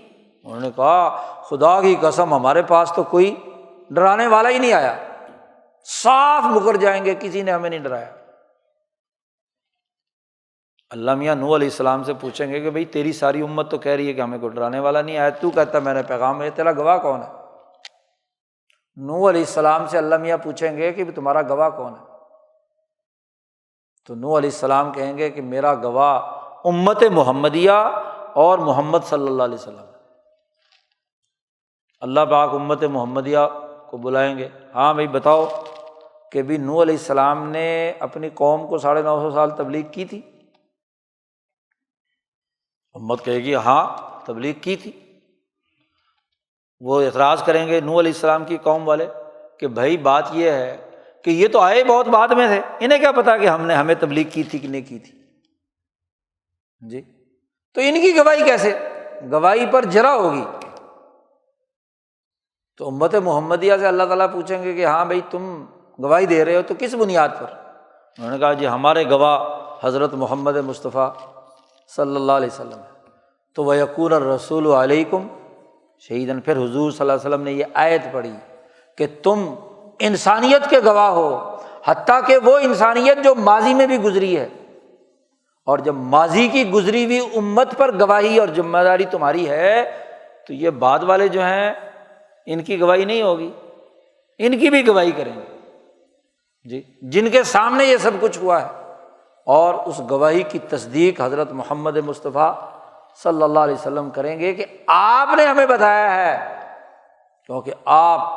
انہوں نے کہا خدا کی قسم ہمارے پاس تو کوئی ڈرانے والا ہی نہیں آیا، صاف مکر جائیں گے، کسی نے ہمیں نہیں ڈرایا۔ اللہ میاں نوح علیہ السلام سے پوچھیں گے کہ بھائی تیری ساری امت تو کہہ رہی ہے کہ ہمیں کوئی ڈرانے والا نہیں آیا، تو کہتا میں نے پیغام ہے، تیرا گواہ کون ہے؟ نوح علیہ السلام سے اللہ میاں پوچھیں گے کہ تمہارا گواہ کون ہے؟ تو نوح علیہ السلام کہیں گے کہ میرا گواہ امت محمدیہ اور محمد صلی اللہ علیہ وسلم۔ اللہ پاک امت محمدیہ کو بلائیں گے، ہاں بھائی بتاؤ کہ بھی نوح علیہ السلام نے اپنی قوم کو 950 سال تبلیغ کی تھی؟ امت کہے گی ہاں تبلیغ کی تھی۔ وہ اعتراض کریں گے نوح علیہ السلام کی قوم والے کہ بھائی بات یہ ہے کہ یہ تو آئے بہت بعد میں تھے، انہیں کیا پتا کہ ہمیں تبلیغ کی تھی کہ نہیں کی تھی؟ جی تو ان کی گواہی کیسے؟ گواہی پر جرا ہوگی۔ تو امت محمدیہ سے اللہ تعالیٰ پوچھیں گے کہ ہاں بھائی تم گواہی دے رہے ہو تو کس بنیاد پر؟ انہوں نے کہا جی ہمارے گواہ حضرت محمد مصطفیٰ صلی اللہ علیہ وسلم ہے۔ تو وَيَكُونَ الرَّسُولُ عَلَيْكُمْ شہیداً، پھر حضور صلی اللہ علیہ وسلم نے یہ آیت پڑھی کہ تم انسانیت کے گواہ ہو، حتیٰ کہ وہ انسانیت جو ماضی میں بھی گزری ہے، اور جب ماضی کی گزری ہوئی امت پر گواہی اور ذمہ داری تمہاری ہے تو یہ بعد والے جو ہیں ان کی گواہی نہیں ہوگی، ان کی بھی گواہی کریں گے، جی جن کے سامنے یہ سب کچھ ہوا ہے۔ اور اس گواہی کی تصدیق حضرت محمد مصطفیٰ صلی اللہ علیہ وسلم کریں گے کہ آپ نے ہمیں بتایا ہے، کیونکہ آپ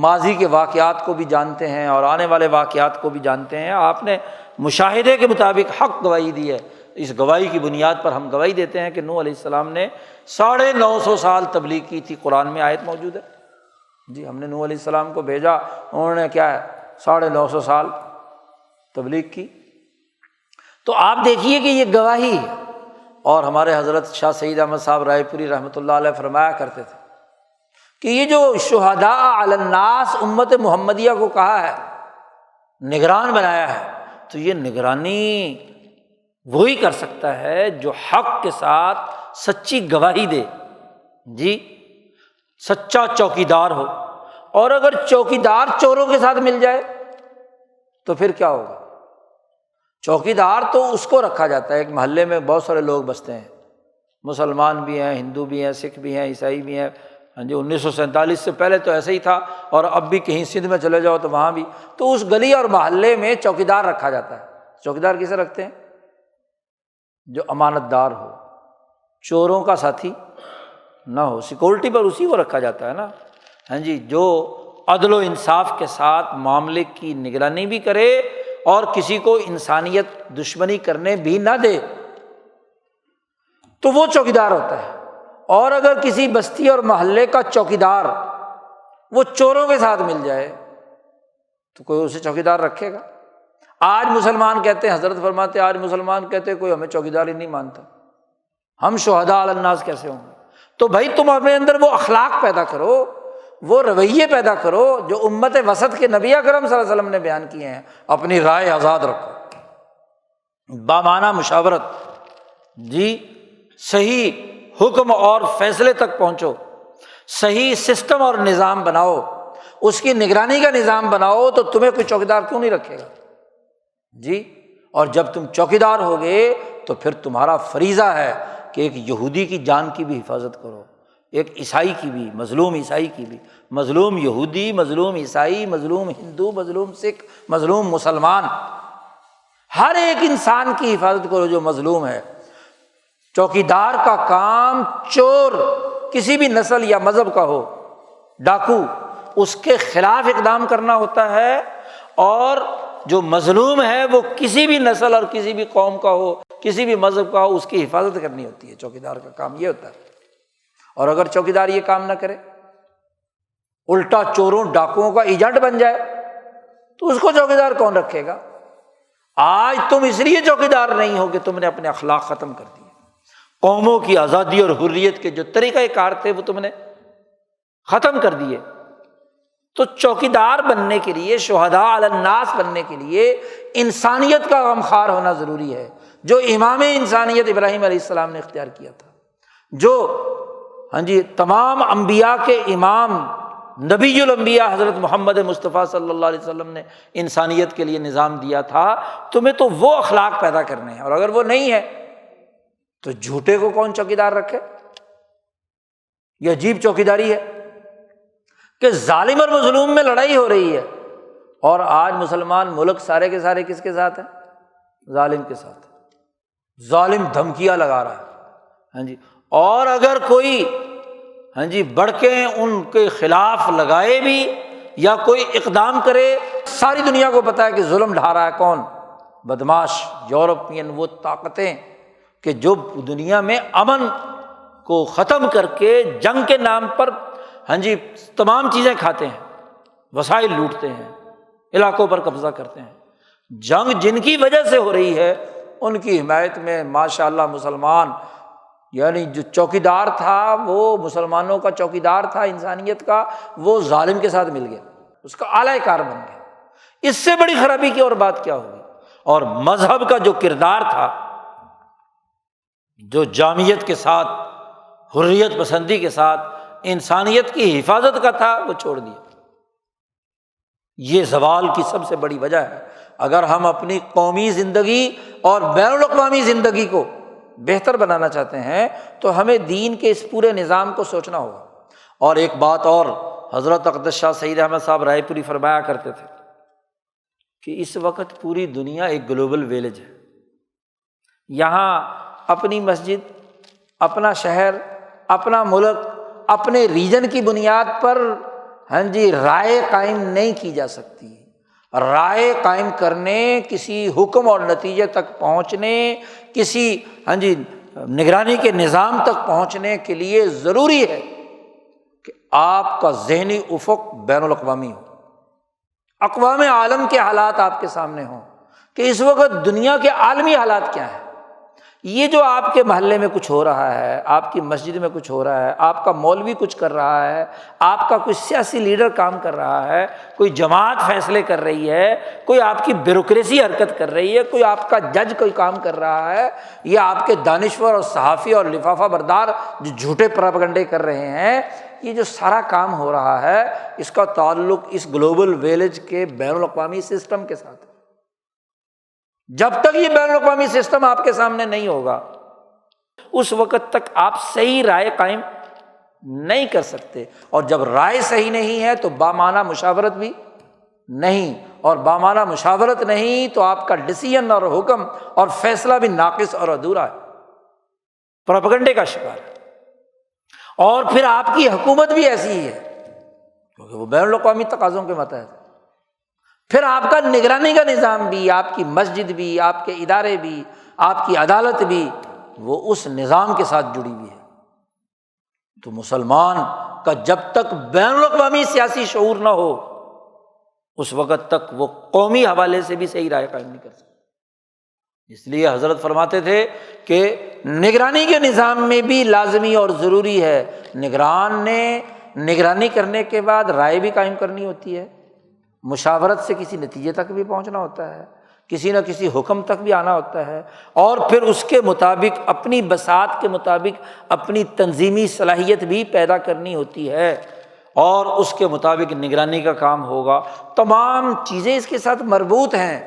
ماضی کے واقعات کو بھی جانتے ہیں اور آنے والے واقعات کو بھی جانتے ہیں، آپ نے مشاہدے کے مطابق حق گواہی دی ہے۔ اس گواہی کی بنیاد پر ہم گواہی دیتے ہیں کہ نوح علیہ السلام نے 950 سال تبلیغ کی تھی، قرآن میں آیت موجود ہے۔ جی ہم نے نوح علیہ السلام کو بھیجا، انہوں نے کیا ہے 950 سال تبلیغ کی۔ تو آپ دیکھیے کہ یہ گواہی ہے، اور ہمارے حضرت شاہ سید احمد صاحب رائے پوری رحمۃ اللہ علیہ فرمایا کرتے تھے کہ یہ جو شہداء علی الناس امت محمدیہ کو کہا ہے، نگران بنایا ہے، تو یہ نگرانی وہی کر سکتا ہے جو حق کے ساتھ سچی گواہی دے، جی سچا چوکیدار ہو۔ اور اگر چوکیدار چوروں کے ساتھ مل جائے تو پھر کیا ہوگا؟ چوکیدار تو اس کو رکھا جاتا ہے، ایک محلے میں بہت سارے لوگ بستے ہیں، مسلمان بھی ہیں، ہندو بھی ہیں، سکھ بھی ہیں، عیسائی بھی ہیں، ہاں جی 1947 سے پہلے تو ایسے ہی تھا، اور اب بھی کہیں سندھ میں چلے جاؤ تو وہاں بھی، تو اس گلی اور محلے میں چوکیدار رکھا جاتا ہے۔ چوکیدار کسے رکھتے ہیں؟ جو امانت دار ہو، چوروں کا ساتھی نہ ہو، سیکورٹی پر اسی کو رکھا جاتا ہے نا، ہاں جی، جو عدل و انصاف کے ساتھ معاملے کی نگرانی بھی کرے اور کسی کو انسانیت دشمنی کرنے بھی نہ دے، تو وہ چوکیدار ہوتا ہے۔ اور اگر کسی بستی اور محلے کا چوکیدار وہ چوروں کے ساتھ مل جائے تو کوئی اسے چوکیدار رکھے گا؟ آج مسلمان کہتے ہیں، حضرت فرماتے ہیں آج مسلمان کہتے ہیں کوئی ہمیں چوکیدار ہی نہیں مانتا، ہم شہداء علی الناس کیسے ہوں گے؟ تو بھائی تم اپنے اندر وہ اخلاق پیدا کرو، وہ رویے پیدا کرو جو امت وسط کے نبی اکرم صلی اللہ علیہ وسلم نے بیان کیے ہیں۔ اپنی رائے آزاد رکھو، بامعنی مشاورت، جی صحیح حکم اور فیصلے تک پہنچو، صحیح سسٹم اور نظام بناؤ، اس کی نگرانی کا نظام بناؤ، تو تمہیں کوئی چوکیدار کیوں نہیں رکھے گا؟ جی، اور جب تم چوکیدار ہوگے تو پھر تمہارا فریضہ ہے کہ ایک یہودی کی جان کی بھی حفاظت کرو، ایک عیسائی کی بھی، مظلوم عیسائی کی بھی، مظلوم یہودی، مظلوم عیسائی، مظلوم ہندو، مظلوم سکھ، مظلوم مسلمان، ہر ایک انسان کی حفاظت کرو جو مظلوم ہے۔ چوکیدار کا کام چور کسی بھی نسل یا مذہب کا ہو، ڈاکو، اس کے خلاف اقدام کرنا ہوتا ہے، اور جو مظلوم ہے وہ کسی بھی نسل اور کسی بھی قوم کا ہو، کسی بھی مذہب کا ہو، اس کی حفاظت کرنی ہوتی ہے۔ چوکیدار کا کام یہ ہوتا ہے۔ اور اگر چوکیدار یہ کام نہ کرے، الٹا چوروں ڈاکوؤں کا ایجنٹ بن جائے، تو اس کو چوکیدار کون رکھے گا؟ آج تم اس لیے چوکیدار نہیں ہو کہ تم نے اپنے اخلاق ختم کر دیے، قوموں کی آزادی اور حریت کے جو طریقہ کار تھے وہ تم نے ختم کر دیے۔ تو چوکیدار بننے کے لیے، شہداء علی الناس بننے کے لیے انسانیت کا غمخوار ہونا ضروری ہے، جو امام انسانیت ابراہیم علیہ السلام نے اختیار کیا تھا، جو ہاں جی تمام انبیاء کے امام نبی الانبیاء حضرت محمد مصطفیٰ صلی اللہ علیہ وسلم نے انسانیت کے لیے نظام دیا تھا۔ تمہیں تو وہ اخلاق پیدا کرنے ہیں، اور اگر وہ نہیں ہے تو جھوٹے کو کون چوکیدار رکھے؟ یہ عجیب چوکیداری ہے کہ ظالم اور مظلوم میں لڑائی ہو رہی ہے، اور آج مسلمان ملک سارے کے سارے کس کے ساتھ ہیں؟ ظالم کے ساتھ۔ ظالم دھمکیاں لگا رہا ہے، ہاں جی، اور اگر کوئی ہاں جی بڑھ کے ان کے خلاف لگائے بھی یا کوئی اقدام کرے، ساری دنیا کو پتہ ہے کہ ظلم ڈھا رہا ہے کون؟ بدماش یورپین، وہ طاقتیں کہ جو دنیا میں امن کو ختم کر کے جنگ کے نام پر ہاں جی تمام چیزیں کھاتے ہیں، وسائل لوٹتے ہیں، علاقوں پر قبضہ کرتے ہیں۔ جنگ جن کی وجہ سے ہو رہی ہے ان کی حمایت میں ماشاءاللہ مسلمان، یعنی جو چوکیدار تھا وہ مسلمانوں کا چوکیدار تھا انسانیت کا، وہ ظالم کے ساتھ مل گیا، اس کا اعلی کار بن گیا۔ اس سے بڑی خرابی کی اور بات کیا ہوگی؟ اور مذہب کا جو کردار تھا، جو جامعیت کے ساتھ، حریت پسندی کے ساتھ انسانیت کی حفاظت کا تھا، وہ چھوڑ دیا۔ یہ زوال کی سب سے بڑی وجہ ہے۔ اگر ہم اپنی قومی زندگی اور بین الاقوامی زندگی کو بہتر بنانا چاہتے ہیں تو ہمیں دین کے اس پورے نظام کو سوچنا ہوگا۔ اور ایک بات اور، حضرت اقدس شاہ سید احمد صاحب رائے پوری فرمایا کرتے تھے کہ اس وقت پوری دنیا ایک گلوبل ویلیج ہے، یہاں اپنی مسجد، اپنا شہر، اپنا ملک، اپنے ریجن کی بنیاد پر ہاں جی رائے قائم نہیں کی جا سکتی۔ رائے قائم کرنے، کسی حکم اور نتیجے تک پہنچنے، کسی ہاں جی نگرانی کے نظام تک پہنچنے کے لیے ضروری ہے کہ آپ کا ذہنی افق بین الاقوامی ہو، اقوام عالم کے حالات آپ کے سامنے ہوں کہ اس وقت دنیا کے عالمی حالات کیا ہیں۔ یہ جو آپ کے محلے میں کچھ ہو رہا ہے، آپ کی مسجد میں کچھ ہو رہا ہے، آپ کا مولوی کچھ کر رہا ہے، آپ کا کوئی سیاسی لیڈر کام کر رہا ہے، کوئی جماعت فیصلے کر رہی ہے، کوئی آپ کی بیوروکریسی حرکت کر رہی ہے، کوئی آپ کا جج کوئی کام کر رہا ہے، یہ آپ کے دانشور اور صحافی اور لفافہ بردار جو جھوٹے پروپیگنڈے کر رہے ہیں، یہ جو سارا کام ہو رہا ہے اس کا تعلق اس گلوبل ویلیج کے بین الاقوامی سسٹم کے ساتھ ہے۔ جب تک یہ بین الاقوامی سسٹم آپ کے سامنے نہیں ہوگا اس وقت تک آپ صحیح رائے قائم نہیں کر سکتے، اور جب رائے صحیح نہیں ہے تو بامعنی مشاورت بھی نہیں، اور بامعنی مشاورت نہیں تو آپ کا ڈیسیژن اور حکم اور فیصلہ بھی ناقص اور ادھورا ہے، پروپیگنڈے کا شکار ہے۔ اور پھر آپ کی حکومت بھی ایسی ہی ہے کیونکہ وہ بین الاقوامی تقاضوں کے متحد ہے۔ پھر آپ کا نگرانی کا نظام بھی، آپ کی مسجد بھی، آپ کے ادارے بھی، آپ کی عدالت بھی، وہ اس نظام کے ساتھ جڑی ہوئی ہے۔ تو مسلمان کا جب تک بین الاقوامی سیاسی شعور نہ ہو اس وقت تک وہ قومی حوالے سے بھی صحیح رائے قائم نہیں کر سکتا۔ اس لیے حضرت فرماتے تھے کہ نگرانی کے نظام میں بھی لازمی اور ضروری ہے، نگران نے نگرانی کرنے کے بعد رائے بھی قائم کرنی ہوتی ہے، مشاورت سے کسی نتیجے تک بھی پہنچنا ہوتا ہے، کسی نہ کسی حکم تک بھی آنا ہوتا ہے، اور پھر اس کے مطابق اپنی بساط کے مطابق اپنی تنظیمی صلاحیت بھی پیدا کرنی ہوتی ہے، اور اس کے مطابق نگرانی کا کام ہوگا۔ تمام چیزیں اس کے ساتھ مربوط ہیں۔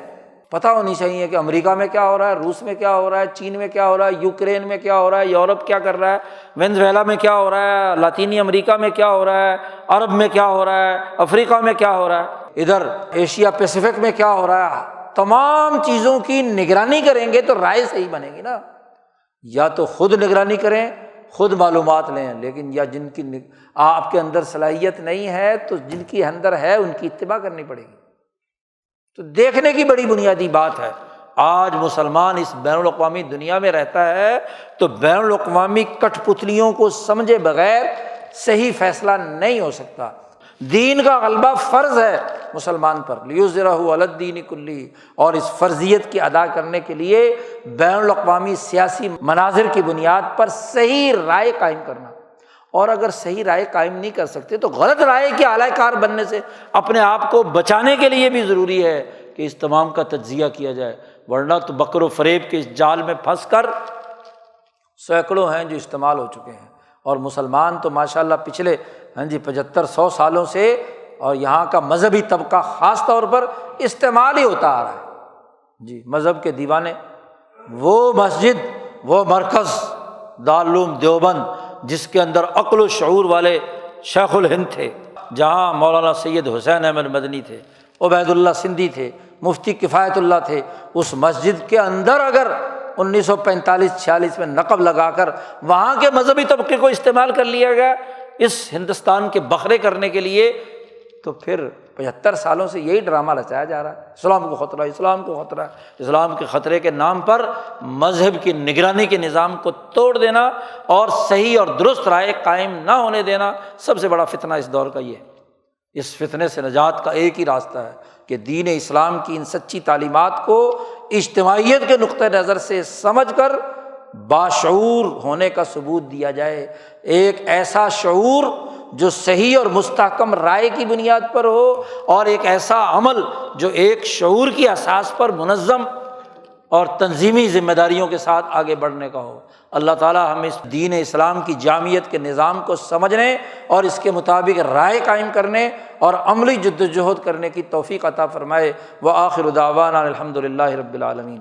پتہ ہونی چاہیے کہ امریکہ میں کیا ہو رہا ہے، روس میں کیا ہو رہا ہے، چین میں کیا ہو رہا ہے، یوکرین میں کیا ہو رہا ہے، یورپ کیا کر رہا ہے، وینزویلا میں کیا ہو رہا ہے، لاطینی امریکہ میں کیا ہو رہا ہے، عرب میں کیا ہو رہا ہے، افریقہ میں کیا ہو رہا ہے، ادھر ایشیا پیسیفک میں کیا ہو رہا ہے۔ تمام چیزوں کی نگرانی کریں گے تو رائے صحیح بنے گی نا۔ یا تو خود نگرانی کریں، خود معلومات لیں، لیکن یا جن کی آپ کے اندر صلاحیت نہیں ہے تو جن کی اندر ہے ان کی اتباع کرنی پڑے گی۔ تو دیکھنے کی بڑی بنیادی بات ہے، آج مسلمان اس بین الاقوامی دنیا میں رہتا ہے تو بین الاقوامی کٹھ پتلیوں کو سمجھے بغیر صحیح فیصلہ نہیں ہو سکتا۔ دین کا غلبہ فرض ہے مسلمان پر، لیظہرہ علی الدین کلہ، اور اس فرضیت کی ادا کرنے کے لیے بین الاقوامی سیاسی مناظر کی بنیاد پر صحیح رائے قائم کرنا، اور اگر صحیح رائے قائم نہیں کر سکتے تو غلط رائے کے اعلی کار بننے سے اپنے آپ کو بچانے کے لیے بھی ضروری ہے کہ اس تمام کا تجزیہ کیا جائے، ورنہ تو بکر و فریب کے اس جال میں پھنس کر سینکڑوں ہیں جو استعمال ہو چکے ہیں، اور مسلمان تو ماشاءاللہ پچھلے 75-100 سالوں سے، اور یہاں کا مذہبی طبقہ خاص طور پر استعمال ہی ہوتا آ رہا ہے۔ مذہب کے دیوانے، وہ مسجد، وہ مرکز دارالعلوم دیوبند جس کے اندر عقل و شعور والے شیخ الہند تھے، جہاں مولانا سید حسین احمد مدنی تھے، عبید اللہ سندھی تھے، مفتی کفایت اللہ تھے، اس مسجد کے اندر اگر 1945-46 میں نقب لگا کر وہاں کے مذہبی طبقے کو استعمال کر لیا گیا اس ہندوستان کے بکھرے کرنے کے لیے، تو پھر 75 سالوں سے یہی ڈرامہ رچایا جا رہا ہے، اسلام کو خطرہ، اسلام کو خطرہ، اسلام کے خطرے کے نام پر مذہب کی نگرانی کے نظام کو توڑ دینا اور صحیح اور درست رائے قائم نہ ہونے دینا سب سے بڑا فتنہ اس دور کا یہ ہے۔ اس فتنے سے نجات کا ایک ہی راستہ ہے کہ دین اسلام کی ان سچی تعلیمات کو اجتماعیت کے نقطہ نظر سے سمجھ کر باشعور ہونے کا ثبوت دیا جائے، ایک ایسا شعور جو صحیح اور مستحکم رائے کی بنیاد پر ہو، اور ایک ایسا عمل جو ایک شعور کی اساس پر منظم اور تنظیمی ذمہ داریوں کے ساتھ آگے بڑھنے کا ہو۔ اللہ تعالیٰ ہم اس دین اسلام کی جامعیت کے نظام کو سمجھنے اور اس کے مطابق رائے قائم کرنے اور عملی جد و جہد کرنے کی توفیق عطا فرمائے۔ وآخر دعوانا الحمد للہ رب العالمین۔